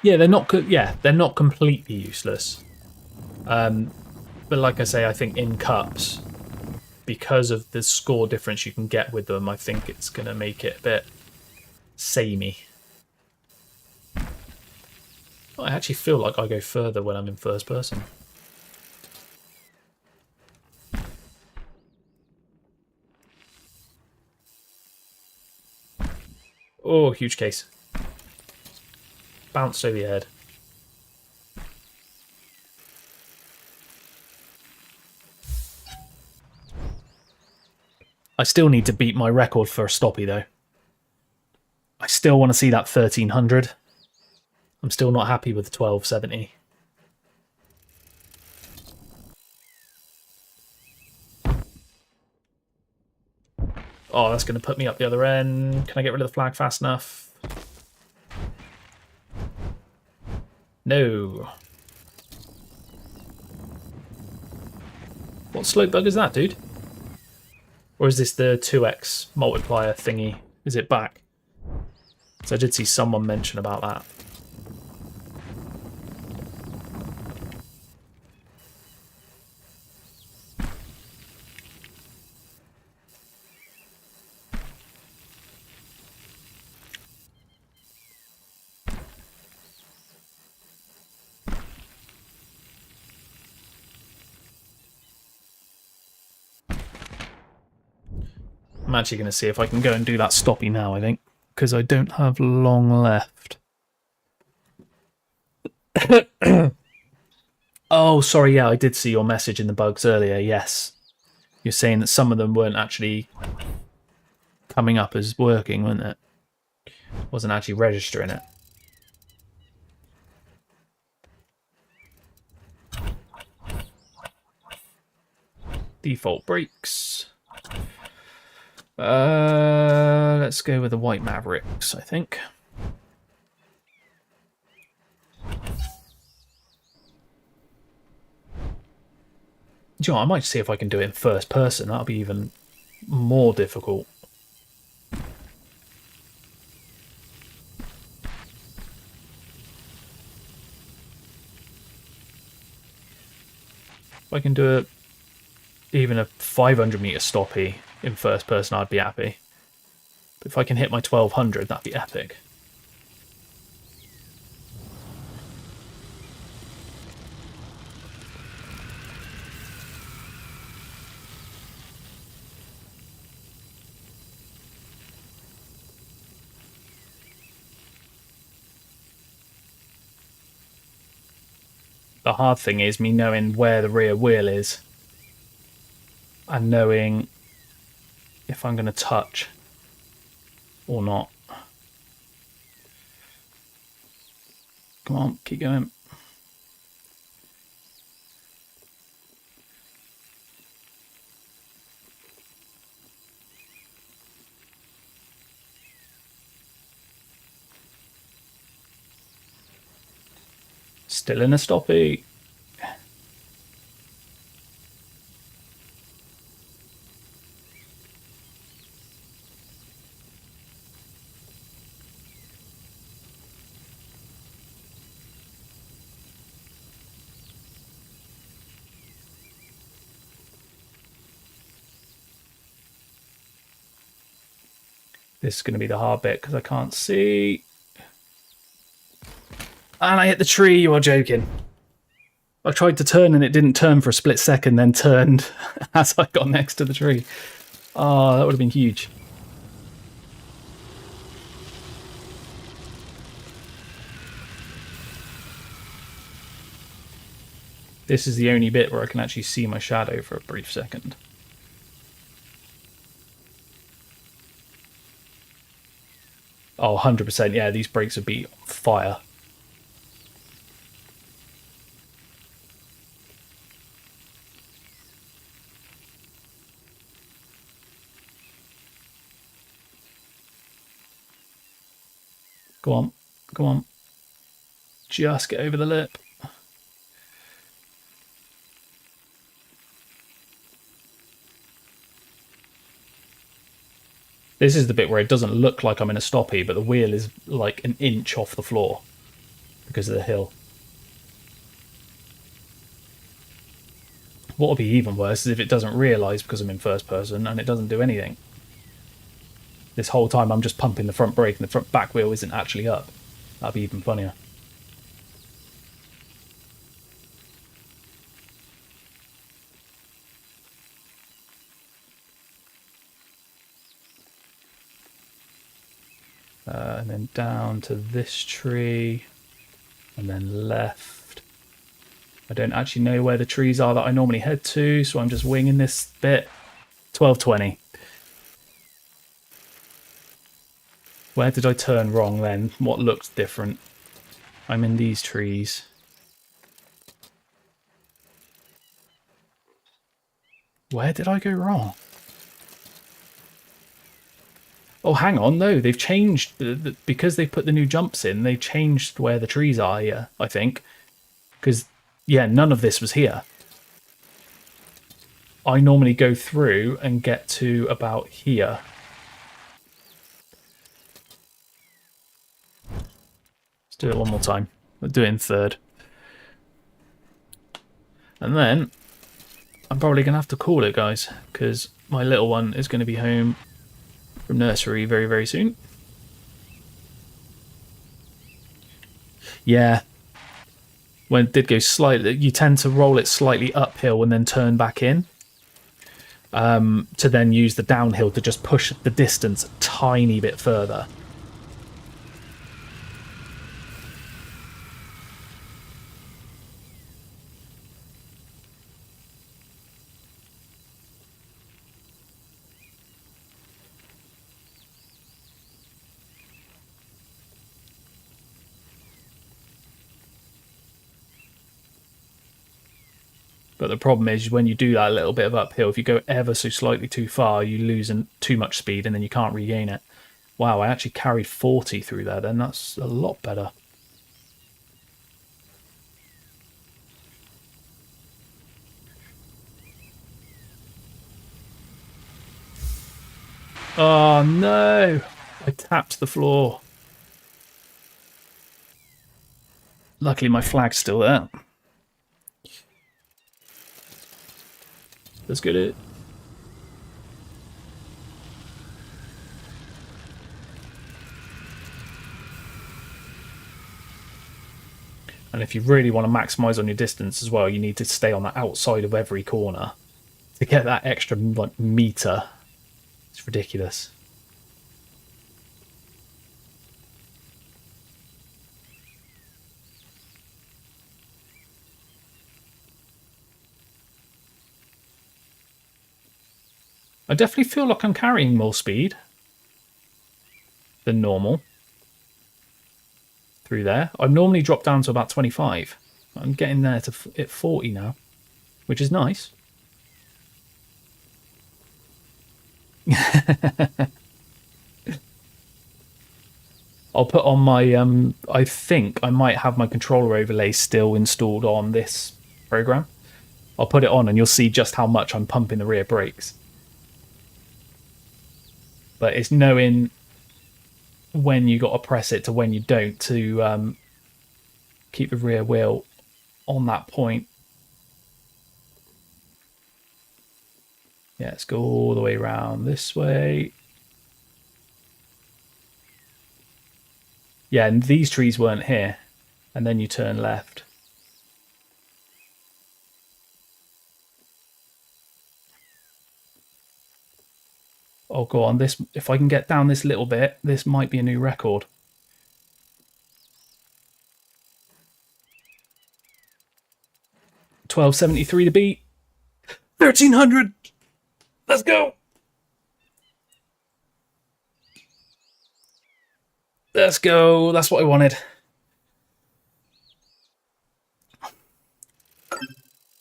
Yeah, they're not. Yeah, they're not completely useless. But like I say, I think in cups, because of the score difference you can get with them, I think it's going to make it a bit samey. I actually feel like I go further when I'm in first person. Oh, huge case. Bounced over your head. I still need to beat my record for a stoppie, though. I still want to see that 1300. I'm still not happy with 1270. Oh, that's going to put me up the other end. Can I get rid of the flag fast enough? No. What slope bug is that, dude? Or is this the 2x multiplier thingy? Is it back? So I did see someone mention about that. I'm actually going to see if I can go and do that stoppie now, I think, because I don't have long left. Oh, sorry, yeah, I did see your message in the bugs earlier, yes. You're saying that some of them weren't actually coming up as working, weren't it? Wasn't actually registering it. Default brakes. Let's go with the white Mavrix, I think. Do you know what, I might see if I can do it in first person. That'll be even more difficult. If I can do even a 500-meter stoppie in first person, I'd be happy. But if I can hit my 1200, that'd be epic. The hard thing is me knowing where the rear wheel is and knowing if I'm going to touch or not. Come on, keep going. Still in a stoppie. This is going to be the hard bit because I can't see. And I hit the tree, you are joking. I tried to turn and it didn't turn for a split second, then turned as I got next to the tree. Oh, that would have been huge. This is the only bit where I can actually see my shadow for a brief second. Oh, 100%. Yeah, these brakes would be fire. Go on. Go on. Just get over the lip. This is the bit where it doesn't look like I'm in a stoppie, but the wheel is like an inch off the floor because of the hill. What will be even worse is if it doesn't realise because I'm in first person and it doesn't do anything. This whole time I'm just pumping the front brake and the front back wheel isn't actually up. That'd be even funnier. And then down to this tree and then left. I don't actually know where the trees are that I normally head to, so I'm just winging this bit. 1220. Where did I turn wrong then? What looked different? I'm in these trees. Where did I go wrong? Oh, hang on. No, they've changed. Because they've put the new jumps in, they've changed where the trees are here, I think. Because, yeah, none of this was here. I normally go through and get to about here. Let's do it one more time. We'll do it in third. And then I'm probably going to have to call it, guys, because my little one is going to be home from nursery very, very soon. Yeah. When it did go slightly, you tend to roll it slightly uphill and then turn back in. To then use the downhill to just push the distance a tiny bit further. But the problem is when you do that little bit of uphill, if you go ever so slightly too far, you lose too much speed and then you can't regain it. Wow, I actually carried 40 through there then. That's a lot better. Oh no! I tapped the floor. Luckily my flag's still there. Let's get it. And if you really want to maximise on your distance as well, you need to stay on the outside of every corner to get that extra like meter. It's ridiculous. I definitely feel like I'm carrying more speed than normal through there. I normally drop down to about 25. I'm getting there to at 40 now, which is nice. I'll put on my, I think I might have my controller overlay still installed on this program. I'll put it on and you'll see just how much I'm pumping the rear brakes. But it's knowing when you got to press it to when you don't to keep the rear wheel on that point. Yeah, let's go all the way around this way. Yeah, and these trees weren't here. And then you turn left. Oh, go on. This, if I can get down this little bit, this might be a new record. $12.73 to beat. 1300. Let's go. Let's go. That's what I wanted.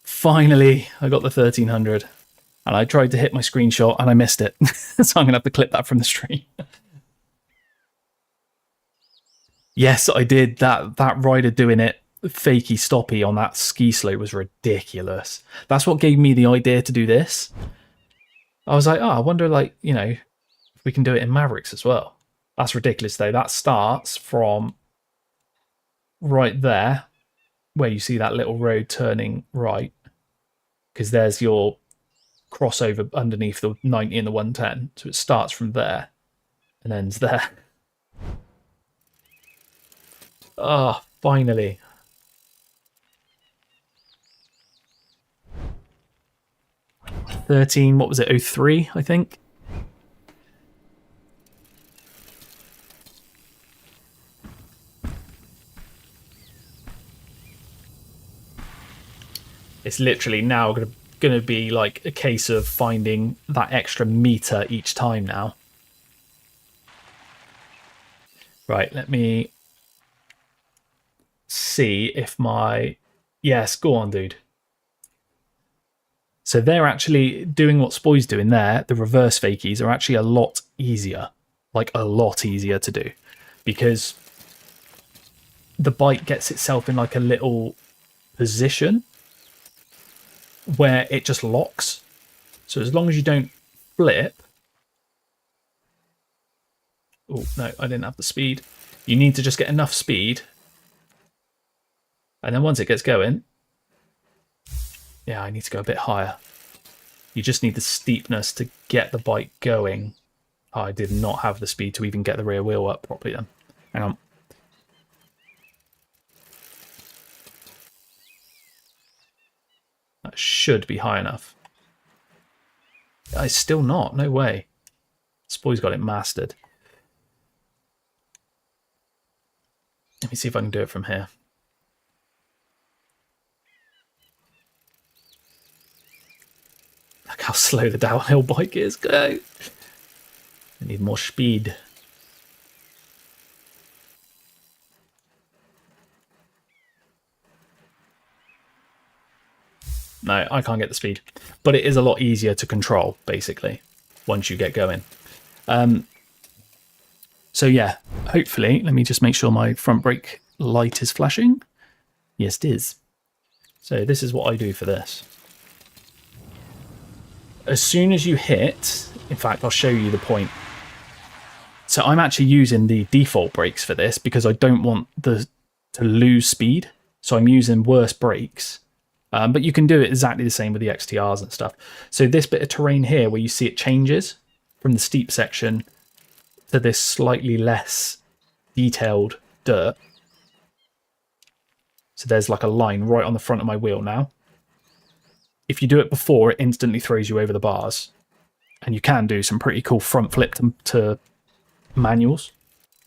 Finally, I got the 1300. And I tried to hit my screenshot and I missed it. So I'm going to have to clip that from the stream. Yes, I did. That rider doing it fakey stoppy on that ski slope was ridiculous. That's what gave me the idea to do this. I was like, oh, I wonder, like, you know, if we can do it in Mavrix as well. That's ridiculous, though. That starts from right there, where you see that little road turning right, because there's your crossover underneath the 90 and the 110. So it starts from there and ends there. Ah, oh, finally. $13, what was it, 03, I think? It's literally now going to be like a case of finding that extra meter each time now. Right, let me see if my... Yes, go on, dude. So they're actually doing what Spoy's doing there. The reverse fakies are actually a lot easier. Like, a lot easier to do. Because the bike gets itself in like a little position where it just locks. So as long as you don't flip... Oh, no, I didn't have the speed. You need to just get enough speed. And then once it gets going... Yeah, I need to go a bit higher. You just need the steepness to get the bike going. Oh, I did not have the speed to even get the rear wheel up properly then. Hang on. That should be high enough. It's still not. No way. Spoy's got it mastered. Let me see if I can do it from here. Look how slow the downhill bike is. Go! I need more speed. No, I can't get the speed. But it is a lot easier to control, basically, once you get going. So yeah, hopefully, let me just make sure my front brake light is flashing. Yes, it is. So this is what I do for this. As soon as you hit, in fact, I'll show you the point. So I'm actually using the default brakes for this because I don't want to lose speed. So I'm using worse brakes. But you can do it exactly the same with the XTRs and stuff. So this bit of terrain here where you see it changes from the steep section to this slightly less detailed dirt. So there's like a line right on the front of my wheel now. If you do it before, it instantly throws you over the bars. And you can do some pretty cool front flip to manuals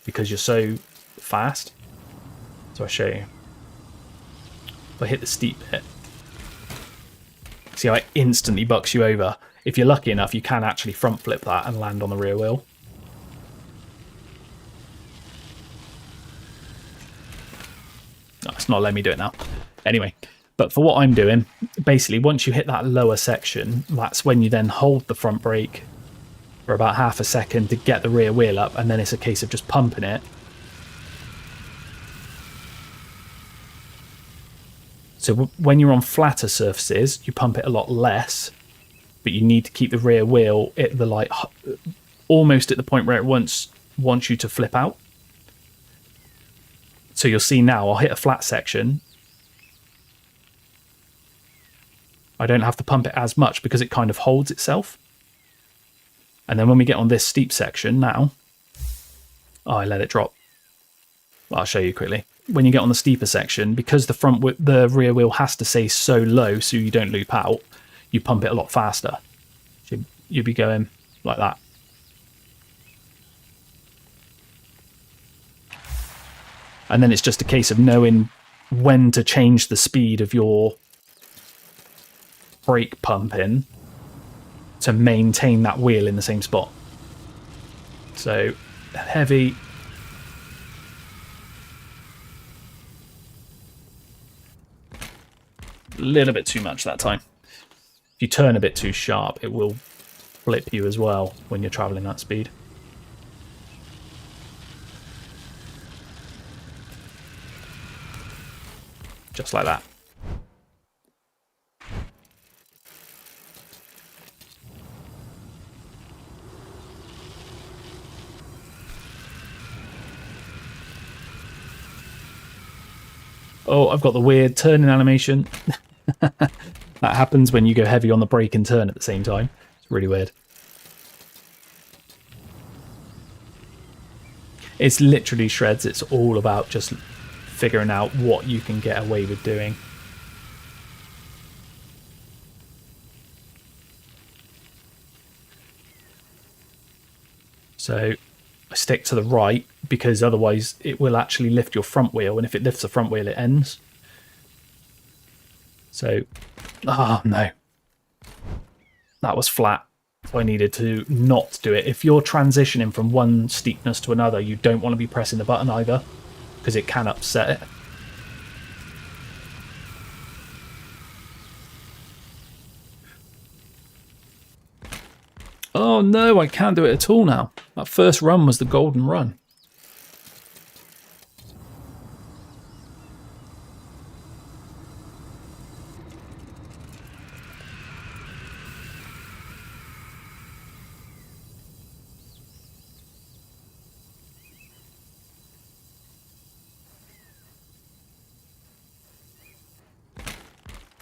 because you're so fast. So I'll show you. If I hit the steep bit, see how it instantly bucks you over. If you're lucky enough, you can actually front flip that and land on the rear wheel. No, it's not letting me do it now. Anyway, but for what I'm doing, basically once you hit that lower section, that's when you then hold the front brake for about half a second to get the rear wheel up, and then it's a case of just pumping it. So when you're on flatter surfaces, you pump it a lot less, but you need to keep the rear wheel at the like almost at the point where it wants you to flip out. So you'll see now I'll hit a flat section. I don't have to pump it as much because it kind of holds itself. And then when we get on this steep section now, I let it drop. Well, I'll show you quickly. When you get on the steeper section, because the rear wheel has to stay so low so you don't loop out, you pump it a lot faster. So you'll be going like that. And then it's just a case of knowing when to change the speed of your brake pumping to maintain that wheel in the same spot. So heavy. A little bit too much that time. If you turn a bit too sharp, it will flip you as well when you're traveling that speed. Just like that. Oh, I've got the weird turning animation. That happens when you go heavy on the brake and turn at the same time. It's really weird. It's literally shreds. It's all about just figuring out what you can get away with doing. So I stick to the right because otherwise it will actually lift your front wheel, and if it lifts the front wheel it ends. So, oh no, that was flat. So I needed to not do it. If you're transitioning from one steepness to another, you don't want to be pressing the button either because it can upset it. Oh no, I can't do it at all now. That first run was the golden run.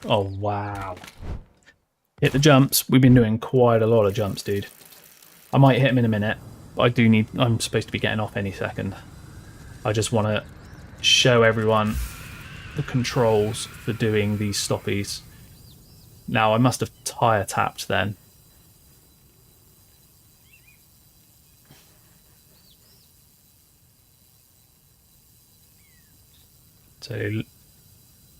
Oh wow. Hit the jumps. We've been doing quite a lot of jumps, dude. I might hit them in a minute, but I'm supposed to be getting off any second. I just want to show everyone the controls for doing these stoppies. Now, I must have tyre tapped then. So,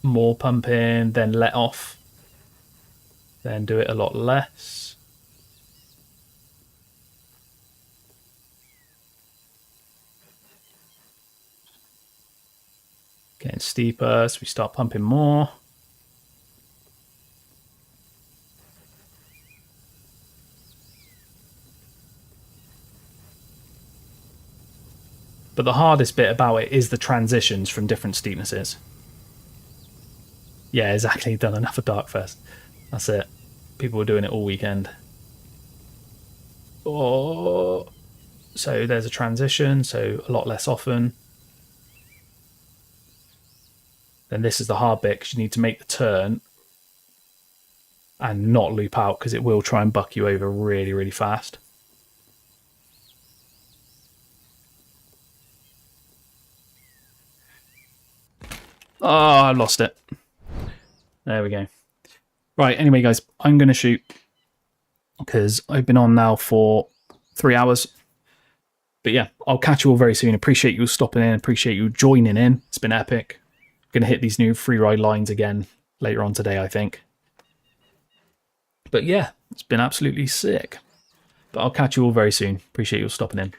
more pumping, then let off. Then do it a lot less. Getting steeper, so we start pumping more. But the hardest bit about it is the transitions from different steepnesses. Yeah, exactly. Done enough of Darkfest. That's it. People were doing it all weekend. Oh. So there's a transition, so a lot less often. Then this is the hard bit because you need to make the turn and not loop out because it will try and buck you over really, really fast. Oh, I lost it. There we go. Right, anyway, guys, I'm going to shoot because I've been on now for 3 hours. But yeah, I'll catch you all very soon. Appreciate you stopping in. Appreciate you joining in. It's been epic. Going to hit these new Freeride lines again later on today, I think. But yeah, it's been absolutely sick. But I'll catch you all very soon. Appreciate you all stopping in.